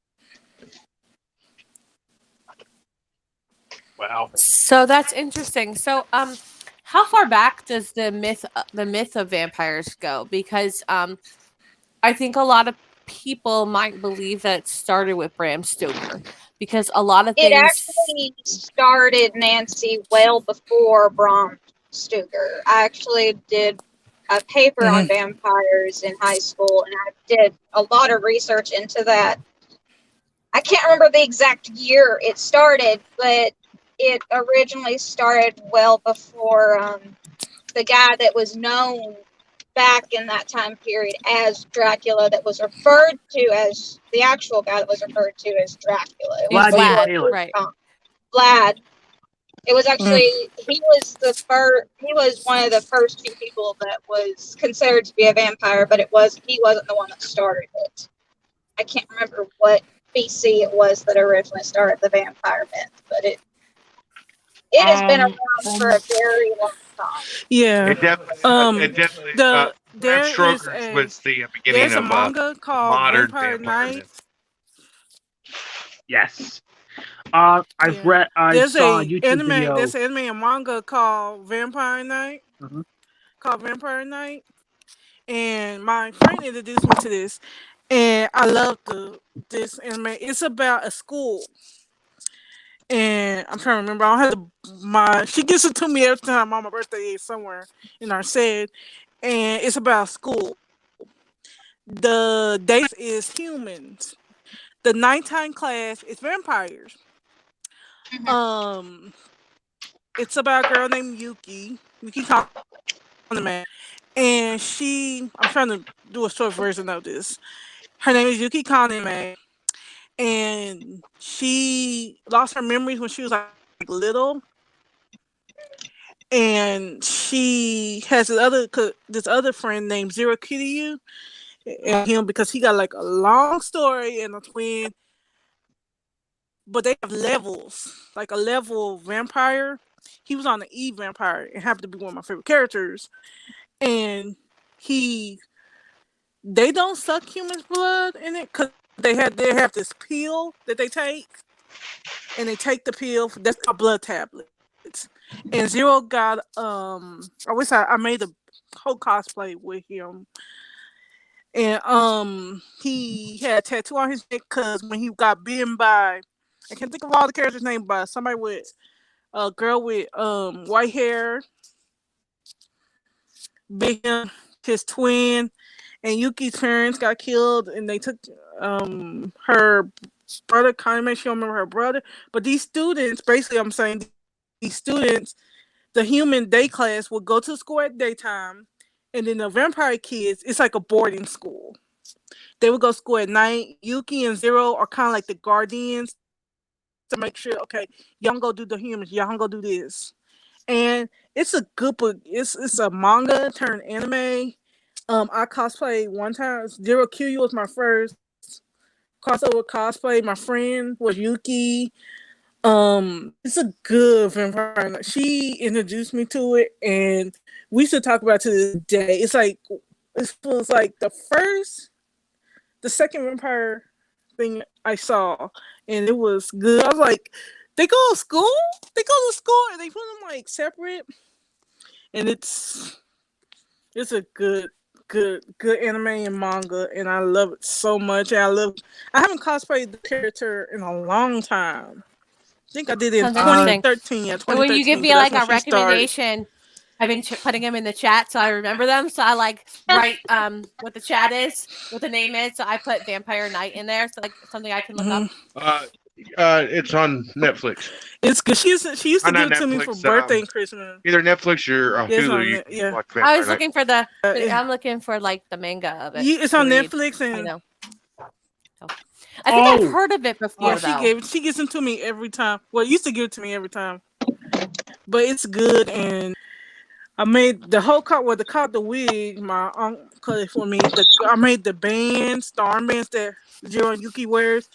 Wow. So that's interesting. So how far back does the myth of vampires go? Because I think a lot of people might believe that it started with Bram Stoker, because a lot of things. It actually started, Nancy, well before Bram Stoker. I actually did a paper on vampires in high school, and I did a lot of research into that. I can't remember the exact year it started, but it originally started well before the guy that was known back in that time period as Dracula, that was referred to as the actual guy that was referred to as Dracula. It was Vlad, right? Vlad. It was actually he was one of the first few people that was considered to be a vampire, but he wasn't the one that started it. I can't remember what BC it was that originally started the vampire myth, but it has been around for a very long time. Yeah. It definitely. Bram Stoker's was the beginning there's of a manga called modern Vampire Knight. myth. Yes. I've read. I saw a YouTube video. There's an anime and manga called Vampire Knight. Mhm. Called Vampire Knight, and my friend introduced me to this, and I love this anime. It's about a school, and I'm trying to remember. I don't have she gives it to me every time on my birthday somewhere in our set, and it's about school. The date is humans. The nighttime class is vampires. It's about a girl named Yuki Kaname, and I'm trying to do a short version of this. Her name is Yuki Kaname, and she lost her memories when she was like little, and she has this other friend named Zero Kiryu, and him because he got like a long story and a twin. But they have levels, like a level vampire. He was on the Eve vampire and happened to be one of my favorite characters. And they don't suck humans' blood in it because they have this pill that they take. and they take the pill. That's called blood tablets. And Zero got I wish I made a whole cosplay with him. And he had a tattoo on his neck because when he got bitten by, I can't think of all the characters' name, but somebody with a girl with white hair, bit him, his twin, and Yuki's parents got killed, and they took her brother. Kind of make sure I remember her brother. But these students, basically, I'm saying these students, the human day class would go to school at daytime, and then the vampire kids, it's like a boarding school. They would go to school at night. Yuki and Zero are kind of like the guardians to make sure, okay, y'all go do the humans, y'all go do this. And it's a good book. It's a manga turned anime. I cosplayed one time. Zero Q was my first crossover cosplay. My friend was Yuki. It's a good vampire. She introduced me to it, and we should talk about it to this day. It was like the second vampire thing I saw, and it was good. I was like, they go to school? They go to school and they put them like separate. And it's a good anime and manga, and I love it so much. And I haven't cosplayed the character in a long time. I think I did it in Sounds interesting. 2013. Yeah, 2013. And when you give me 'cause like that's a when she started. recommendation, I've been putting them in the chat so I remember them. So I like write what the chat is, what the name is. So I put Vampire Night in there, so like something I can look up. It's on Netflix. It's good. She used to give not it to me for Netflix, birthday and Christmas. Either Netflix or Yeah, it's Hulu. on You Net- can yeah. watch I Vampire was Night. looking for I'm looking for like the manga of it. It's on to read. Netflix, I and know. I think I've heard of it before. yeah, though. she gives them to me every time. Well, used to give it to me every time, but it's good. And I made the whole the wig. My uncle cut it for me. I made the bands, the armbands that Zero and Yuki wears.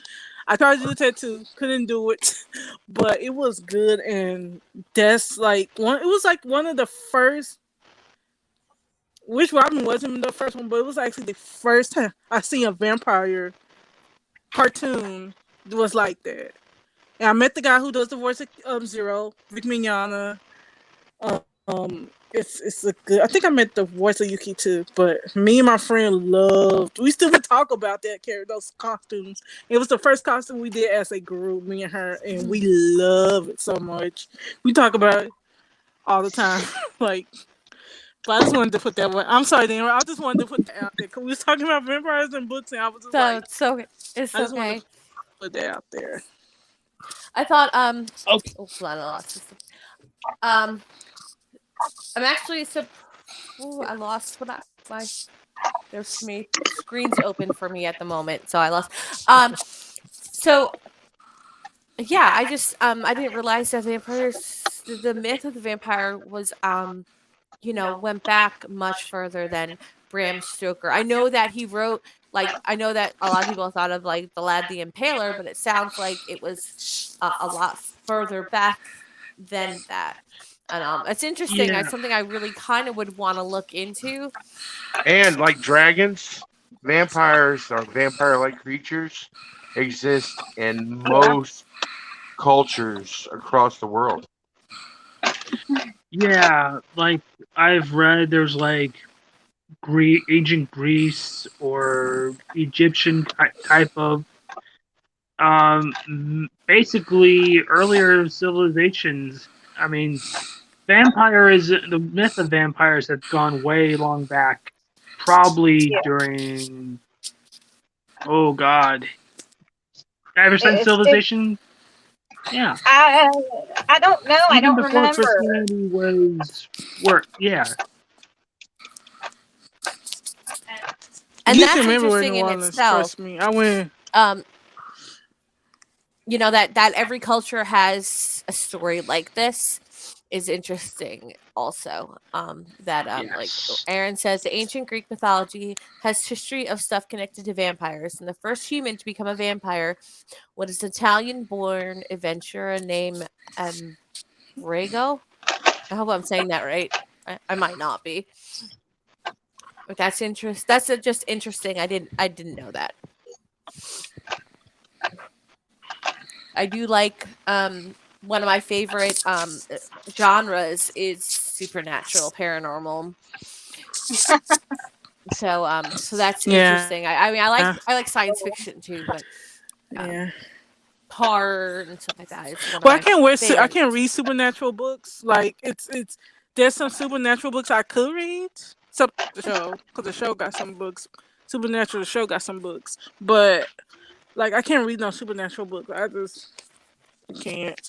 I tried to do the tattoo, couldn't do it, but it was good. And that's like one. It was like one of the first. Witch Robin wasn't the first one, but it was actually the first time I seen a vampire cartoon that was like that. And I met the guy who does the voice of Zero, Vic Mignogna. It's a good. I think I met the voice of Yuki too, but me and my friend loved. We still talk about that character, those costumes. It was the first costume we did as a group, me and her, and we love it so much. We talk about it all the time, like. But I just wanted to put that one. I'm sorry, Daniel. I just wanted to put that out there because we was talking about vampires and books, and I was just like, It's I just okay. wanted to put that out there. I thought Okay. hold on, I lost this. I'm actually I lost my there's too many screens open for me at the moment, so I lost. So yeah, I just I didn't realize that vampires, the myth of the vampire was went back much further than Bram Stoker. I know that he wrote I know that a lot of people thought of like The Lad the Impaler, but it sounds like it was a lot further back than that. And it's interesting. Yeah. It's something I really kind of would want to look into. And like dragons, vampires or vampire-like creatures exist in most cultures across the world. Yeah, like I've read, there's like ancient Greece or Egyptian type of basically earlier civilizations. I mean, the myth of vampires has gone way long back, probably during Ever-since civilization. Yeah. I don't know. I Even don't before remember. Christianity was yeah. And You that's can remember where interesting New in Orleans. itself. Trust me, I went. That every culture has a story like this is interesting also. Like Yes. Aaron says, the ancient Greek mythology has history of stuff connected to vampires, and the first human to become a vampire was an Italian-born adventurer named Rego. I hope I'm saying that right. I might not be. But that's just interesting. I didn't know that. I do like one of my favorite genres is supernatural, paranormal. So that's Yeah. interesting. I mean, I like science fiction too, but Yeah. horror and stuff like that is one of Well, my I favorites. can't read supernatural books. Like it's there's some supernatural books I could read. Except the show, because the show got some books. Supernatural, the show got some books, but like I can't read no supernatural book. I just can't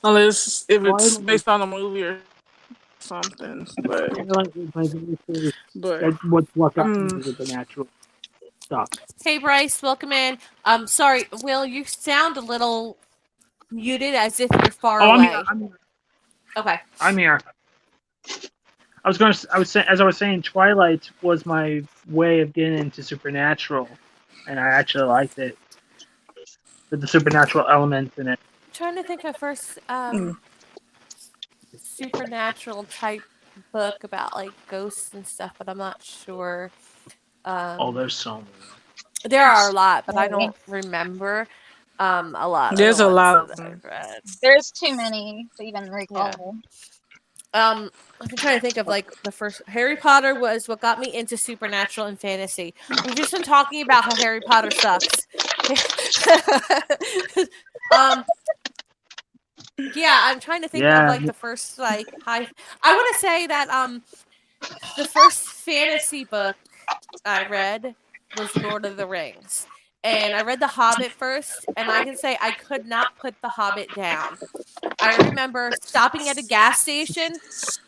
unless if it's based on a movie or something. But That's what got me with the natural stuff. Hey Bryce, welcome in. Sorry, Will, you sound a little muted as if you're far Oh, away. Okay. I'm here. As I was saying, Twilight was my way of getting into supernatural, and I actually liked it. With the supernatural elements in it. I'm trying to think of first supernatural type book about like ghosts and stuff, but I'm not sure. There's so many. There are a lot, but I don't remember a lot. of There's the a ones lot that I've read. There's too many to even recall. I'm trying to think of like the first Harry Potter was what got me into supernatural and fantasy. We've just been talking about how Harry Potter sucks. Yeah, I'm trying to think of like the first like I want to say that the first fantasy book I read was Lord of the Rings. And I read The Hobbit first, and I can say I could not put The Hobbit down. I remember stopping at a gas station,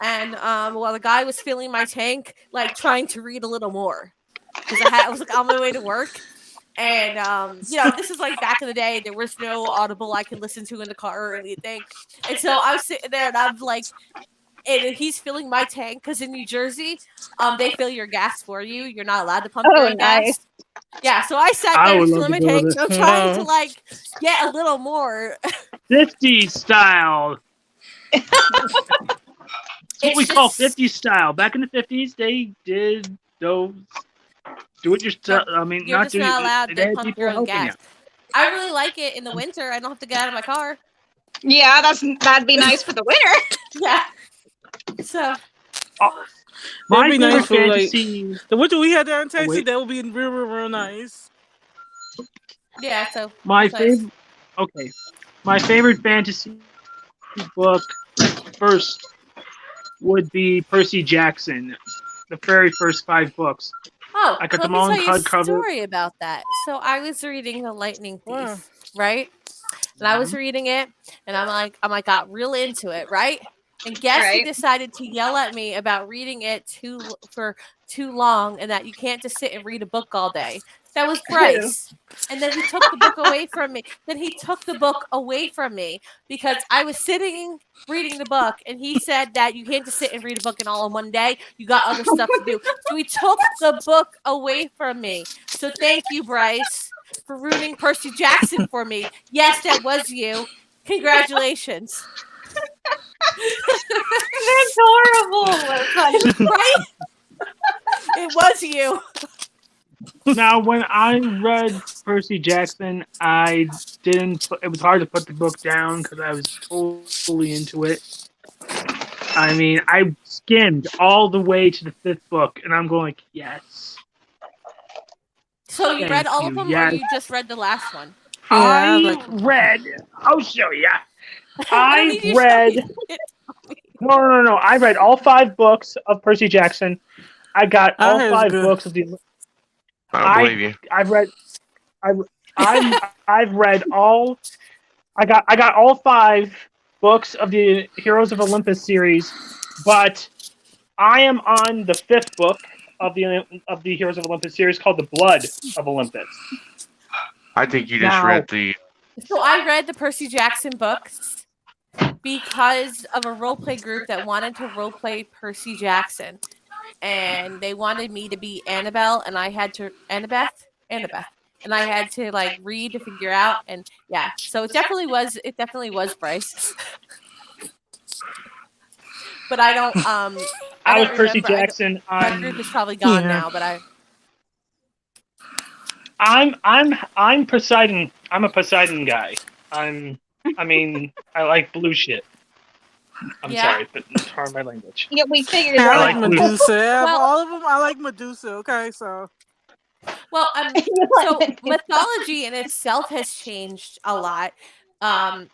and while the guy was filling my tank, like trying to read a little more because I was like on my way to work, and this is like back in the day. There was no Audible I could listen to in the car or anything, and so I was sitting there, and I'm like. And he's filling my tank because in New Jersey, they fill your gas for you. You're not allowed to pump your own gas. Yeah, so I sat there filling my tank. So I'm trying to like get a little more. 50s style. It's what we call 50s style. Back in the 50s, they did those. Do it yourself. I mean, You're not just do not it. allowed They to had pump people your own helping gas. you. I really like it in the winter. I don't have to get out of my car. Yeah, that'd be nice for the winter. Yeah. So. My That'd be favorite nice for like fantasy. the winter we had down in Texas. wait. That would be real nice. Yeah. So. My that's nice. favorite. Okay, my favorite fantasy book first would be Percy Jackson, the very first 5 books. Oh, I got let them me all tell in you a hardcover. story about that. So I was reading The Lightning Thief, Wow. right? And I was reading it, and I got real into it, right? And guess who decided to yell at me about reading it for too long, and that you can't just sit and read a book all day? That was Bryce. And then he took the book away from me. Because I was sitting reading the book, and he said that you can't just sit and read a book all in one day. You got other stuff to do. So he took the book away from me. So thank you, Bryce, for ruining Percy Jackson for me. Yes, that was you. Congratulations. That's horrible. Right? It was you. Now, when I read Percy Jackson, I didn't. It was hard to put the book down because I was totally into it. I mean, I skimmed all the way to the 5th book, and I'm going, yes. So you read Thank all of you, them, yes. or you just read the last one? I read. I'll show you. I need you to read. show me. No. I read all 5 books of Percy Jackson. I got all heard 5 good. books of the. I don't believe you. I've read. I've read all. I got all 5 books of the Heroes of Olympus series, but I am on the 5th book of the Heroes of Olympus series called The Blood of Olympus. I think you just Now- read the. So I read the Percy Jackson books because of a roleplay group that wanted to roleplay Percy Jackson. And they wanted me to be Annabelle, and I had to Annabeth, and I had to like read to figure out. And yeah, so it definitely was Bryce. But I don't. I was don't Percy remember. Jackson. My group is probably gone Yeah. now, but I'm Poseidon. I'm a Poseidon guy. I mean, I like blue shit. I'm Yeah. sorry, but pardon my language. Yeah, we figured I that like like out. blue. Medusa. Out of Well- all of them, I like Medusa. Okay, so Well, You like so it. mythology in itself has changed a lot to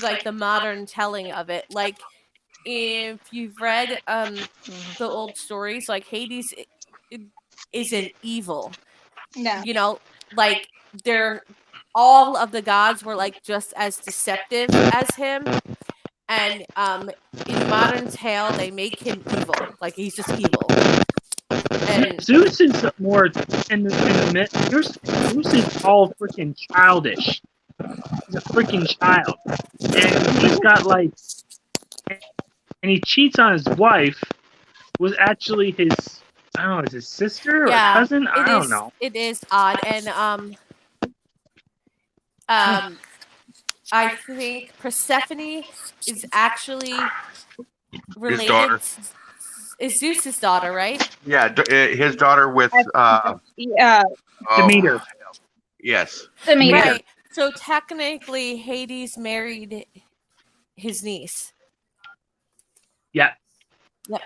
like the modern telling of it. Like if you've read the old stories, like Hades isn't evil. No. You know, like they're all of the gods were like just as deceptive as him. And in modern tale, they make him evil. Like he's just evil. And Zeus is more in the myth. Zeus is all freaking childish. He's a freaking child, and he's got like, and he cheats on his wife. Was actually his, I don't know, is his sister or Yeah, cousin? I don't is know. it is odd. And I think Persephone is actually related. daughter. Is Zeus's daughter, right? Yeah, his daughter with Yeah, Demeter. Yes. Demeter. Right. So technically, Hades married his niece. Yeah. Yeah.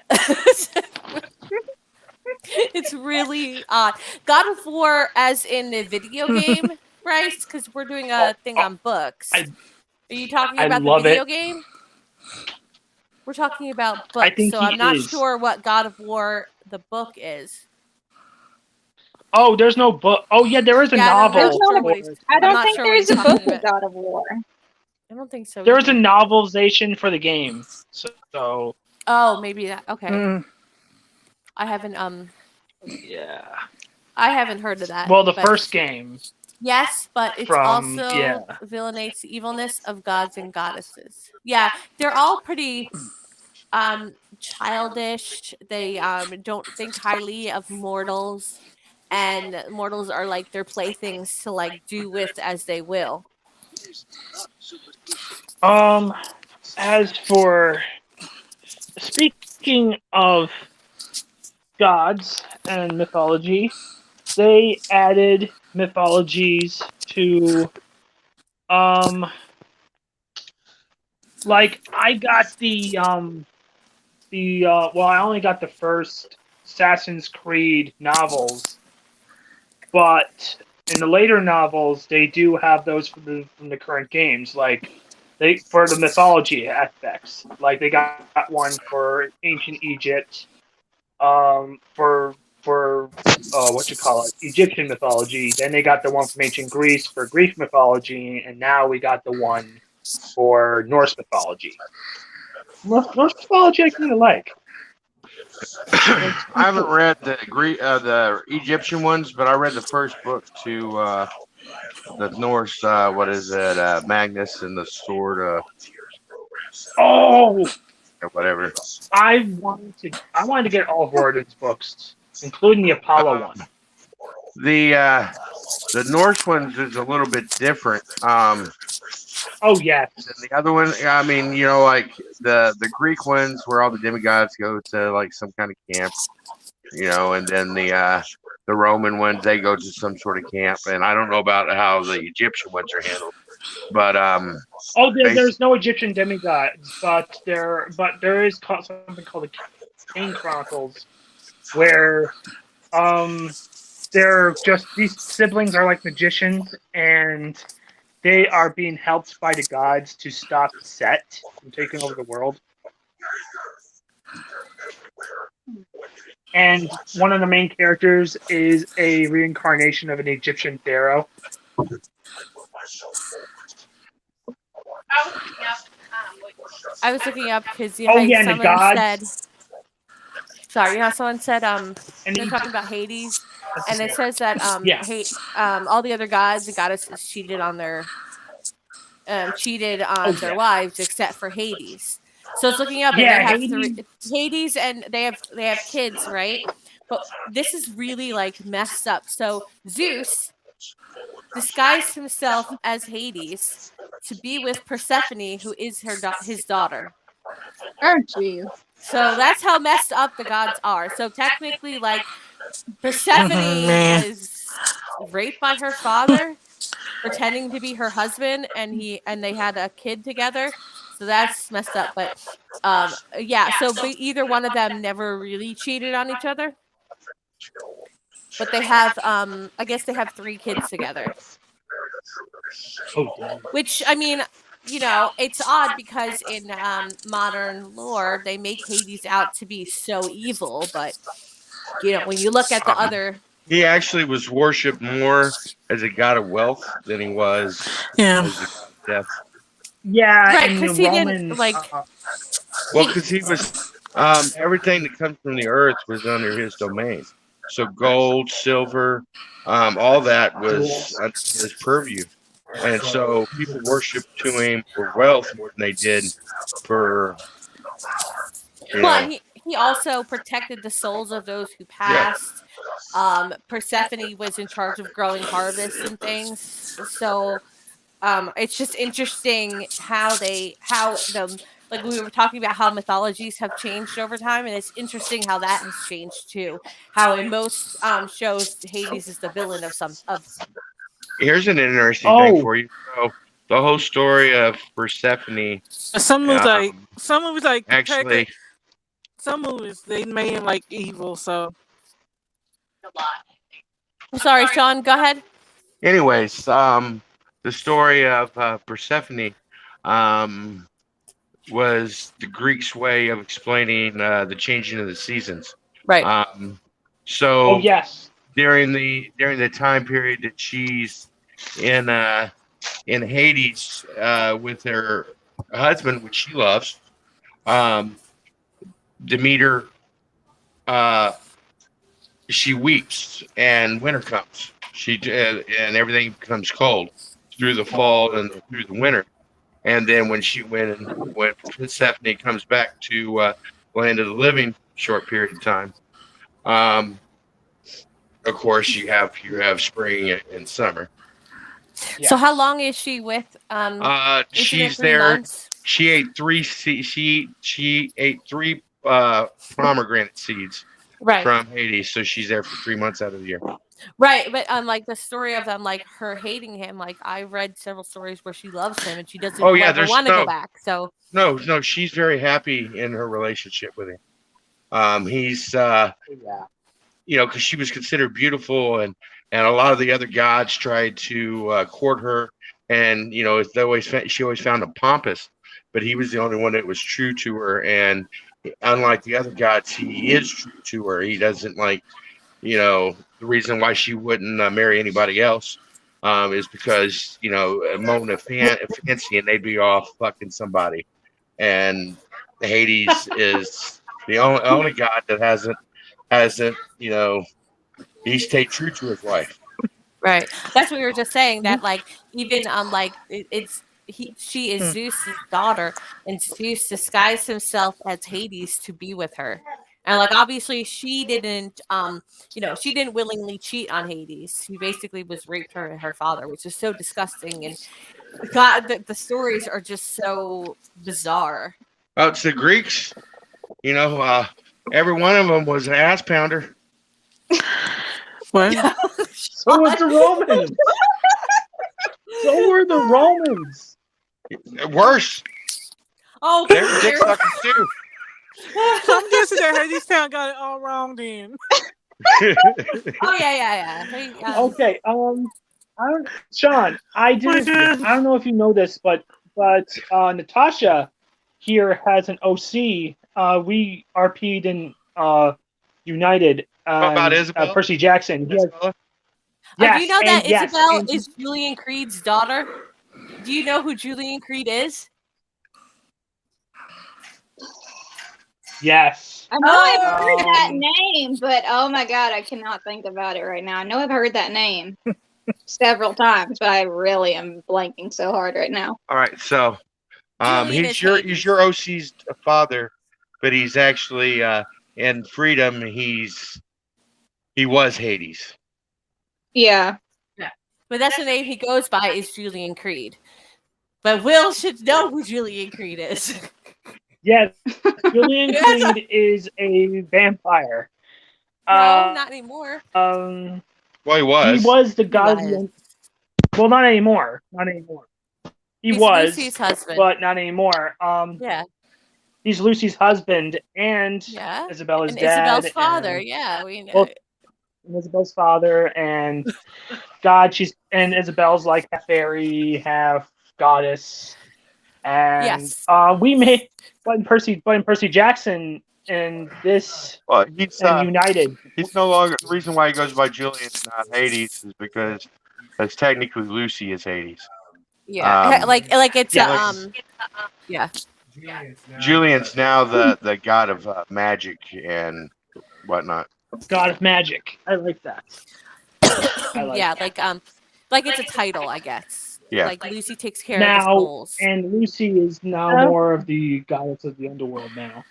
It's really odd. God of War, as in the video game, Bryce, because we're doing a thing on books. Are you talking I about the love video it. game? We're talking about I books, think so he I'm not is. sure what God of War the book is. Oh, there's no book. Oh, yeah, there is a Yeah, I novel. don't There's not know a- what he's- I I'm don't not think sure what there's he's a book talking of about. God of War. I don't think so. There is a either. novelization for the game. So Oh, maybe that. Okay, mm, I haven't yeah. I haven't heard of that. Well, the but- first game. Yes, but it's From- also yeah. villainates the evilness of gods and goddesses. Yeah, they're all pretty childish. They don't think highly of mortals, and mortals are like their playthings to like do with as they will. As for speaking of gods and mythology, they added mythologies to like I got the well, I only got the first Assassin's Creed novels, but in the later novels they do have those from the current games, like they for the mythology aspects. Like they got one for ancient Egypt, for what you call it, Egyptian mythology. Then they got the one from ancient Greece for Greek mythology, and now we got the one for Norse mythology. Norse mythology I kind of like. I haven't read the Egyptian ones, but I read the first book to the Norse. What is it? Magnus and the Sword. Oh, Or whatever. I wanted to get all of Warden's books, including the Apollo one. The Norse ones is a little bit different. Oh yeah, than the other one, I mean, you know, like the Greek ones where all the demigods go to like some kind of camp, you know, and then the Roman ones, they go to some sort of camp, and I don't know about how the Egyptian ones are handled, but there's no Egyptian demigods, but there is something called the Kane Chronicles, where they're just, these siblings are like magicians, and they are being helped by the gods to stop Set from taking over the world. And one of the main characters is a reincarnation of an Egyptian pharaoh. I was looking up because Oh, yeah, and the someone gods. said. Sorry, someone said And they're he- talking about Hades, and it says that Yeah. all the other gods and goddesses cheated on their yeah. wives except for Hades. So it's looking up, Yeah, and they have Hades, and they have kids, right? But this is really like messed up. So Zeus disguised himself as Hades to be with Persephone, who is his daughter. Oh, jeez. So that's how messed up the gods are. So technically, like, Persephone Man. was raped by her father, pretending to be her husband, and they had a kid together. So that's messed up. But yeah, so either one of them never really cheated on each other. But they have I guess they have 3 kids together. Oh, damn. Which, I mean, you know, it's odd because in modern lore, they make Hades out to be so evil. But, you know, when you look at the other... He actually was worshipped more as a god of wealth than he was Yeah. as a god of death. Yeah, Right, and the because he didn't, Romans, like... Well, because he was, everything that comes from the earth was under his domain. So gold, silver, all that was under his purview. And so people worshiped to him for wealth more than they did for, you know. Well, he also protected the souls of those who passed. Persephone was in charge of growing harvests and things. So it's just interesting how like we were talking about how mythologies have changed over time, and it's interesting how that has changed too. How in most shows, Hades is the villain of some of. Here's an interesting thing for you. So the whole story of Persephone. Some movies like actually, some movies they made him like evil. So I'm sorry, Sean. Go ahead. Anyways, the story of Persephone was the Greeks' way of explaining the changing of the seasons. Right. So yes, during the time period that she's in Hades with her husband, which she loves, Demeter, she weeps, and winter comes. And everything becomes cold through the fall and through the winter. And then when Persephone comes back to land of the living, short period of time, of course you have spring and summer. Yeah. So how long is she with? She's 3 there. months? She ate 3. She ate 3 pomegranate seeds Right. from Hades, so she's there for 3 months out of the year. Right, but like the story of them, like her hating him, like I read several stories where she loves him and she doesn't ever want to go back. So no, she's very happy in her relationship with him. He's you know, because she was considered beautiful, and a lot of the other gods tried to court her, and you know, she always found him pompous, but he was the only one that was true to her. And unlike the other gods, he is true to her. He doesn't you know, the reason why she wouldn't marry anybody else is because, you know, a moment of fancy and they'd be off fucking somebody. And Hades is the only god that hasn't, you know, he stayed true to his wife. right, that's what we were just saying. That like even she is Zeus's daughter, and Zeus disguised himself as Hades to be with her. And like obviously she didn't you know, she didn't willingly cheat on Hades. She basically was raped her and her father, which is so disgusting. And God, the stories are just so bizarre. Well, it's the Greeks, you know, every one of them was an ass pounder. what? so was the Romans. So were the Romans. Worse. Oh, They were dick suckers too. I'm guessing that Hades Town got it all wrong then. Oh yeah. Okay, Sean, I don't know if you know this, but Natasha here has an OC. We RP'd in United. What about Isabel? Percy Jackson. Do you know that Isabel is Julian Creed's daughter? Do you know who Julian Creed is? Yes. I know I've heard that name, but oh my god, I cannot think about it right now. I know I've heard that name several times, but I really am blanking so hard right now. All right, so he's your OC's father, but he's actually in Freedom. He was Hades. Yeah. But that's the name he goes by, is Julian Creed. But Will should know who Julian Creed is. Yes, Julian Creed is a vampire. No, not anymore. Well, he was. He was the guardian. Well, not anymore. Not anymore. He's was Lucy's husband. but not anymore. Yeah. He's Lucy's husband and Yeah. Isabella's And dad. Isabel's father. and- Yeah, we know. Well, Isabel's father, and God, Isabel's like half fairy, half goddess, and Yes. we made Button Percy Jackson in this Well, he's and United. he's no longer. The reason why he goes by Julian and not Hades is because that's technically Lucy is Hades. Yeah. like it's yeah, yeah. Julian's now the god of magic and whatnot. God of Magic. I like that. I like Yeah, that. like it's a title, I guess. Yeah. Like Lucy takes care of Now, the schools. and Lucy is now more of the goddess of the underworld now.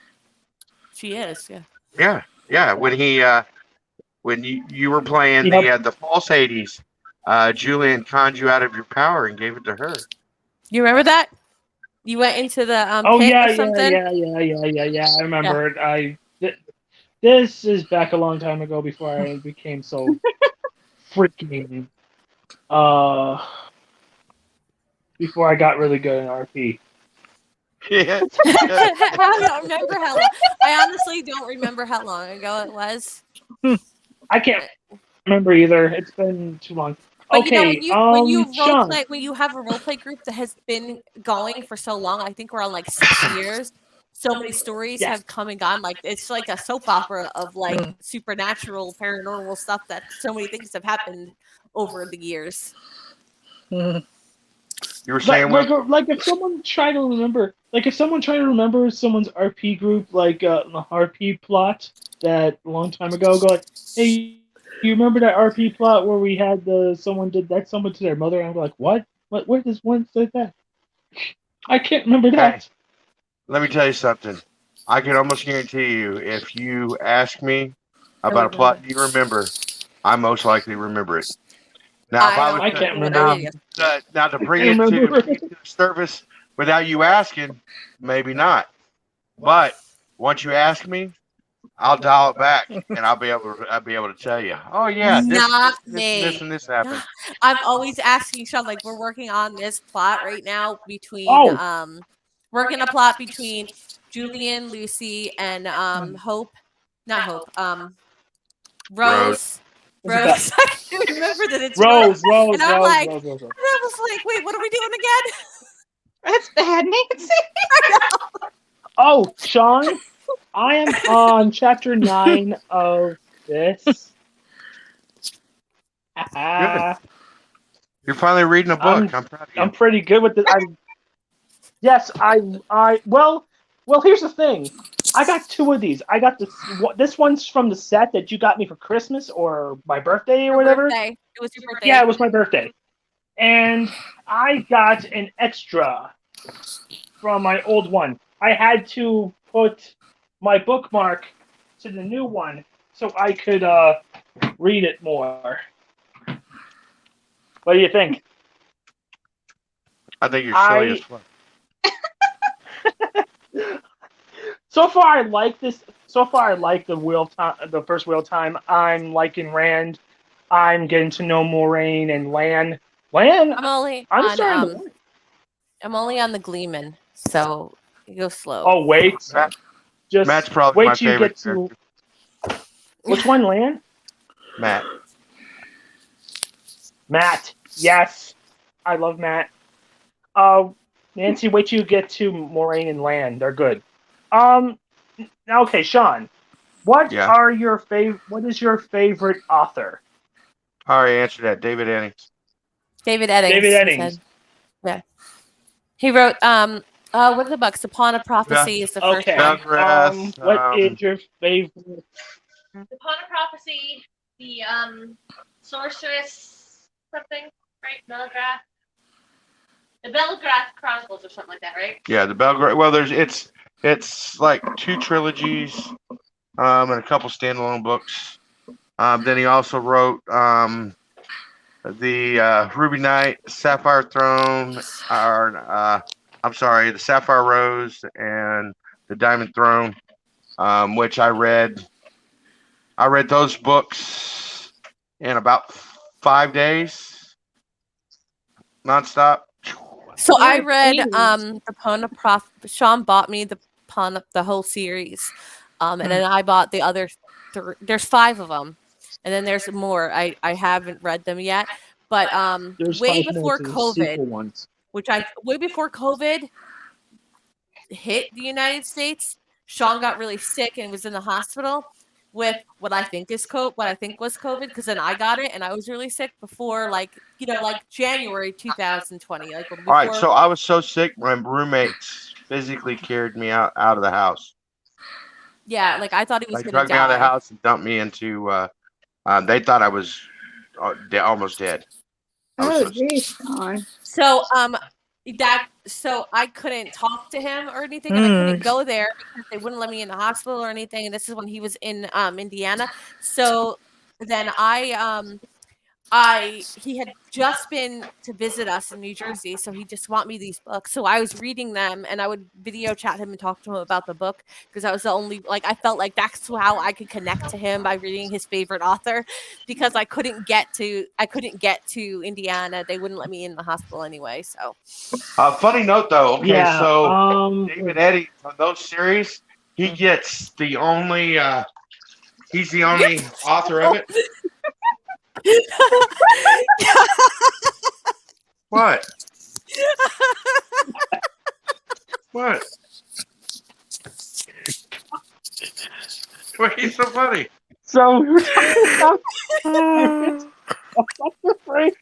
She is, yeah. Yeah. When you were playing the false Hades, Julian conned you out of your power and gave it to her. You remember that? You went into the Oh pit yeah, or something? yeah. I remember it. This is back a long time ago before I became so freaking before I got really good in RP. Yeah. I don't remember how long. I honestly don't remember how long ago it was. I can't remember either. It's been too long. But Okay, when you Sean. roleplay, when you have a roleplay group that has been going for so long, I think we're on like 6 years. So many stories Yes. have come and gone. Like it's like a soap opera of like supernatural, paranormal stuff. That so many things have happened over the years. You were saying Like if someone tried to remember someone's RP group, like the RP plot that a long time ago, go like, hey, you remember that RP plot where we had someone did that someone to their mother? And I'm like, what? Where does one say that? I can't remember that. Let me tell you something. I can almost guarantee you, if you ask me about a plot you remember, I most likely remember it. Now, if I I was can't remember. now to bring it to the service without you asking, maybe not. But once you ask me, I'll dial it back and I'll be able to tell you. Oh yeah, this and this happened. I'm always asking Sean, like we're working on this plot right now between working a plot between Julian, Lucy, and Hope. Not Hope. Rose. Rose. I can't remember that it's Rose. And I'm like, Rose. and I was like, wait, what are we doing again? That's bad, Nancy. Oh, Sean, I am on chapter 9 of this. You're finally reading a book. I'm proud of you. I'm pretty good with this. Well, here's the thing. I got 2 of these. I got this one's from the set that you got me for Christmas or my birthday or whatever. Birthday. It was your birthday. Yeah, it was my birthday. And I got an extra from my old one. I had to put my bookmark to the new one so I could read it more. What do you think? I think you're silly as fuck. So far, I like this. So far, I like the first wheel time. I'm liking Rand. I'm getting to know Moraine and Lan. I'm only I'm on, starting to like it. I'm only on the Gleeman, so you go slow. Oh wait, just Matt's probably wait my till you favorite get to which one, Lan? Matt. Matt. Yes, I love Matt. Nancy, wait till you get to Moraine and Lan. They're good. Okay, Sean. What is your favorite author? I already answered that. David Eddings. David Eddings. David Eddings. Yeah. He wrote what are the books? The Pawn of Prophecy is the first Okay. one. What is your favorite? The Pawn of Prophecy, the Sorceress something, right? Belgraph. The Belgraph Chronicles or something like that, right? Yeah, the Belgrade. Well, it's like 2 trilogies, and a couple standalone books. Then he also wrote the Ruby Knight, Sapphire Throne, the Sapphire Rose, and the Diamond Throne, which I read. I read those books in about 5 days. nonstop. So I Yeah, read please. the Pawn of Prof. Sean bought me the whole series, and then I bought the other. There's 5 of them, and then there's more. I haven't read them yet, but There's way 5 more before to the COVID, sequel ones. way before COVID hit the United States, Sean got really sick and was in the hospital with what I think was COVID, because then I got it and I was really sick before, like January 2020, like before. All right, so I was so sick, my roommates physically carried me out of the house. Yeah, like I thought he was Like gonna drug me out of the die. house and dumped me into. They thought I was almost dead. I was Oh, so sick. geez, Sean. So I couldn't talk to him or anything, and I couldn't go there because they wouldn't let me in the hospital or anything. And this is when he was in Indiana. So then he had just been to visit us in New Jersey, so he just bought me these books. So I was reading them, and I would video chat him and talk to him about the book, because I was the only, like, I felt like that's how I could connect to him, by reading his favorite author, because I couldn't get to Indiana. They wouldn't let me in the hospital anyway. So Funny note though. Okay, Yeah. so David Eddy on those series, he gets the only. He's the only author of it. What? What? Why are you so funny? So we were talking about Dr. Frank.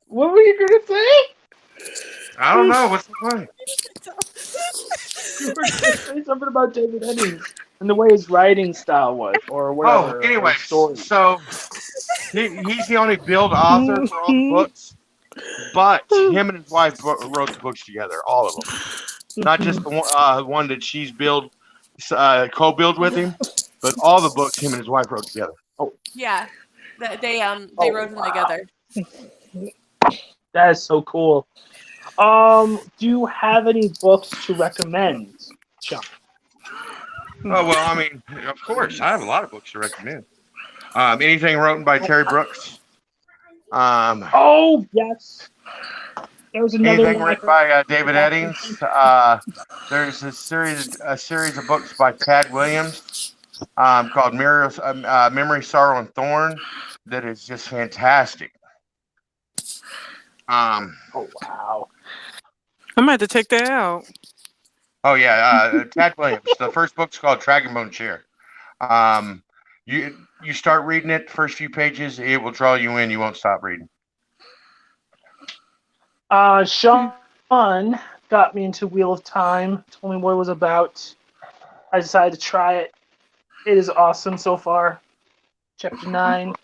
What were you gonna say? I don't know. What's the funny? You were gonna say something about David Eddings and the way his writing style was, or whatever. Oh, anyway, story. so he's the only billed author for all the books, but him and his wife wrote the books together, all of them. Not just the one that she's co-billed with him, but all the books him and his wife wrote together. Oh, yeah, they wrote them together. That is so cool. Do you have any books to recommend, Sean? oh well, I mean, of course, I have a lot of books to recommend. Anything written by Terry Brooks. Oh yes. There was another Anything one written by David Eddings. There's a series of books by Tad Williams called Memory, Sorrow, and Thorn that is just fantastic. Oh wow. I'm going to have to check that out. Oh yeah, Tad Williams. The first book's called Dragon Bone Chair. You start reading it, first few pages, it will draw you in. You won't stop reading. Sean got me into Wheel of Time. Told me what it was about. I decided to try it. It is awesome so far. Chapter 9.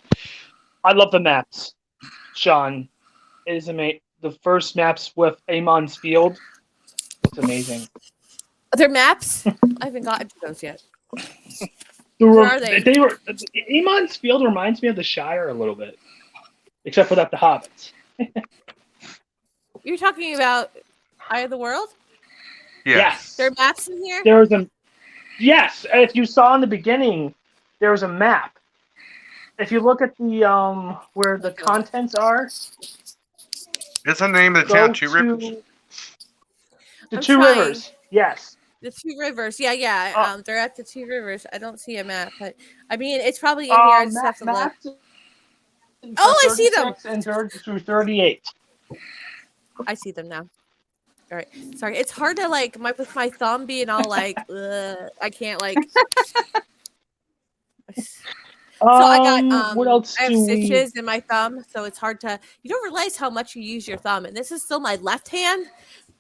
I love the maps, Sean. It is amazing. The first maps with Amon's Field. It's amazing. Other maps? I haven't gotten to those yet. Where are they? Amon's Field reminds me of the Shire a little bit, except without the hobbits. You're talking about Eye of the World? Yes. There are maps in here? Yes. If you saw in the beginning, there was a map. If you look at the where the contents are, It's the name of the town, Two Rivers. The I'm Two trying. Rivers. Yes. The Two Rivers. Yeah. They're at the Two Rivers. I don't see a map, but I mean, it's probably in here. I just have to look. Oh, I see them. And through 38. I see them now. All right. Sorry. It's hard to with my thumb being all like, I can't like. So I got what else I have do stitches in my thumb, so it's hard to. You don't realize how much you use your thumb, and this is still my left hand,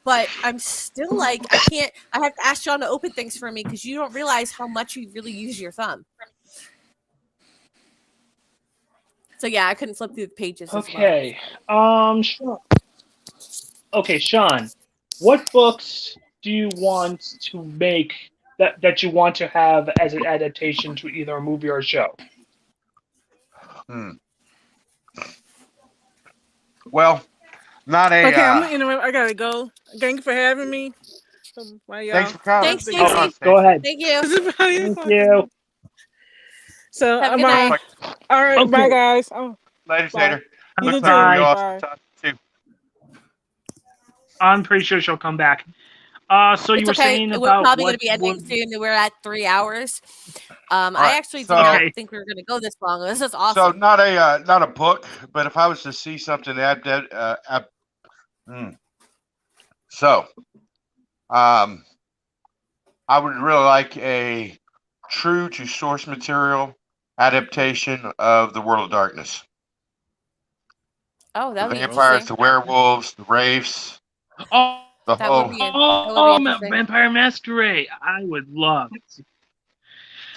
but I'm still like I can't. I have to ask John to open things for me because you don't realize how much you really use your thumb. So yeah, I couldn't flip through the pages. Okay. Sean. Okay, Sean. What books do you want to make that you want to have as an adaptation to either a movie or a show? Well, not a. Okay, I'm gonna interrupt. I gotta go. Thank you for having me. Bye, y'all. Thanks for coming. Thanks, Stacey. Go ahead. Thank you. Thank you. So, Have a good night. all right, Okay. bye, guys. Oh, Later, bye. Sater. You too. Bye. You all Bye. talk too. I'm pretty sure she'll come back. So you It's were okay. saying We're about probably going what to be ending would- soon. We're at 3 hours. I right, actually did so- not Okay. think we were going to go this long. This is So awesome. not a book, but if I was to see something I would really like a true to source material adaptation of the World of Darkness. Oh, that The would be vampires, interesting. the werewolves, the wraiths, Oh, the That whole. would be interesting. Vampire Masquerade. I would love it.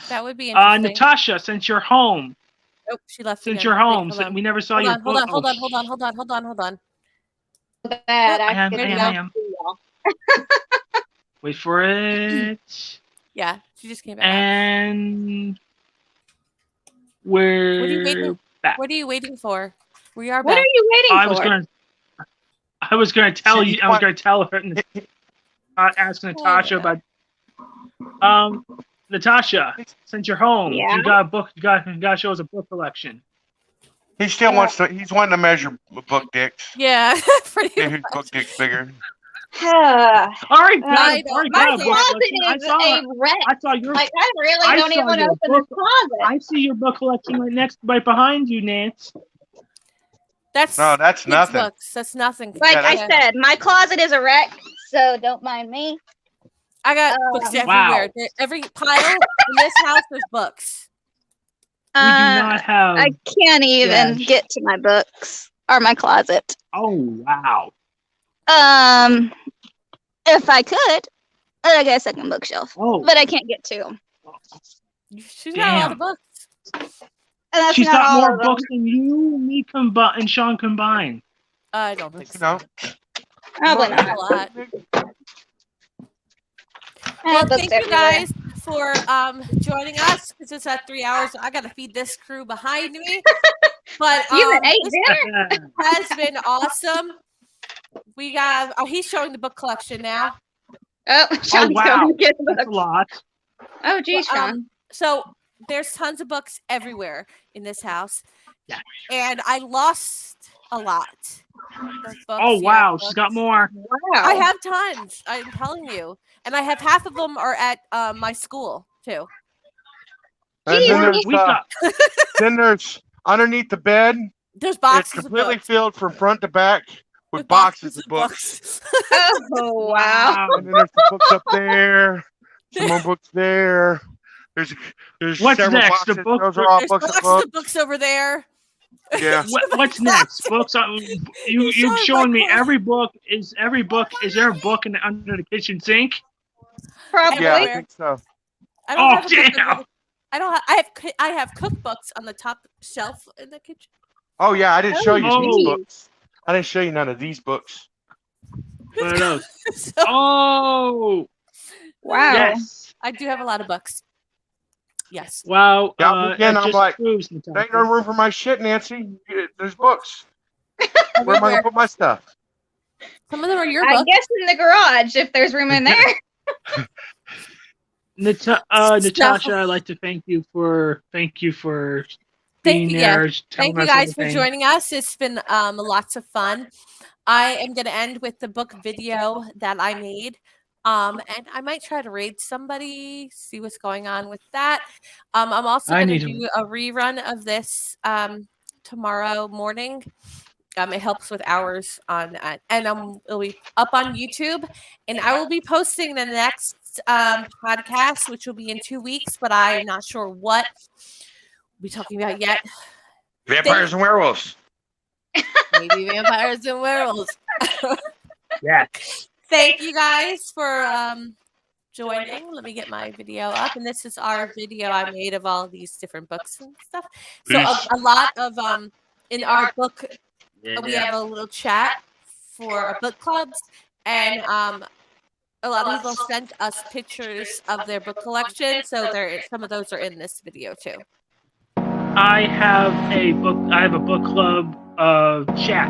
That would be interesting. Natasha, since you're home, Oh, she left since again. you're Wait, home, hold so on. we never saw Hold your on, book. hold on. Bad. I am. there you Wait for it. Yeah, she just came back. And What are you we're waiting? back. What are you waiting for? We are What back. are you waiting I for? was gonna tell you. I was gonna tell her. Ask Oh, Natasha about. Natasha, since you're home, Yeah? you got a book. You got to show us a book collection. He still wants to. He's wanting to measure book dicks. Yeah, pretty See much. whose book dick's bigger. Already I got, know. already My got a book closet collection. I is saw a it. wreck. I saw your. Like, I really I don't saw even want to your open this book. closet. I see your book collection right behind you, Nance. That's No, that's kids' nothing. books. That's nothing. Like Yeah, I that's- said, my closet is a wreck, so don't mind me. I got books Wow. everywhere. Every pile in this house, there's books. We do not have. I can't even Yes. get to my books or my closet. Oh wow! If I could, I got a second bookshelf, Oh, but I can't get to them. She's got a lot of Damn. books. And that's she's not got all more of them. books than you, me, and Sean combined. I don't think so. No. Probably Not a not. lot. I Well, have books thank you everywhere. guys for joining us because it's at 3 hours. I got to feed this crew behind me. But You even ate this dinner? has been awesome. We got. Oh, he's showing the book collection now. Oh, Sean's wow. going to get That's a books. lot. Oh, geez, Well, Sean. So there's tons of books everywhere in this house. Yeah. And I lost a lot. of books, Oh yeah, wow, books. she's got more. Wow. I have tons. I'm telling you, and I have half of them are at my school too. And Jeez, then there's, We got. then there's underneath the bed. There's It's boxes of completely books. filled from front to back with With boxes of books. Oh, wow. And then there's the books up there. Some more books there. There's What's several next? The boxes. book- Those are all There's books boxes of books. of books over there. Yeah. What's next? Books. You've showing shown my me closet. every book. Is there a book under the kitchen sink? Probably. Yeah, I Everywhere. think so. I Oh, don't have a cookbook. damn. I don't have. I have cookbooks on the top shelf in the kitchen. Oh yeah, I didn't show you Oh. these books. I didn't show you none of these books. What are those? So Oh, Wow. yes. I do have a lot of books. Yes. Wow. Yeah, again, that I'm just like, proves, There Natasha. ain't no room for my shit, Nancy. There's books. Where am I gonna put my stuff? Some of them are your I books. guess in the garage if there's room in there. Natasha, I'd like to thank you for being Thank you, yeah. there. Thank telling you us guys for everything. joining us. It's been lots of fun. I am going to end with the book video that I made. And I might try to raid somebody, see what's going on with that. I'm also I going to need to- do a rerun of this tomorrow morning. It helps with hours on, and it'll be up on YouTube. And I will be posting the next podcast, which will be in 2 weeks, but I'm not sure what we'll be talking about yet. Vampires and werewolves. Maybe vampires and werewolves. Yeah. Thank you guys for joining. Let me get my video up. And this is our video I made of all these different books and stuff. So a lot of in our book, we have a little chat for book clubs, and a lot of people sent us pictures of their book collection. So some of those are in this video too. I have a book club chat